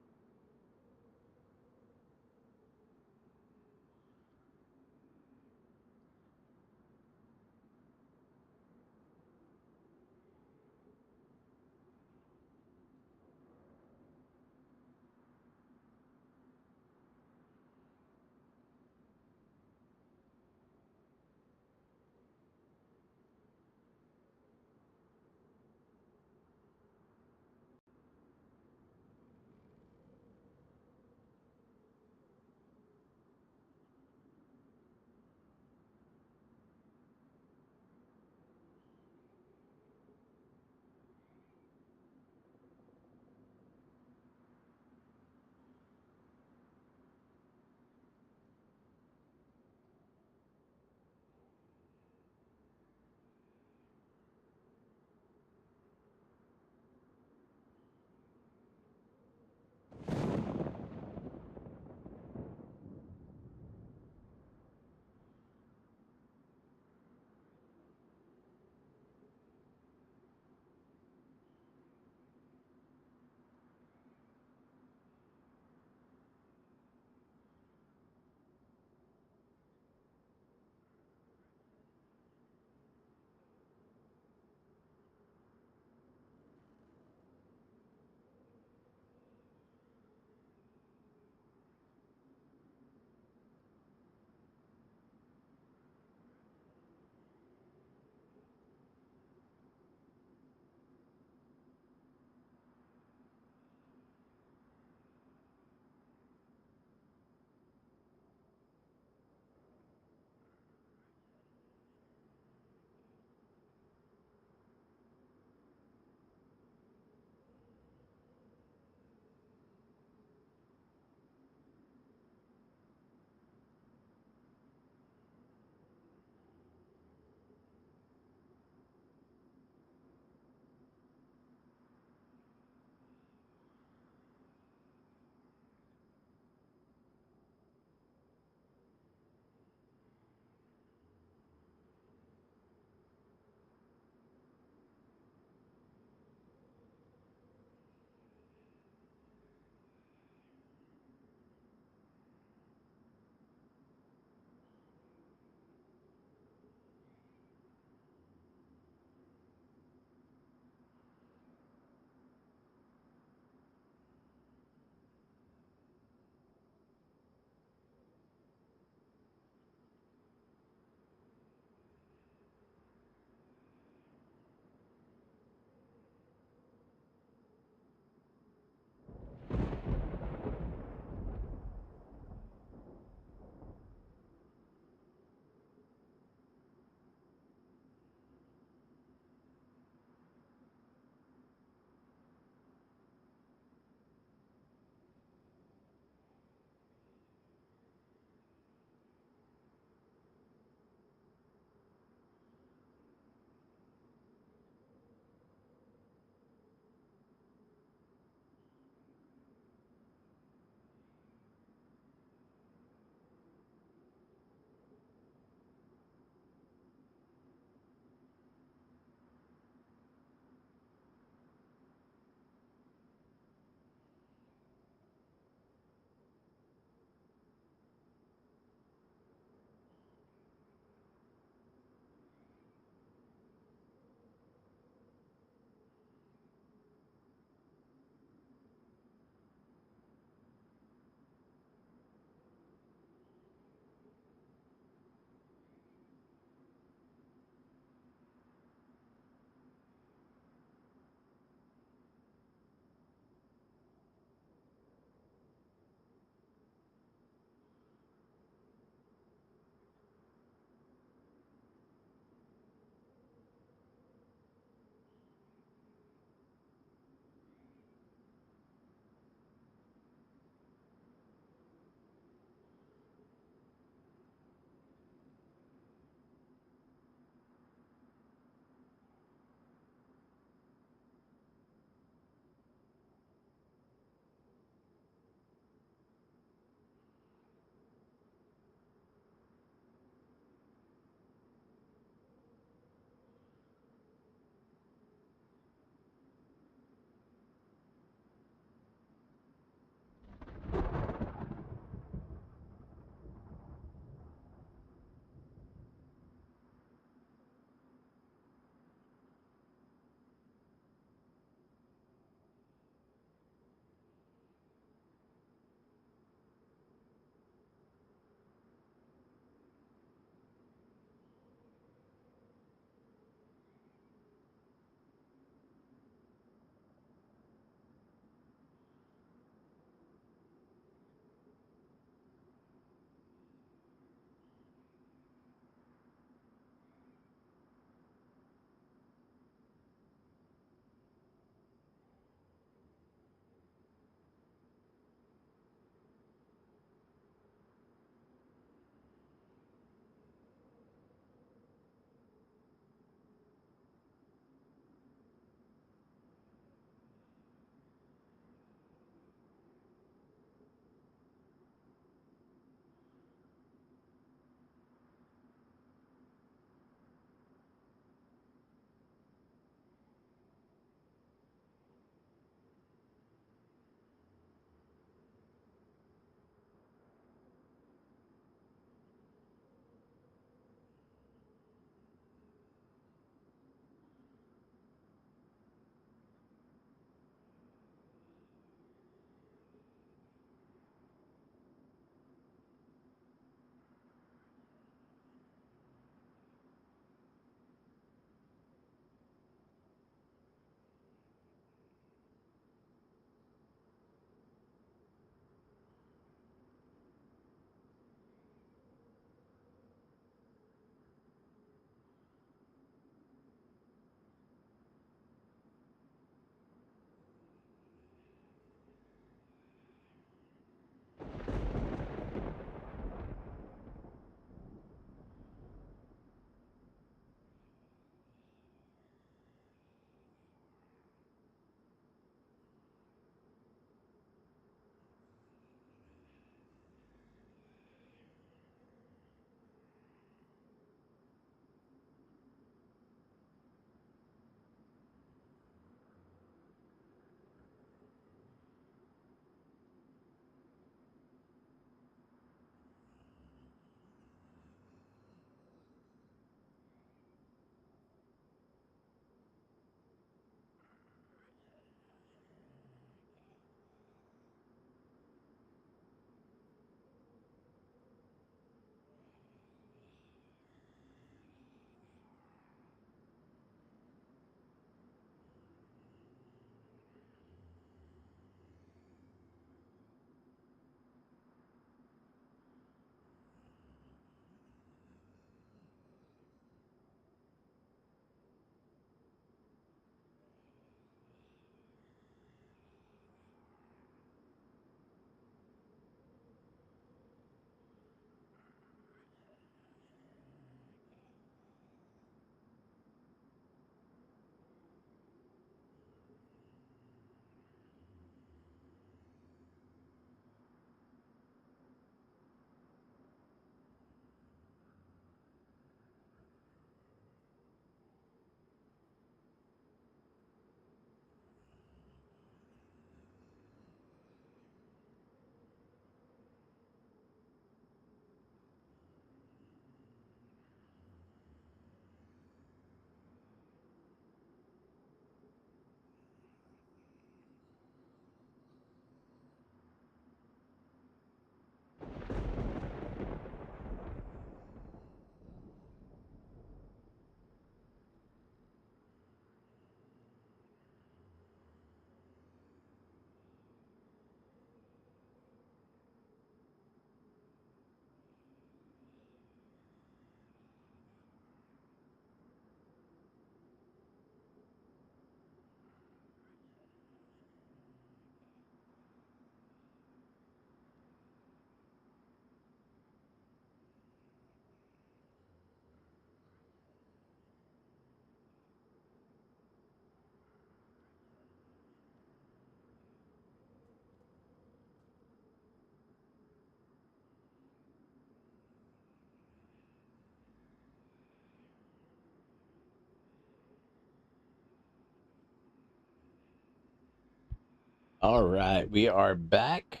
All right, we are back.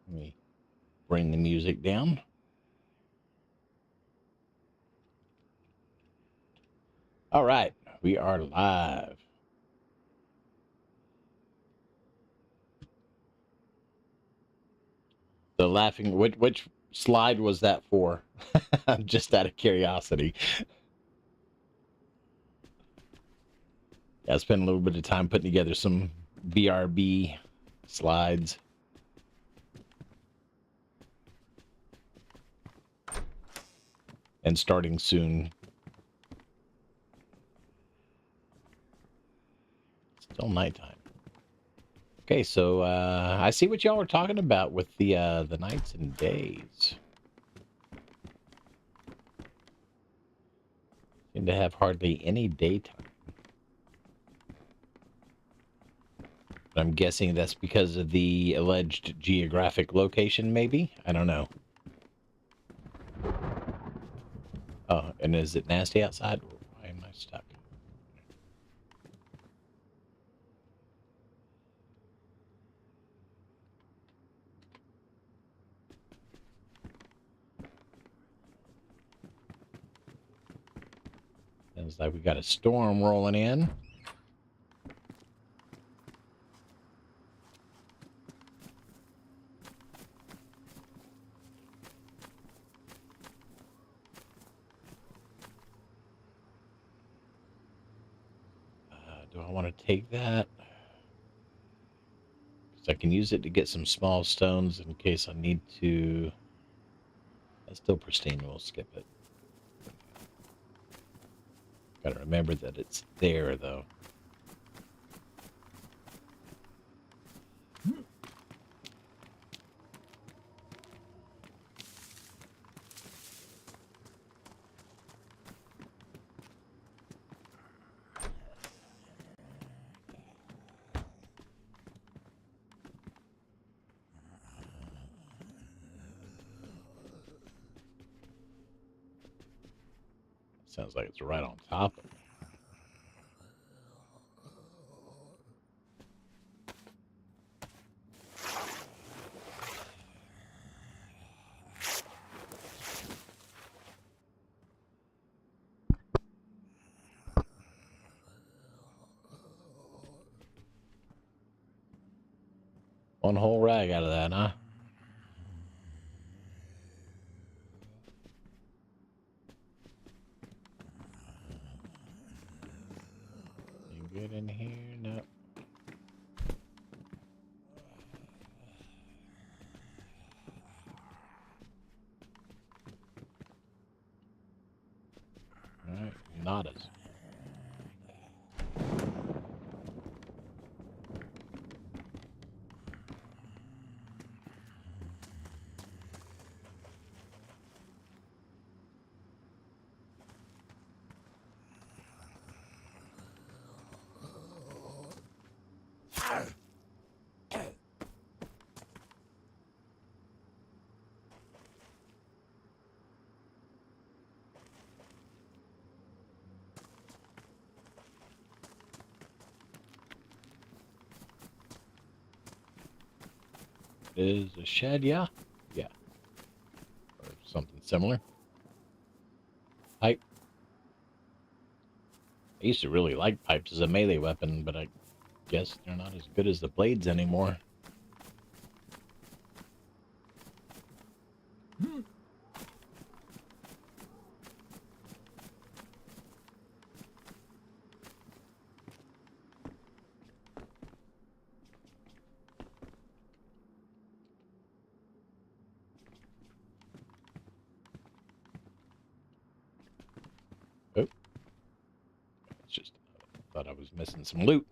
Let me bring the music down. All right, we are live. The laughing, which slide was that for? Just out of curiosity. Yeah, I spent a little bit of time putting together some BRB slides. And starting soon. Still nighttime. Okay, so I see what y'all are talking about with the nights and days. Seem to have hardly any daytime. But I'm guessing that's because of the alleged geographic location, maybe? I don't know. Oh, and is it nasty outside? Why am I stuck? Sounds like we got a storm rolling in. Do I want to take that? Because I can use it to get some small stones in case I need to. That's still pristine. We'll skip it. Gotta remember that it's there, though. Sounds like it's right on top of me. One whole rag out of that, huh? You good in here? No. Alright, nadas. Is a shed, yeah? Yeah. Or something similar. Pipe. I used to really like pipes as a melee weapon, but I guess they're not as good as the blades anymore. Oh. It's just, thought I was missing some loot.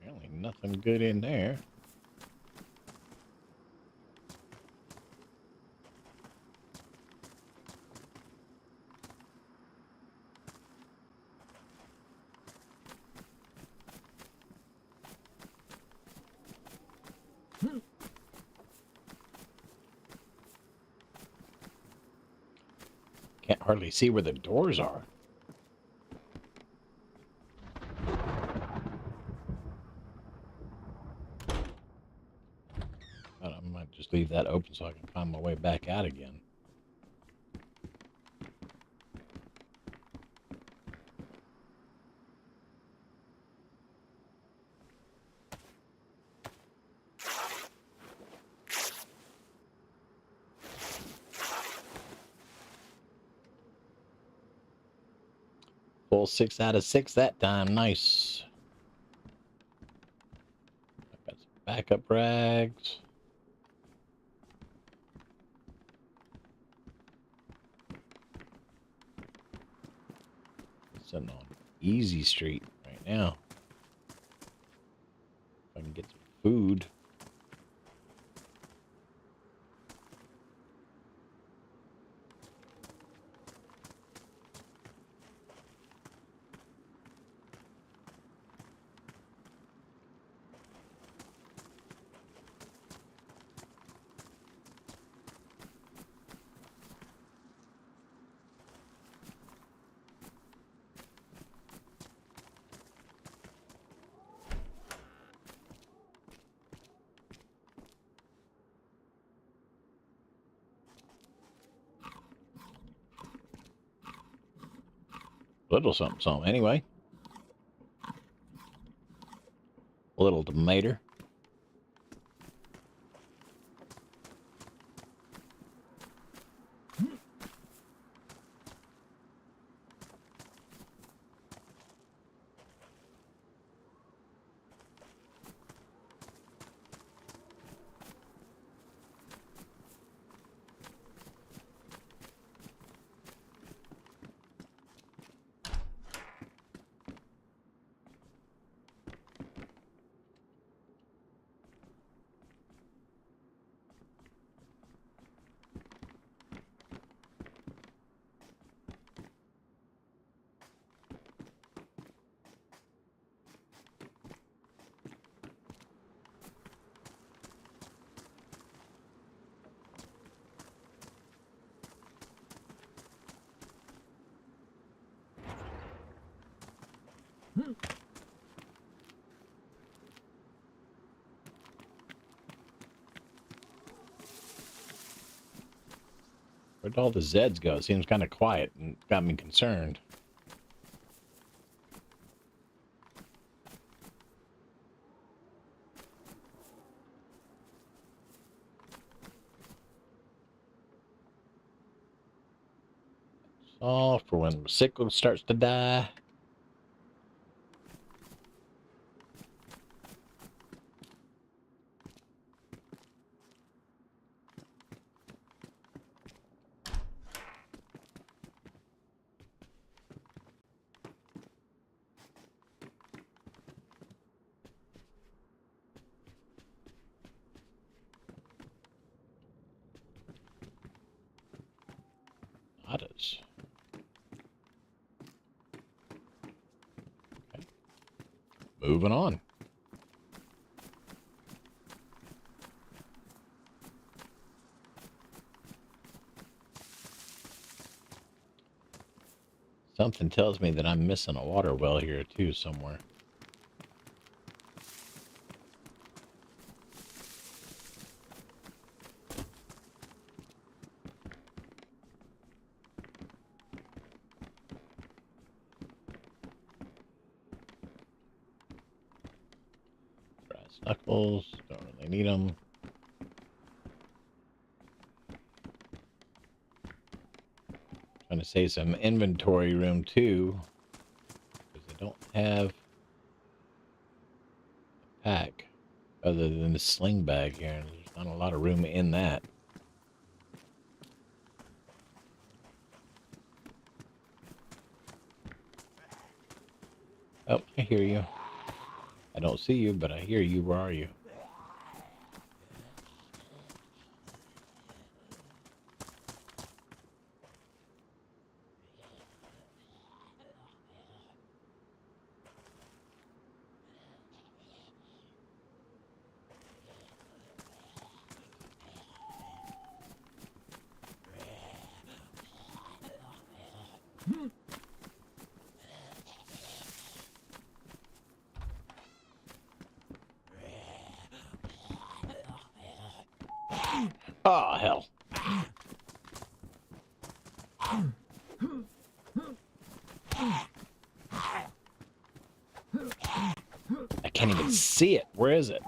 Apparently nothing good in there. hardly see where the doors are. I might just leave that open so I can find my way back out again. Full 6 out of 6 that time. Nice. I've got some backup rags. Sitting on Easy Street right now. If I can get some food. Little something, something. Anyway. A little tomato. Where'd all the Zeds go? It seems kind of quiet and got me concerned. All for when the sickle starts to die. Otters. Okay. Moving on. Something tells me that I'm missing a water well here too somewhere. Brass knuckles, don't really need them. Trying to save some inventory room too, because I don't have a pack other than the sling bag here. There's not a lot of room in that. Oh, I hear you. I don't see you, but I hear you. Where are you? Oh, hell. I can't even see it. Where is it?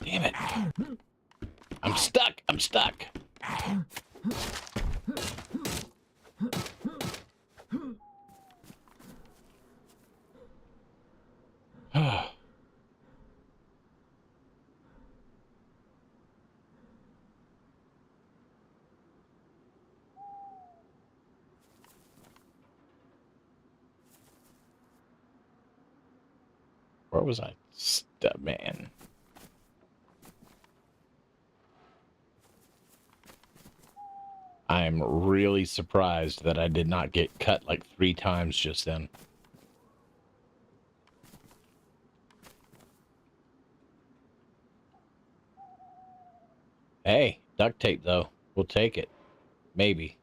Damn it. I'm stuck. I'm stuck. Where was I? Man. I'm really surprised that I did not get cut like 3 times just then. Hey, duct tape though. We'll take it. Maybe.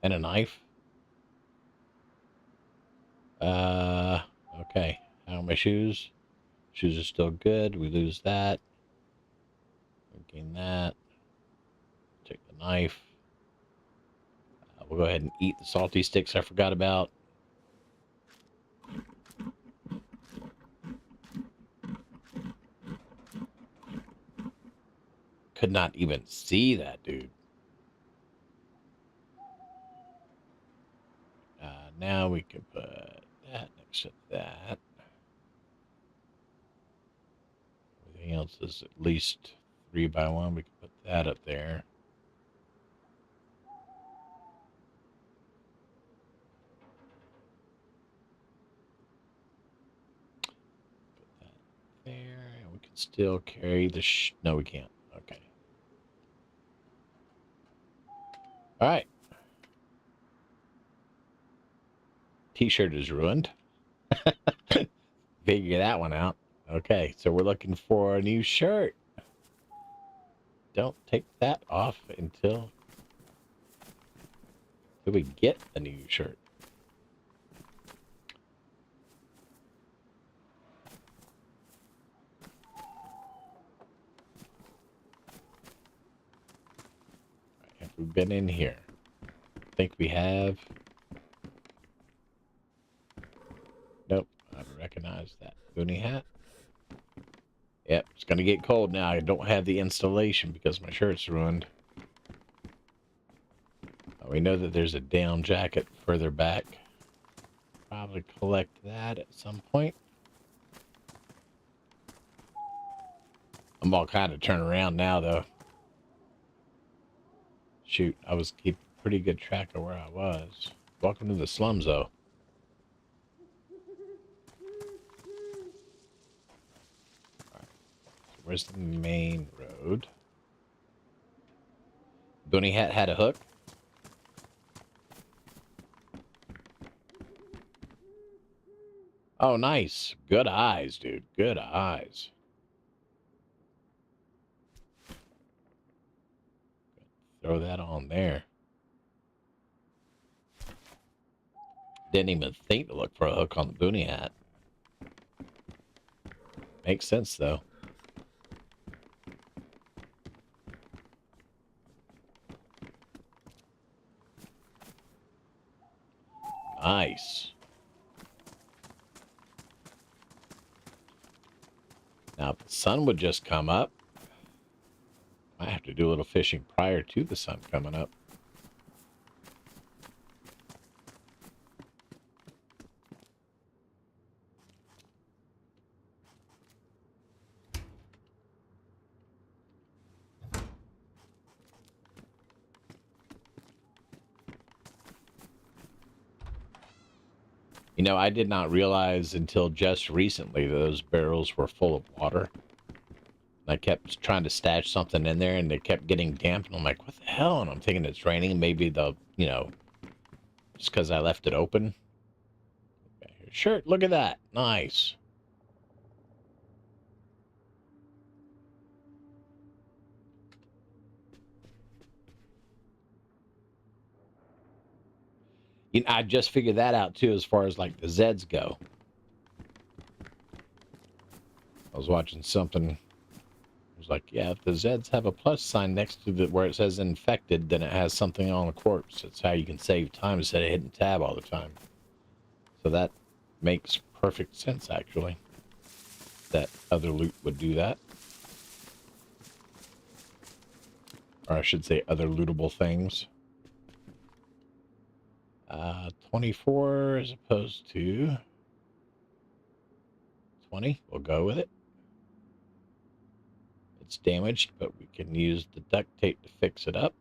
And a knife. Okay. How are my shoes? Shoes are still good. We lose that. We gain that. Take the knife. We'll go ahead and eat the salty sticks I forgot about. Could not even see that, dude. Now we can put that next to that. Everything else is at least 3 by 1. We can put that up there. Put that there. And we can still carry the no, we can't. Okay. All right. T-shirt is ruined. Figure that one out. Okay, so we're looking for a new shirt. Don't take that off until we get a new shirt. Have we been in here? I think we have. Nope, I don't recognize that. Boonie hat. Yep, it's gonna get cold now. I don't have the installation because my shirt's ruined. We know that there's a down jacket further back. Probably collect that at some point. I'm all kind of turning around now, though. Shoot, I was keeping pretty good track of where I was. Welcome to the slums, though. Where's the main road? Boonie hat had a hook. Oh, nice. Good eyes, dude. Good eyes. Throw that on there. Didn't even think to look for a hook on the Boonie hat. Makes sense, though. Nice. Now, if the sun would just come up, I have to do a little fishing prior to the sun coming up. You know, I did not realize until just recently that those barrels were full of water. I kept trying to stash something in there, and it kept getting damp. And I'm like, what the hell? And I'm thinking it's raining. Maybe just because I left it open. Okay, shirt, look at that. Nice. I just figured that out too, as far as like the Zeds go. I was watching something. It was like, yeah, if the Zeds have a plus sign next to where it says infected, then it has something on the corpse. It's how you can save time instead of hitting tab all the time. So that makes perfect sense, actually. That other loot would do that. Or I should say other lootable things. 24 as opposed to 20. We'll go with it. It's damaged, but we can use the duct tape to fix it up.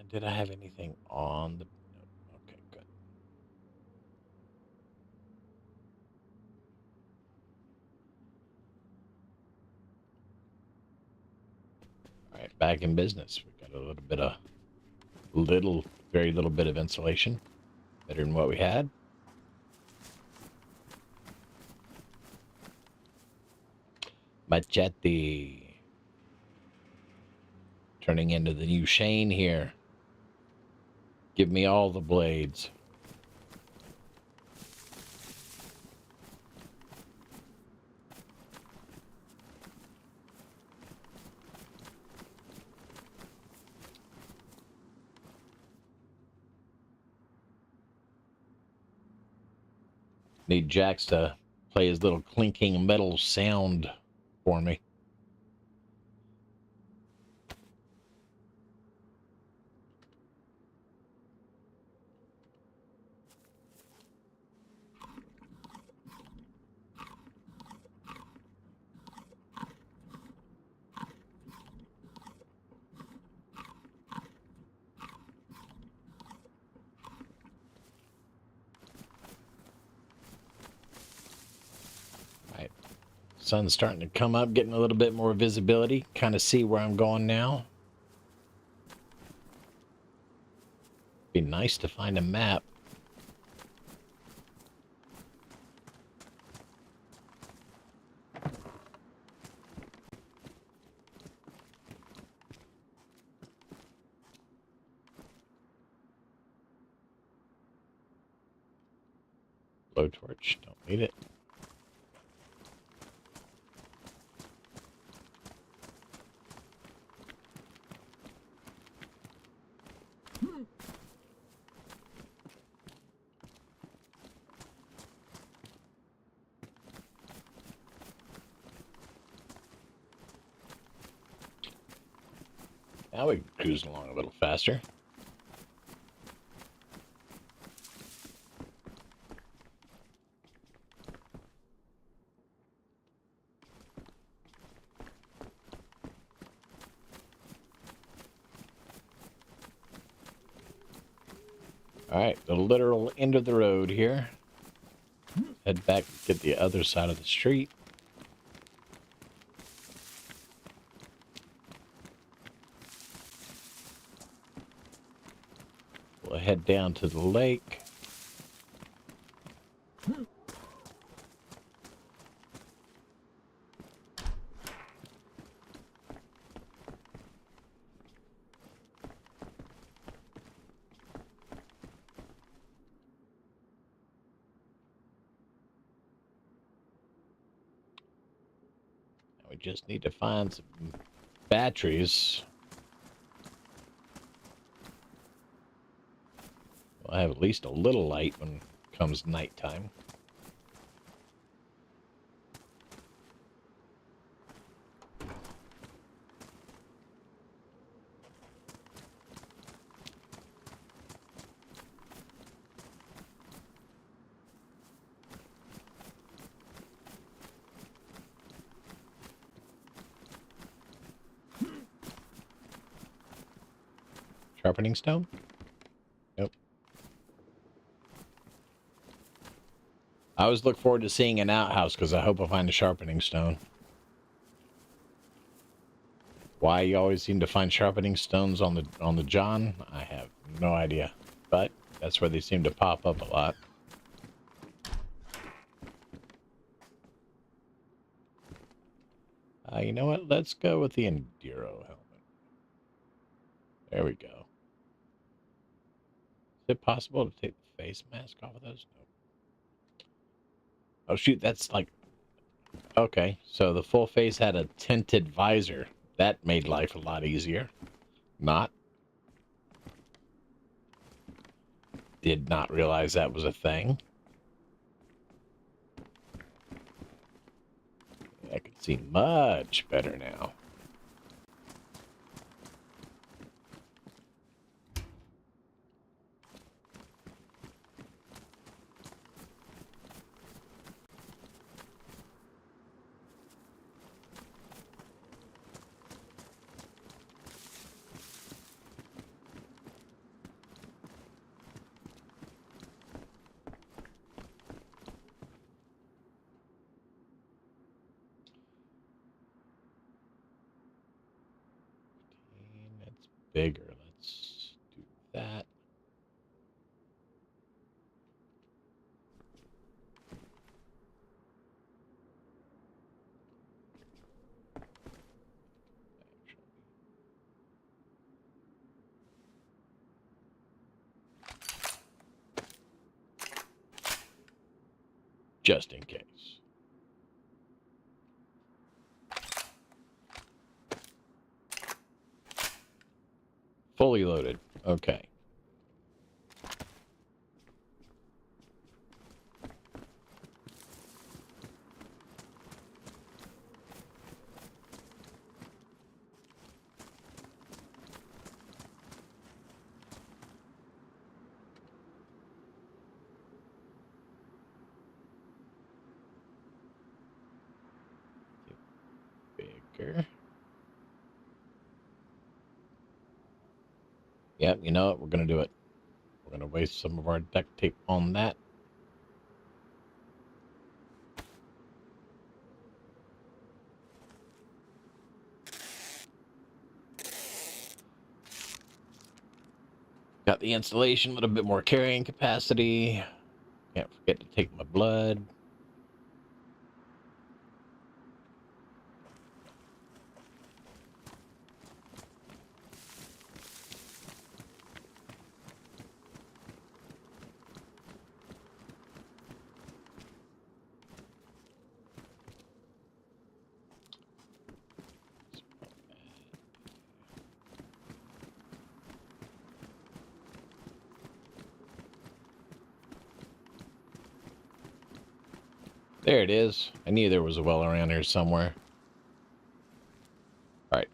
Did I have anything on the... Okay, good. All right, back in business. We got a very little bit of insulation. Better than what we had. Machete. Turning into the new Shane here. Give me all the blades. Need Jax to play his little clinking metal sound for me. Sun's starting to come up, getting a little bit more visibility. Kind of see where I'm going now. Be nice to find a map. Blowtorch, don't need it. Now we can cruise along a little faster. All right, the literal end of the road here. Head back, get the other side of the street. We'll head down to the lake. We just need to find some batteries. We'll have at least a little light when comes nighttime. Sharpening stone? Nope. I always look forward to seeing an outhouse because I hope I find a sharpening stone. Why you always seem to find sharpening stones on the John, I have no idea. But that's where they seem to pop up a lot. You know what? Let's go with the Enduro helmet. There we go. Is it possible to take the face mask off of those? No. Oh, shoot. That's like... Okay, so the full face had a tinted visor. That made life a lot easier. Not. Did not realize that was a thing. I can see much better now. That's bigger. Let's do that. Just in case. Fully loaded. Okay. Bigger. Yep, you know what? We're going to do it. We're going to waste some of our duct tape on that. Got the insulation, a little bit more carrying capacity. Can't forget to take my blood. There it is. I knew there was a well around here somewhere. Alright.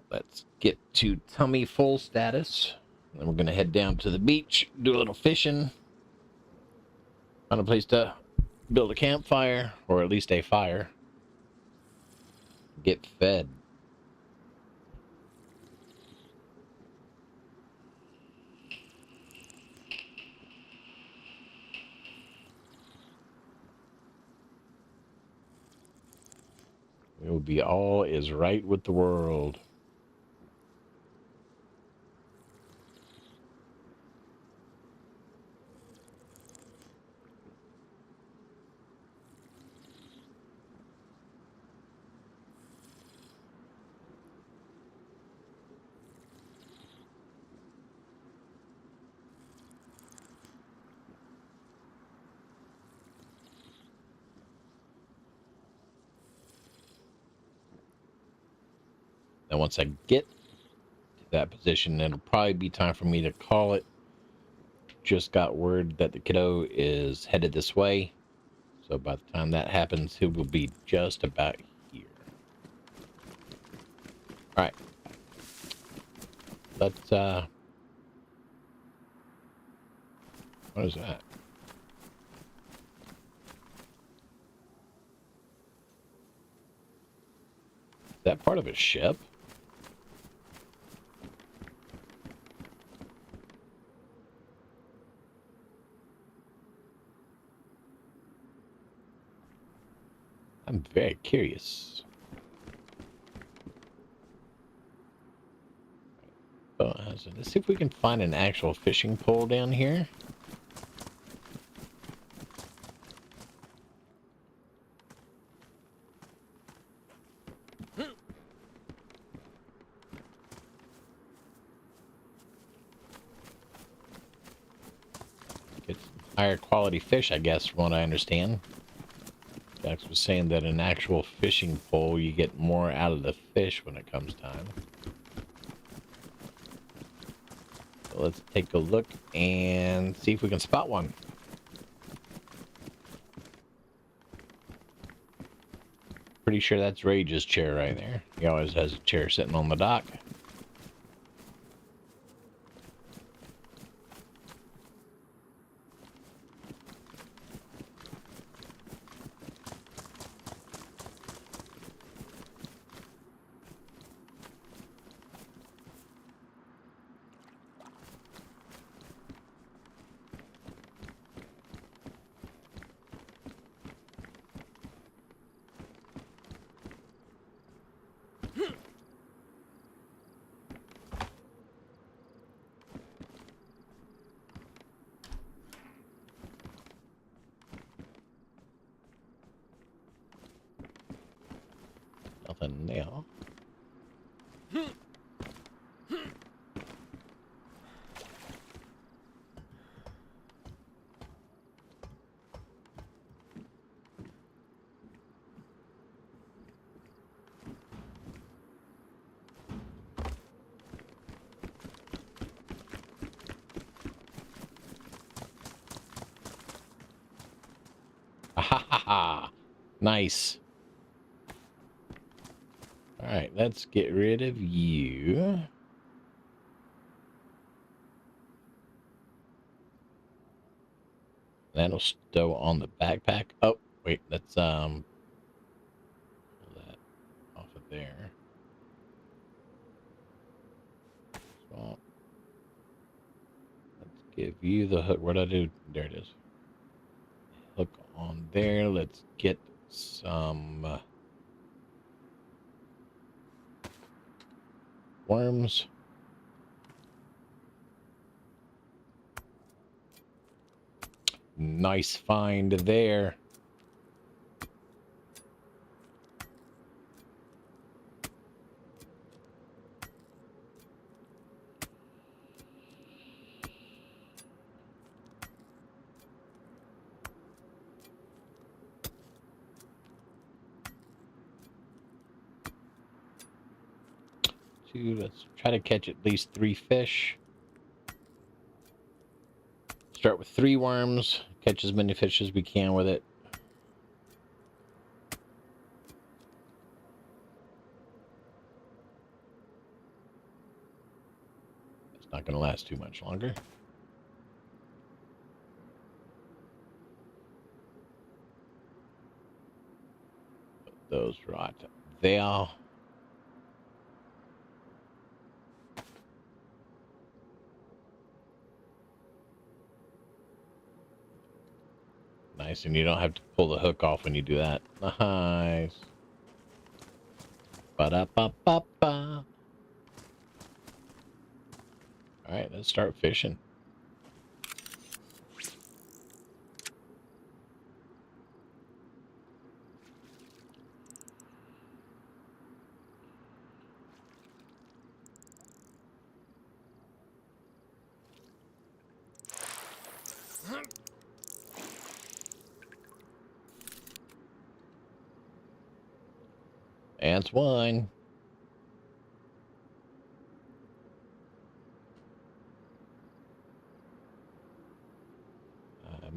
Let's get to tummy full status. Then we're going to head down to the beach, do a little fishing. Find a place to build a campfire, or at least a fire. Get fed. It will be all is right with the world. And once I get to that position, it'll probably be time for me to call it just got word that the kiddo is headed this way. So by the time that happens, he will be just about here. All right. Let's, what is that? Is that part of a ship? I'm very curious. So let's see if we can find an actual fishing pole down here. Get higher quality fish, I guess, from what I understand. Jax was saying that an actual fishing pole, you get more out of the fish when it comes time. So let's take a look and see if we can spot one. Pretty sure that's Rage's chair right there. He always has a chair sitting on the dock. Nothing now. Ha ha ha! Nice. All right, let's get rid of you. That'll stow on the backpack. Oh, wait, let's pull that off of there. So let's give you the hook. What did I do? There it is. Hook on there. Let's get some worms. Nice find there. Let's try to catch at least 3 fish. Start with 3 worms. Catch as many fish as we can with it. It's not going to last too much longer. Put those right there. Nice, and you don't have to pull the hook off when you do that. Nice. Ba-da-ba-ba-ba. All right, let's start fishing. That's one.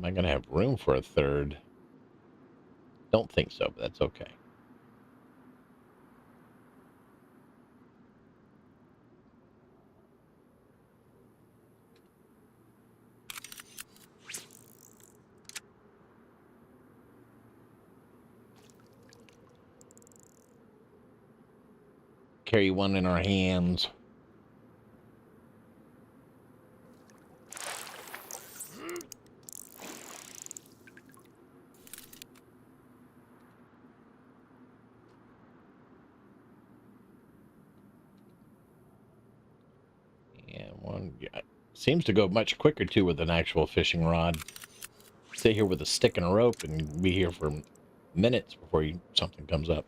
Am I going to have room for a third? Don't think so, but that's okay. Carry one in our hands. And one, yeah, seems to go much quicker too with an actual fishing rod. Sit here with a stick and a rope and be here for minutes before something comes up.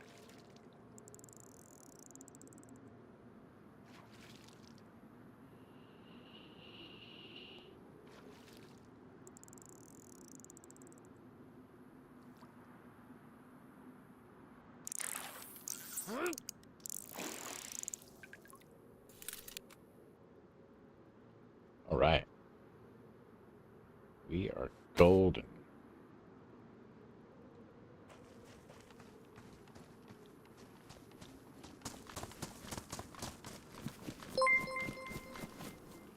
All right. We are golden.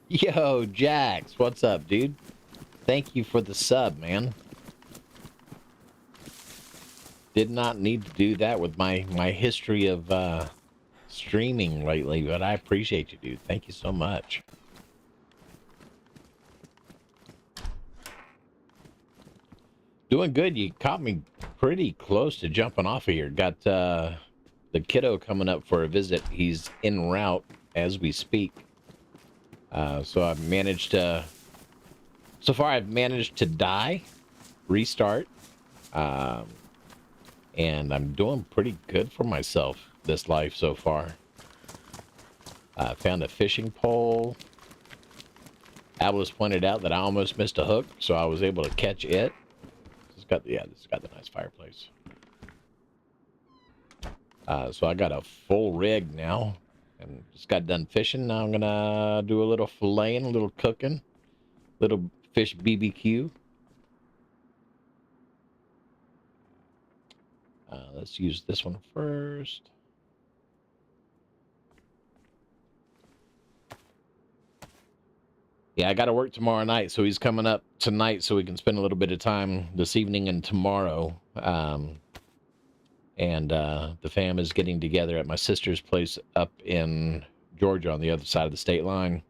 Yo, Jax, what's up, dude? Thank you for the sub, man. Did not need to do that with my history of streaming lately, but I appreciate you, dude. Thank you so much. Doing good. You caught me pretty close to jumping off of here. Got the kiddo coming up for a visit. He's en route as we speak. So I've managed to... So far, I've managed to die, restart, and I'm doing pretty good for myself this life so far. Found a fishing pole. Atlas pointed out that I almost missed a hook, so I was able to catch it. It's got the nice fireplace. So I got a full rig now, and just got done fishing. Now I'm gonna do a little filleting, a little cooking, little fish BBQ. Let's use this one first. Yeah, I got to work tomorrow night, so he's coming up tonight so we can spend a little bit of time this evening and tomorrow. The fam is getting together at my sister's place up in Georgia on the other side of the state line.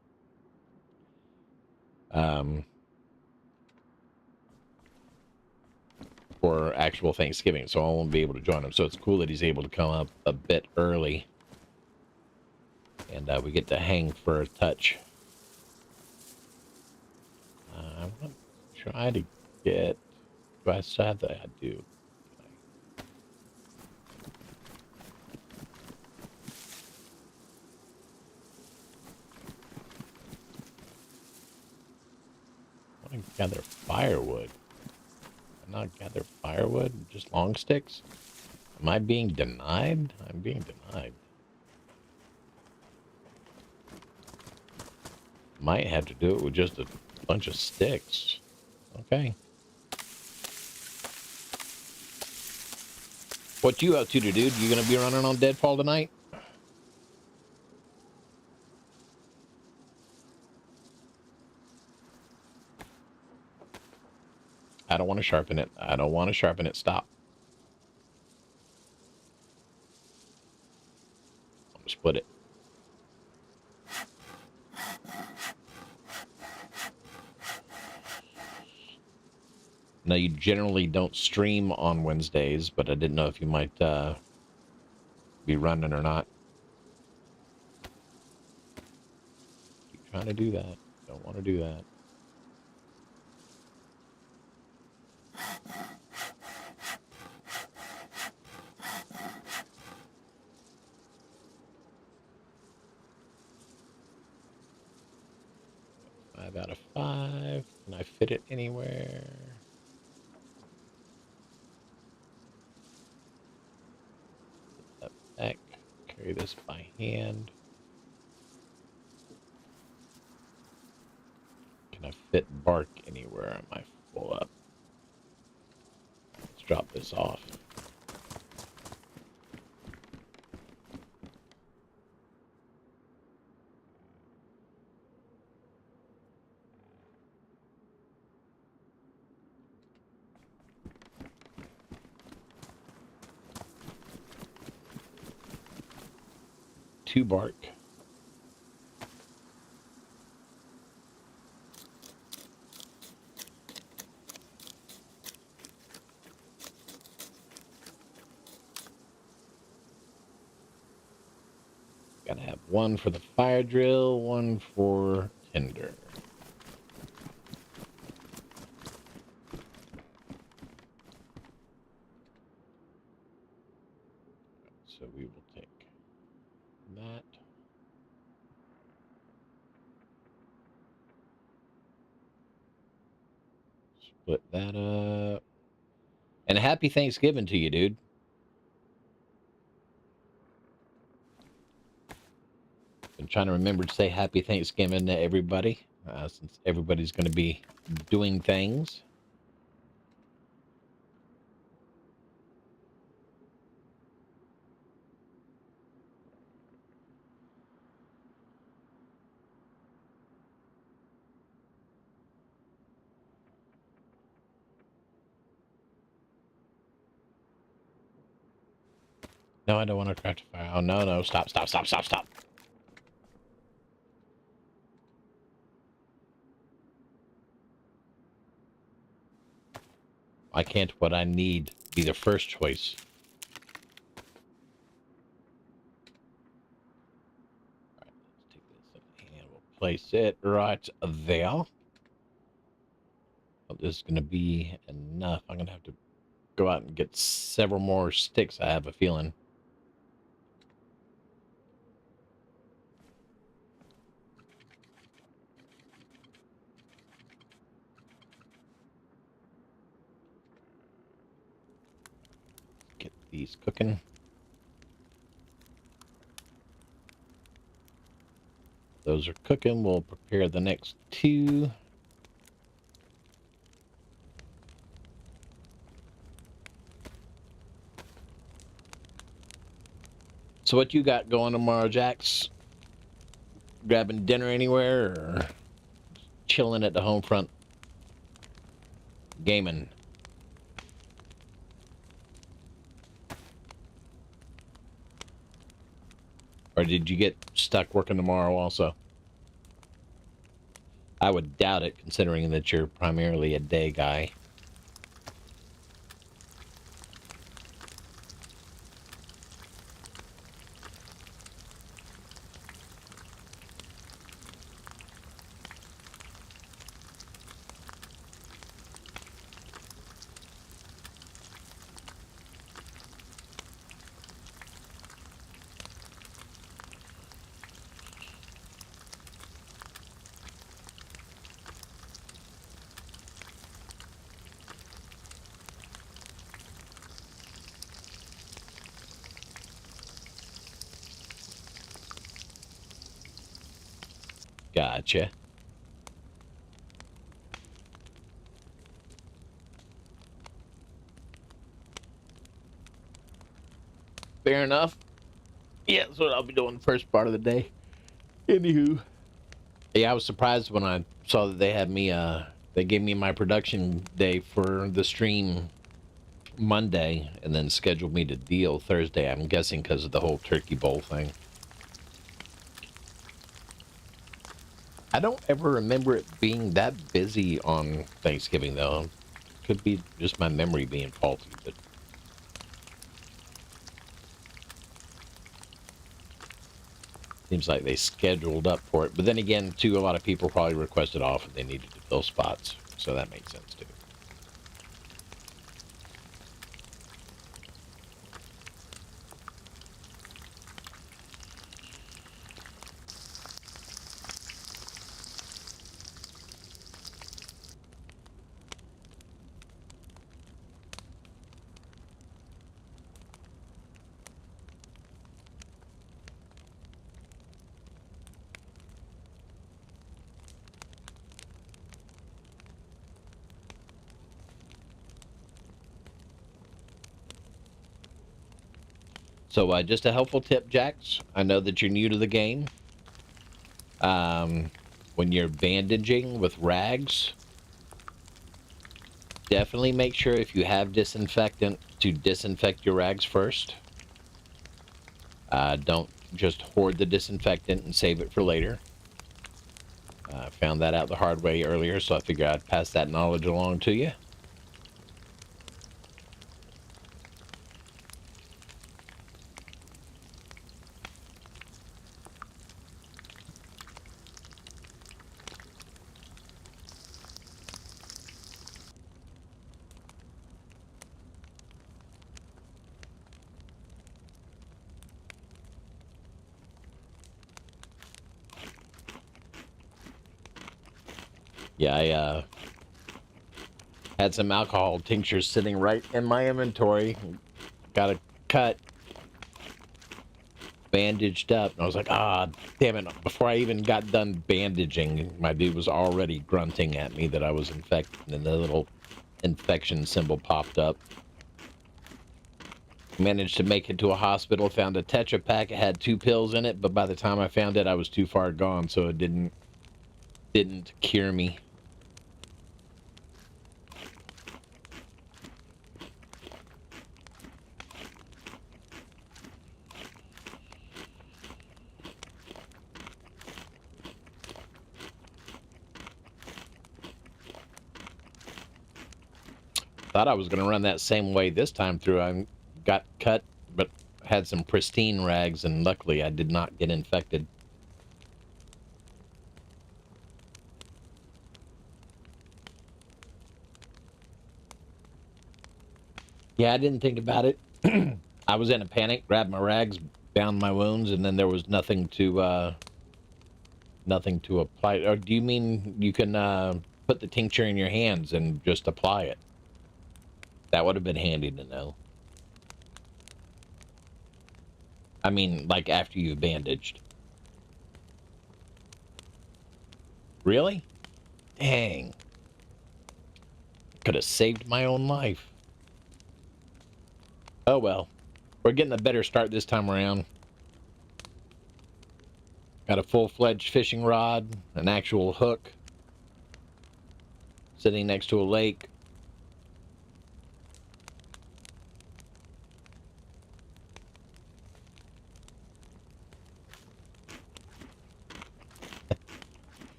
For actual Thanksgiving, so I won't be able to join him. So it's cool that he's able to come up a bit early. And we get to hang for a touch. I'm going to try to get... Do I still have that? I do. I want to gather firewood. Not gather firewood, just long sticks. Am I being denied? I'm being denied. Might have to do it with just a bunch of sticks. Okay. What you up to, dude? You gonna be running on Deadfall tonight? I don't want to sharpen it. I don't want to sharpen it. Stop. I'm gonna split it. Now, you generally don't stream on Wednesdays, but I didn't know if you might be running or not. Keep trying to do that. Don't want to do that. Out of 5. Can I fit it anywhere? Put that back. Carry this by hand. Can I fit bark anywhere? Am I full up? drop this off. Two bark. Gotta have one for the fire drill, one for tinder. So we will take that. Split that up. And a happy Thanksgiving to you, dude. Been trying to remember to say happy Thanksgiving to everybody, since everybody's going to be doing things. No, I don't want to craft a fire. Oh, no, no. Stop, stop, stop, stop, stop. Why can't what I need be the first choice? All right, let's take this and we'll place it right there. Oh, this is going to be enough. I'm going to have to go out and get several more sticks, I have a feeling. Get these cooking. Those are cooking. We'll prepare the next two. So what you got going tomorrow, Jax? Grabbing dinner anywhere or chilling at the home front? Gaming. Or did you get stuck working tomorrow also? I would doubt it, considering that you're primarily a day guy. Gotcha. Fair enough. Yeah, that's what I'll be doing the first part of the day. Anywho. Yeah, I was surprised when I saw that they had me, they gave me my production day for the stream Monday and then scheduled me to deal Thursday. I'm guessing because of the whole turkey bowl thing. I don't ever remember it being that busy on Thanksgiving, though. Could be just my memory being faulty, but seems like they scheduled up for it. But then again, too, a lot of people probably requested off and they needed to fill spots, so that makes sense too. So just a helpful tip, Jax. I know that you're new to the game. When you're bandaging with rags, definitely make sure if you have disinfectant to disinfect your rags first. Don't just hoard the disinfectant and save it for later. Found that out the hard way earlier, so I figured I'd pass that knowledge along to you. Yeah, I had some alcohol tinctures sitting right in my inventory. Got a cut, bandaged up, and I was like, ah, damn it. Before I even got done bandaging, my dude was already grunting at me that I was infected, and the little infection symbol popped up. Managed to make it to a hospital, found a Tetra Pak. It had 2 pills in it, but by the time I found it, I was too far gone, so it didn't cure me. Thought I was going to run that same way this time through. I got cut, but had some pristine rags, and luckily I did not get infected. Yeah, I didn't think about it. I was in a panic, grabbed my rags, bound my wounds, and then there was nothing to apply. Or do you mean you can put the tincture in your hands and just apply it? That would have been handy to know. I mean, like after you've bandaged. Really? Dang. Could have saved my own life. Oh well. We're getting a better start this time around. Got a full-fledged fishing rod, an actual hook, sitting next to a lake.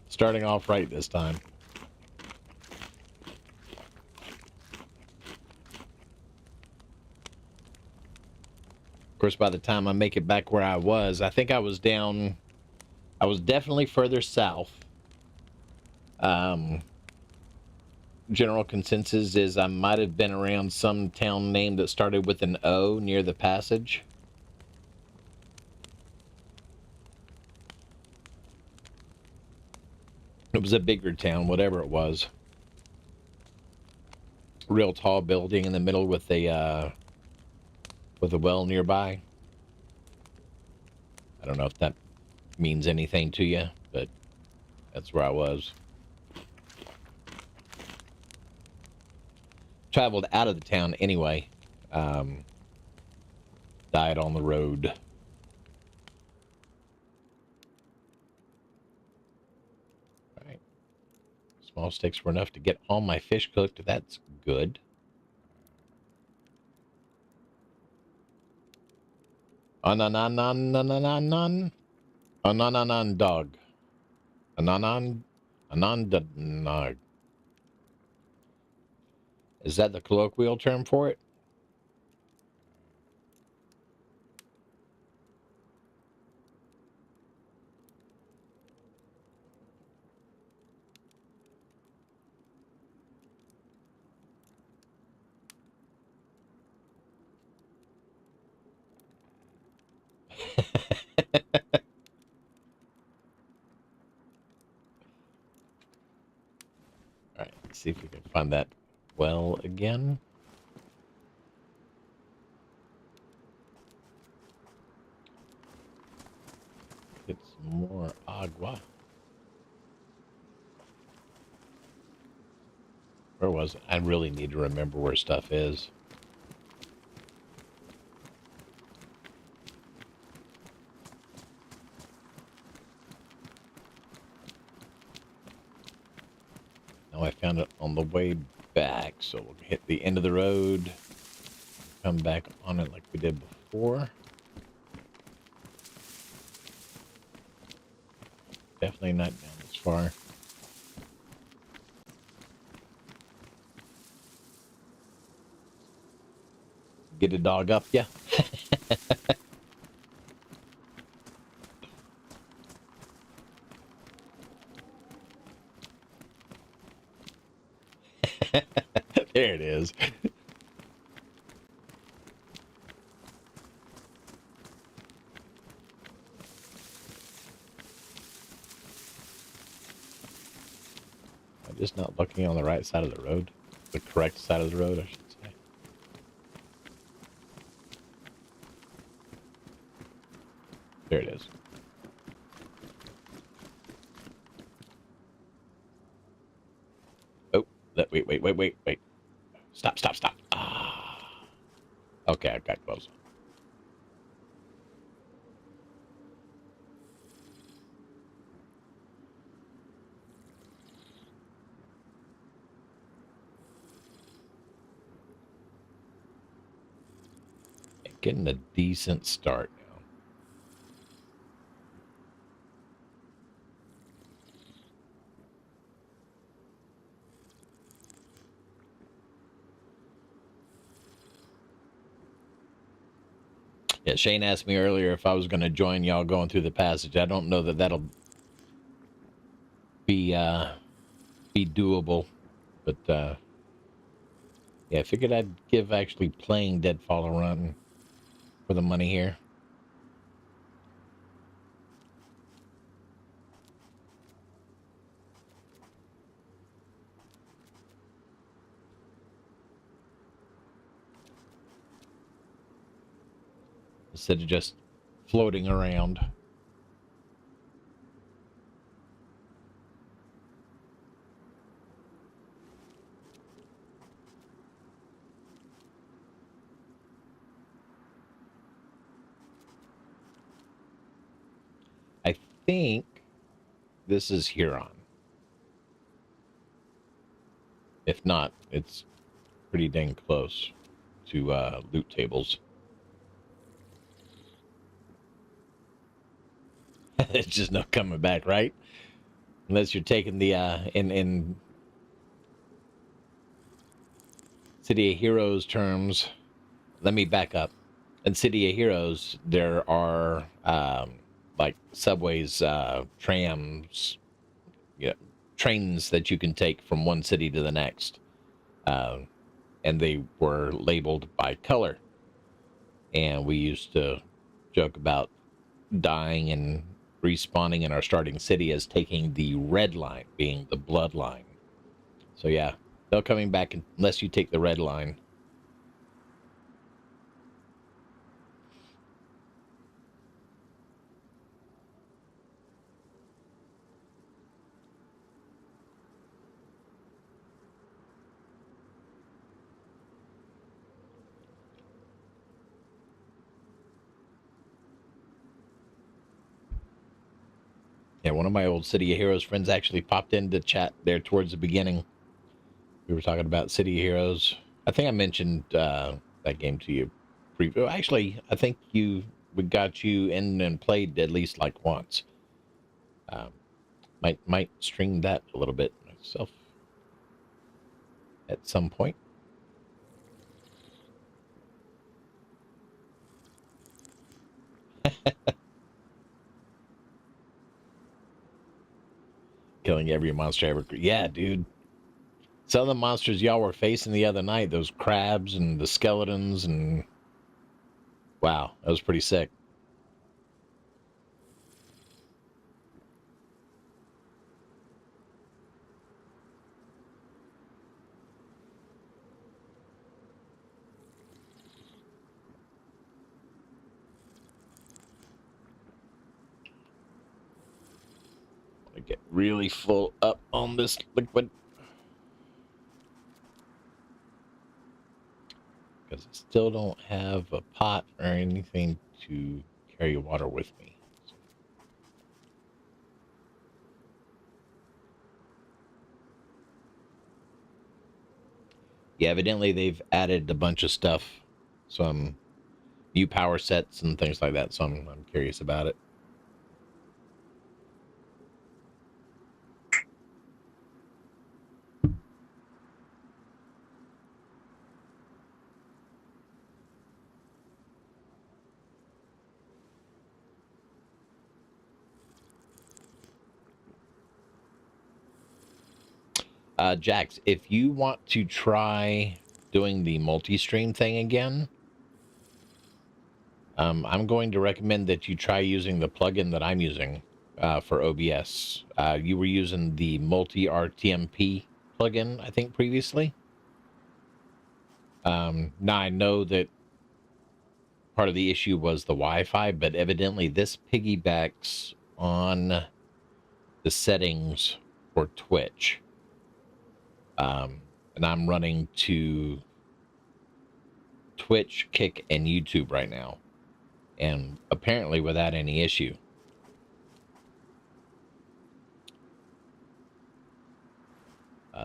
Starting off right this time. Of course, by the time I make it back where I was, I think I was down... I was definitely further south. General consensus is I might have been around some town name that started with an O near the passage. It was a bigger town, whatever it was. Real tall building in the middle with a well nearby. I don't know if that means anything to you, but that's where I was. Traveled out of the town anyway. Died on the road. All right. Small sticks were enough to get all my fish cooked. That's good. Anananan dog. Anandag. Is that the colloquial term for it? All right, let's see if we can find that well again. Get some more agua. Where was it? I really need to remember where stuff is. I found it on the way back. So we'll hit the end of the road. Come back on it like we did before. Definitely not down this far. Get a dog up, yeah. There it is. I'm just not looking on the right side of the road. The correct side of the road, I should say. There it is. Oh, wait. Stop. Ah. Okay, I got close. Getting a decent start now. Yeah, Shane asked me earlier if I was going to join y'all going through the passage. I don't know that that'll be doable, but yeah, I figured I'd give actually playing Deadfall a run for the money here. Instead of just floating around. I think this is Huron. If not, it's pretty dang close to loot tables. It's just no coming back, right? Unless you're taking the in City of Heroes terms. Let me back up. In City of Heroes, there are like subways, trams, yeah, trains that you can take from one city to the next, and they were labeled by color. And we used to joke about dying and respawning in our starting city as taking the red line, being the bloodline. So yeah, no coming back unless you take the red line. Yeah, one of my old City of Heroes friends actually popped into chat there towards the beginning. We were talking about City of Heroes. I think I mentioned that game to you. Actually, I think we got you in and played at least like once. Might string that a little bit myself at some point. Killing every monster ever. Yeah, dude. Some of the monsters y'all were facing the other night, those crabs and the skeletons, and wow, that was pretty sick. I get really full up on this liquid. Because I still don't have a pot or anything to carry water with me. Yeah, evidently they've added a bunch of stuff, some new power sets and things like that. So I'm curious about it. Jax, if you want to try doing the multi-stream thing again, I'm going to recommend that you try using the plugin that I'm using for OBS. You were using the multi-RTMP plugin, I think, previously. Now, I know that part of the issue was the Wi-Fi, but evidently this piggybacks on the settings for Twitch. And I'm running to Twitch, Kick, and YouTube right now. And apparently without any issue.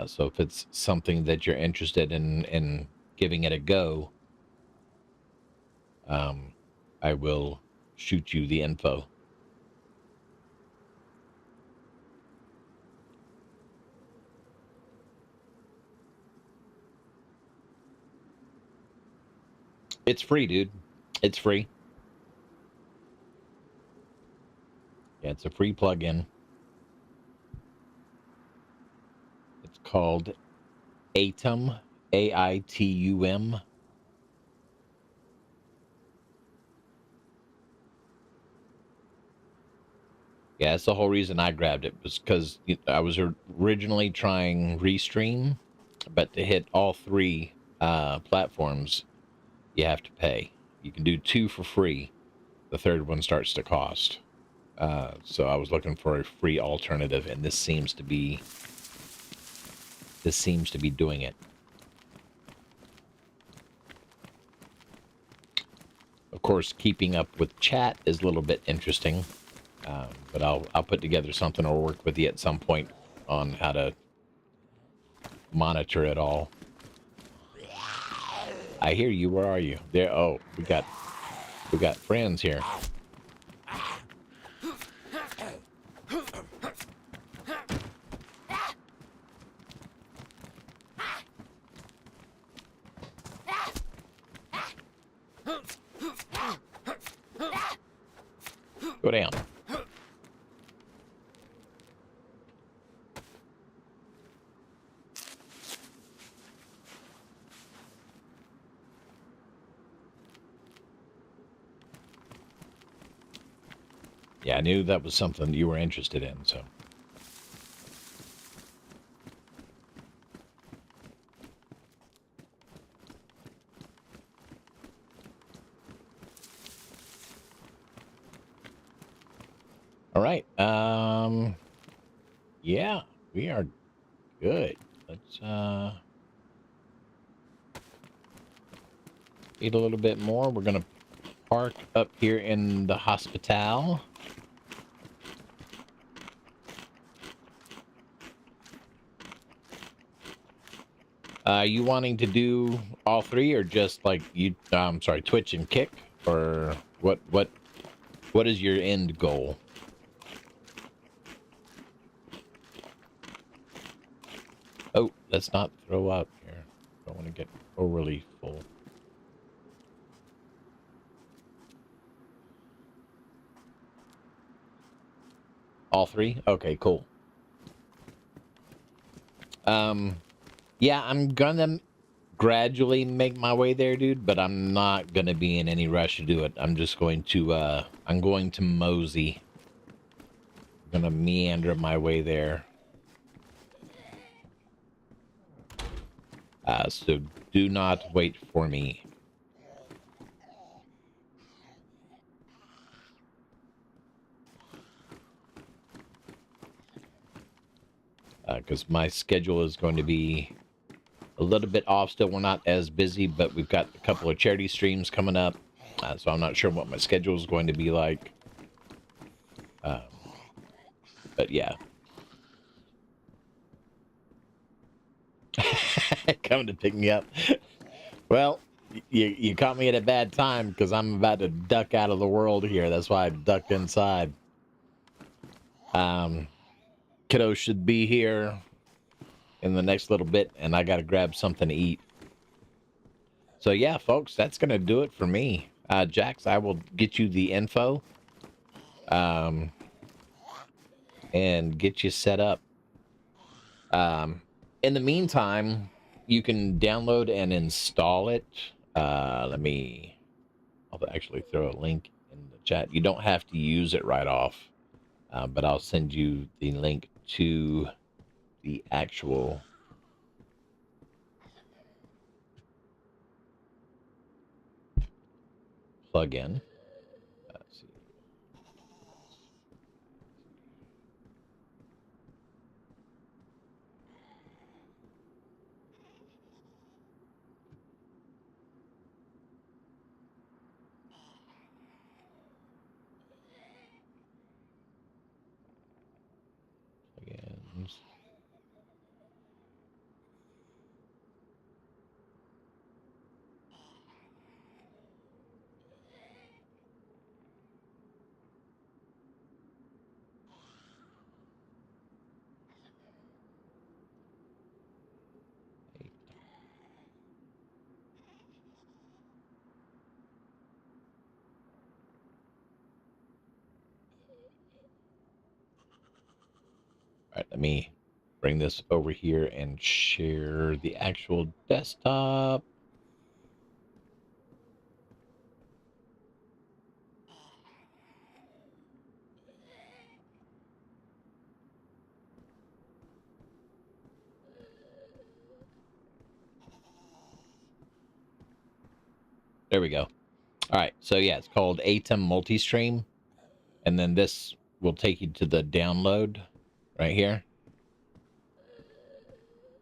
So if it's something that you're interested in giving it a go, I will shoot you the info. It's free, dude. It's free. Yeah, it's a free plugin. It's called Aitum, A-I-T-U-M. Yeah, that's the whole reason I grabbed it, was because I was originally trying Restream, but to hit all three platforms, you have to pay. You can do 2 for free. The third one starts to cost. So I was looking for a free alternative, and this seems to be doing it. Of course, keeping up with chat is a little bit interesting, but I'll put together something or work with you at some point on how to monitor it all. I hear you. Where are you? There. Oh, we got friends here. Go down. Yeah, I knew that was something you were interested in, so. All right. Yeah, we are good. Let's eat a little bit more. We're gonna park up here in the hospital. You wanting to do all three, or just like you? Sorry, Twitch and Kick, or what? What is your end goal? Oh, let's not throw up here. Don't want to get overly full. All three? Okay, cool. Yeah, I'm gonna gradually make my way there, dude, but I'm not gonna be in any rush to do it. I'm just going to, I'm going to mosey. I'm gonna meander my way there. So do not wait for me. Because my schedule is going to be a little bit off still. We're not as busy, but we've got a couple of charity streams coming up. So I'm not sure what my schedule is going to be like. But yeah. Coming to pick me up. Well, you caught me at a bad time because I'm about to duck out of the world here. That's why I ducked inside. Kiddo should be here in the next little bit, and I got to grab something to eat. So yeah, folks, that's gonna do it for me. Jax, I will get you the info, and get you set up. In the meantime, you can download and install it. I'll actually throw a link in the chat. You don't have to use it right off, but I'll send you the link to the actual plugin. Let's see. Plugins. All right, let me bring this over here and share the actual desktop. There we go. All right, so yeah, it's called ATEM Multistream, and then this will take you to the download right here.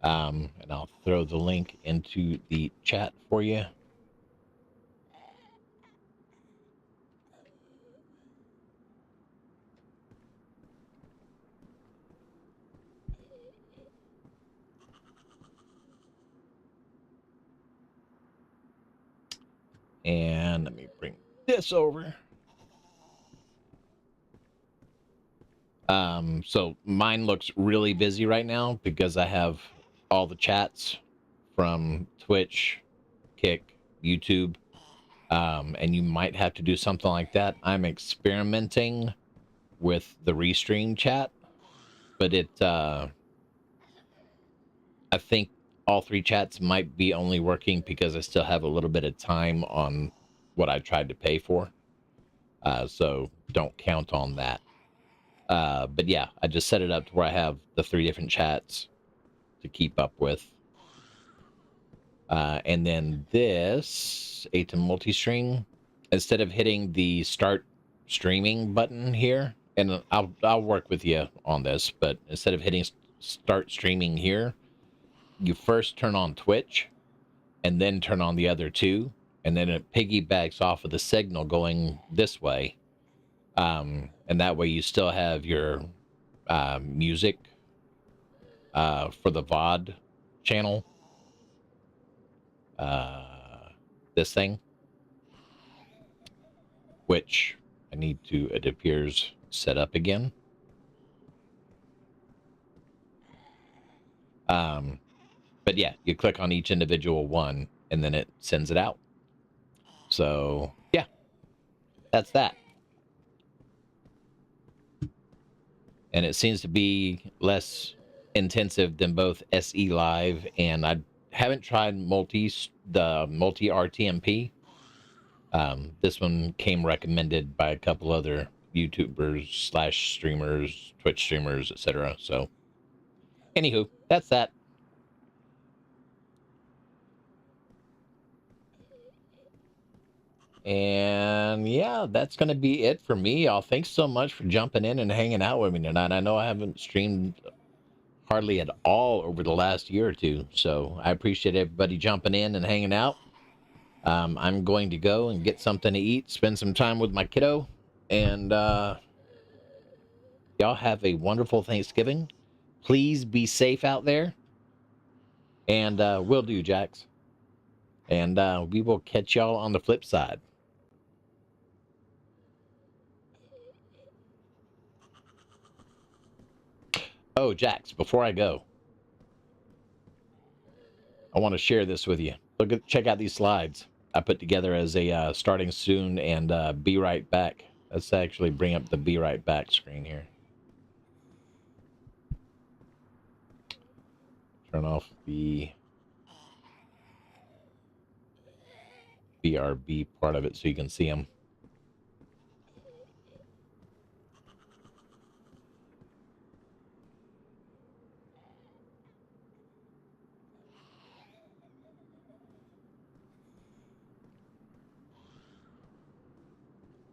And I'll throw the link into the chat for you. And let me bring this over. So mine looks really busy right now because I have all the chats from Twitch, Kick, YouTube, and you might have to do something like that. I'm experimenting with the restream chat, but I think all three chats might be only working because I still have a little bit of time on what I tried to pay for. So don't count on that. But yeah, I just set it up to where I have the 3 different chats to keep up with. And then this ATEM Multistream, instead of hitting the start streaming button here, and I'll work with you on this, but instead of hitting start streaming here, you first turn on Twitch and then turn on the other 2, and then it piggybacks off of the signal going this way. And that way you still have your music for the VOD channel. This thing, which I need to, it appears, set up again. But yeah, you click on each individual one and then it sends it out. So yeah, that's that. And it seems to be less intensive than both SE Live, and I haven't tried the multi RTMP. This one came recommended by a couple other YouTubers / streamers, Twitch streamers, etc. So anywho, that's that. And yeah, that's going to be it for me, y'all. Thanks so much for jumping in and hanging out with me tonight. I know I haven't streamed hardly at all over the last year or two, so I appreciate everybody jumping in and hanging out. I'm going to go and get something to eat, spend some time with my kiddo, and y'all have a wonderful Thanksgiving. Please be safe out there. And will do, Jax. And we will catch y'all on the flip side. Oh, Jax, before I go, I want to share this with you. Check out these slides I put together as a starting soon and be right back. Let's actually bring up the be right back screen here. Turn off the BRB part of it so you can see them.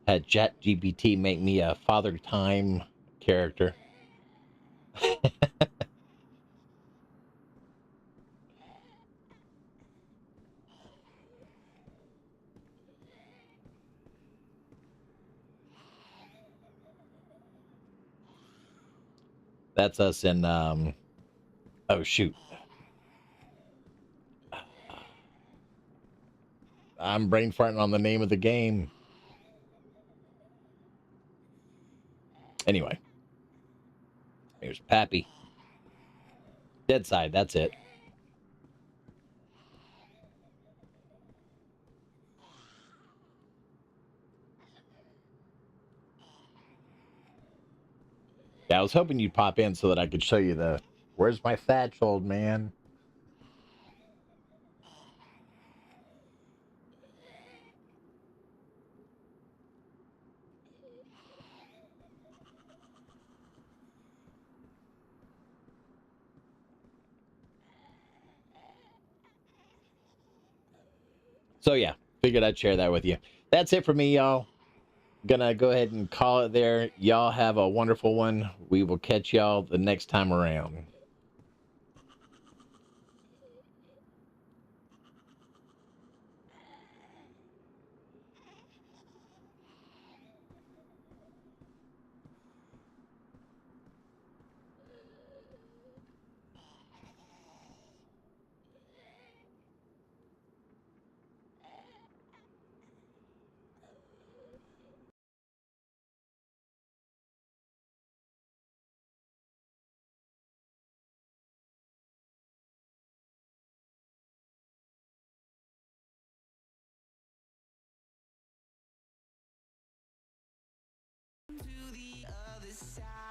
Had ChatGPT make me a Father Time character. That's us in, oh shoot. I'm brain farting on the name of the game. Anyway. Here's Pappy. Dead side, that's it. Yeah, I was hoping you'd pop in so that I could show you the... Where's my Thatch, old man? So yeah, figured I'd share that with you. That's it for me, y'all. Gonna go ahead and call it there. Y'all have a wonderful one. We will catch y'all the next time around. To the other side.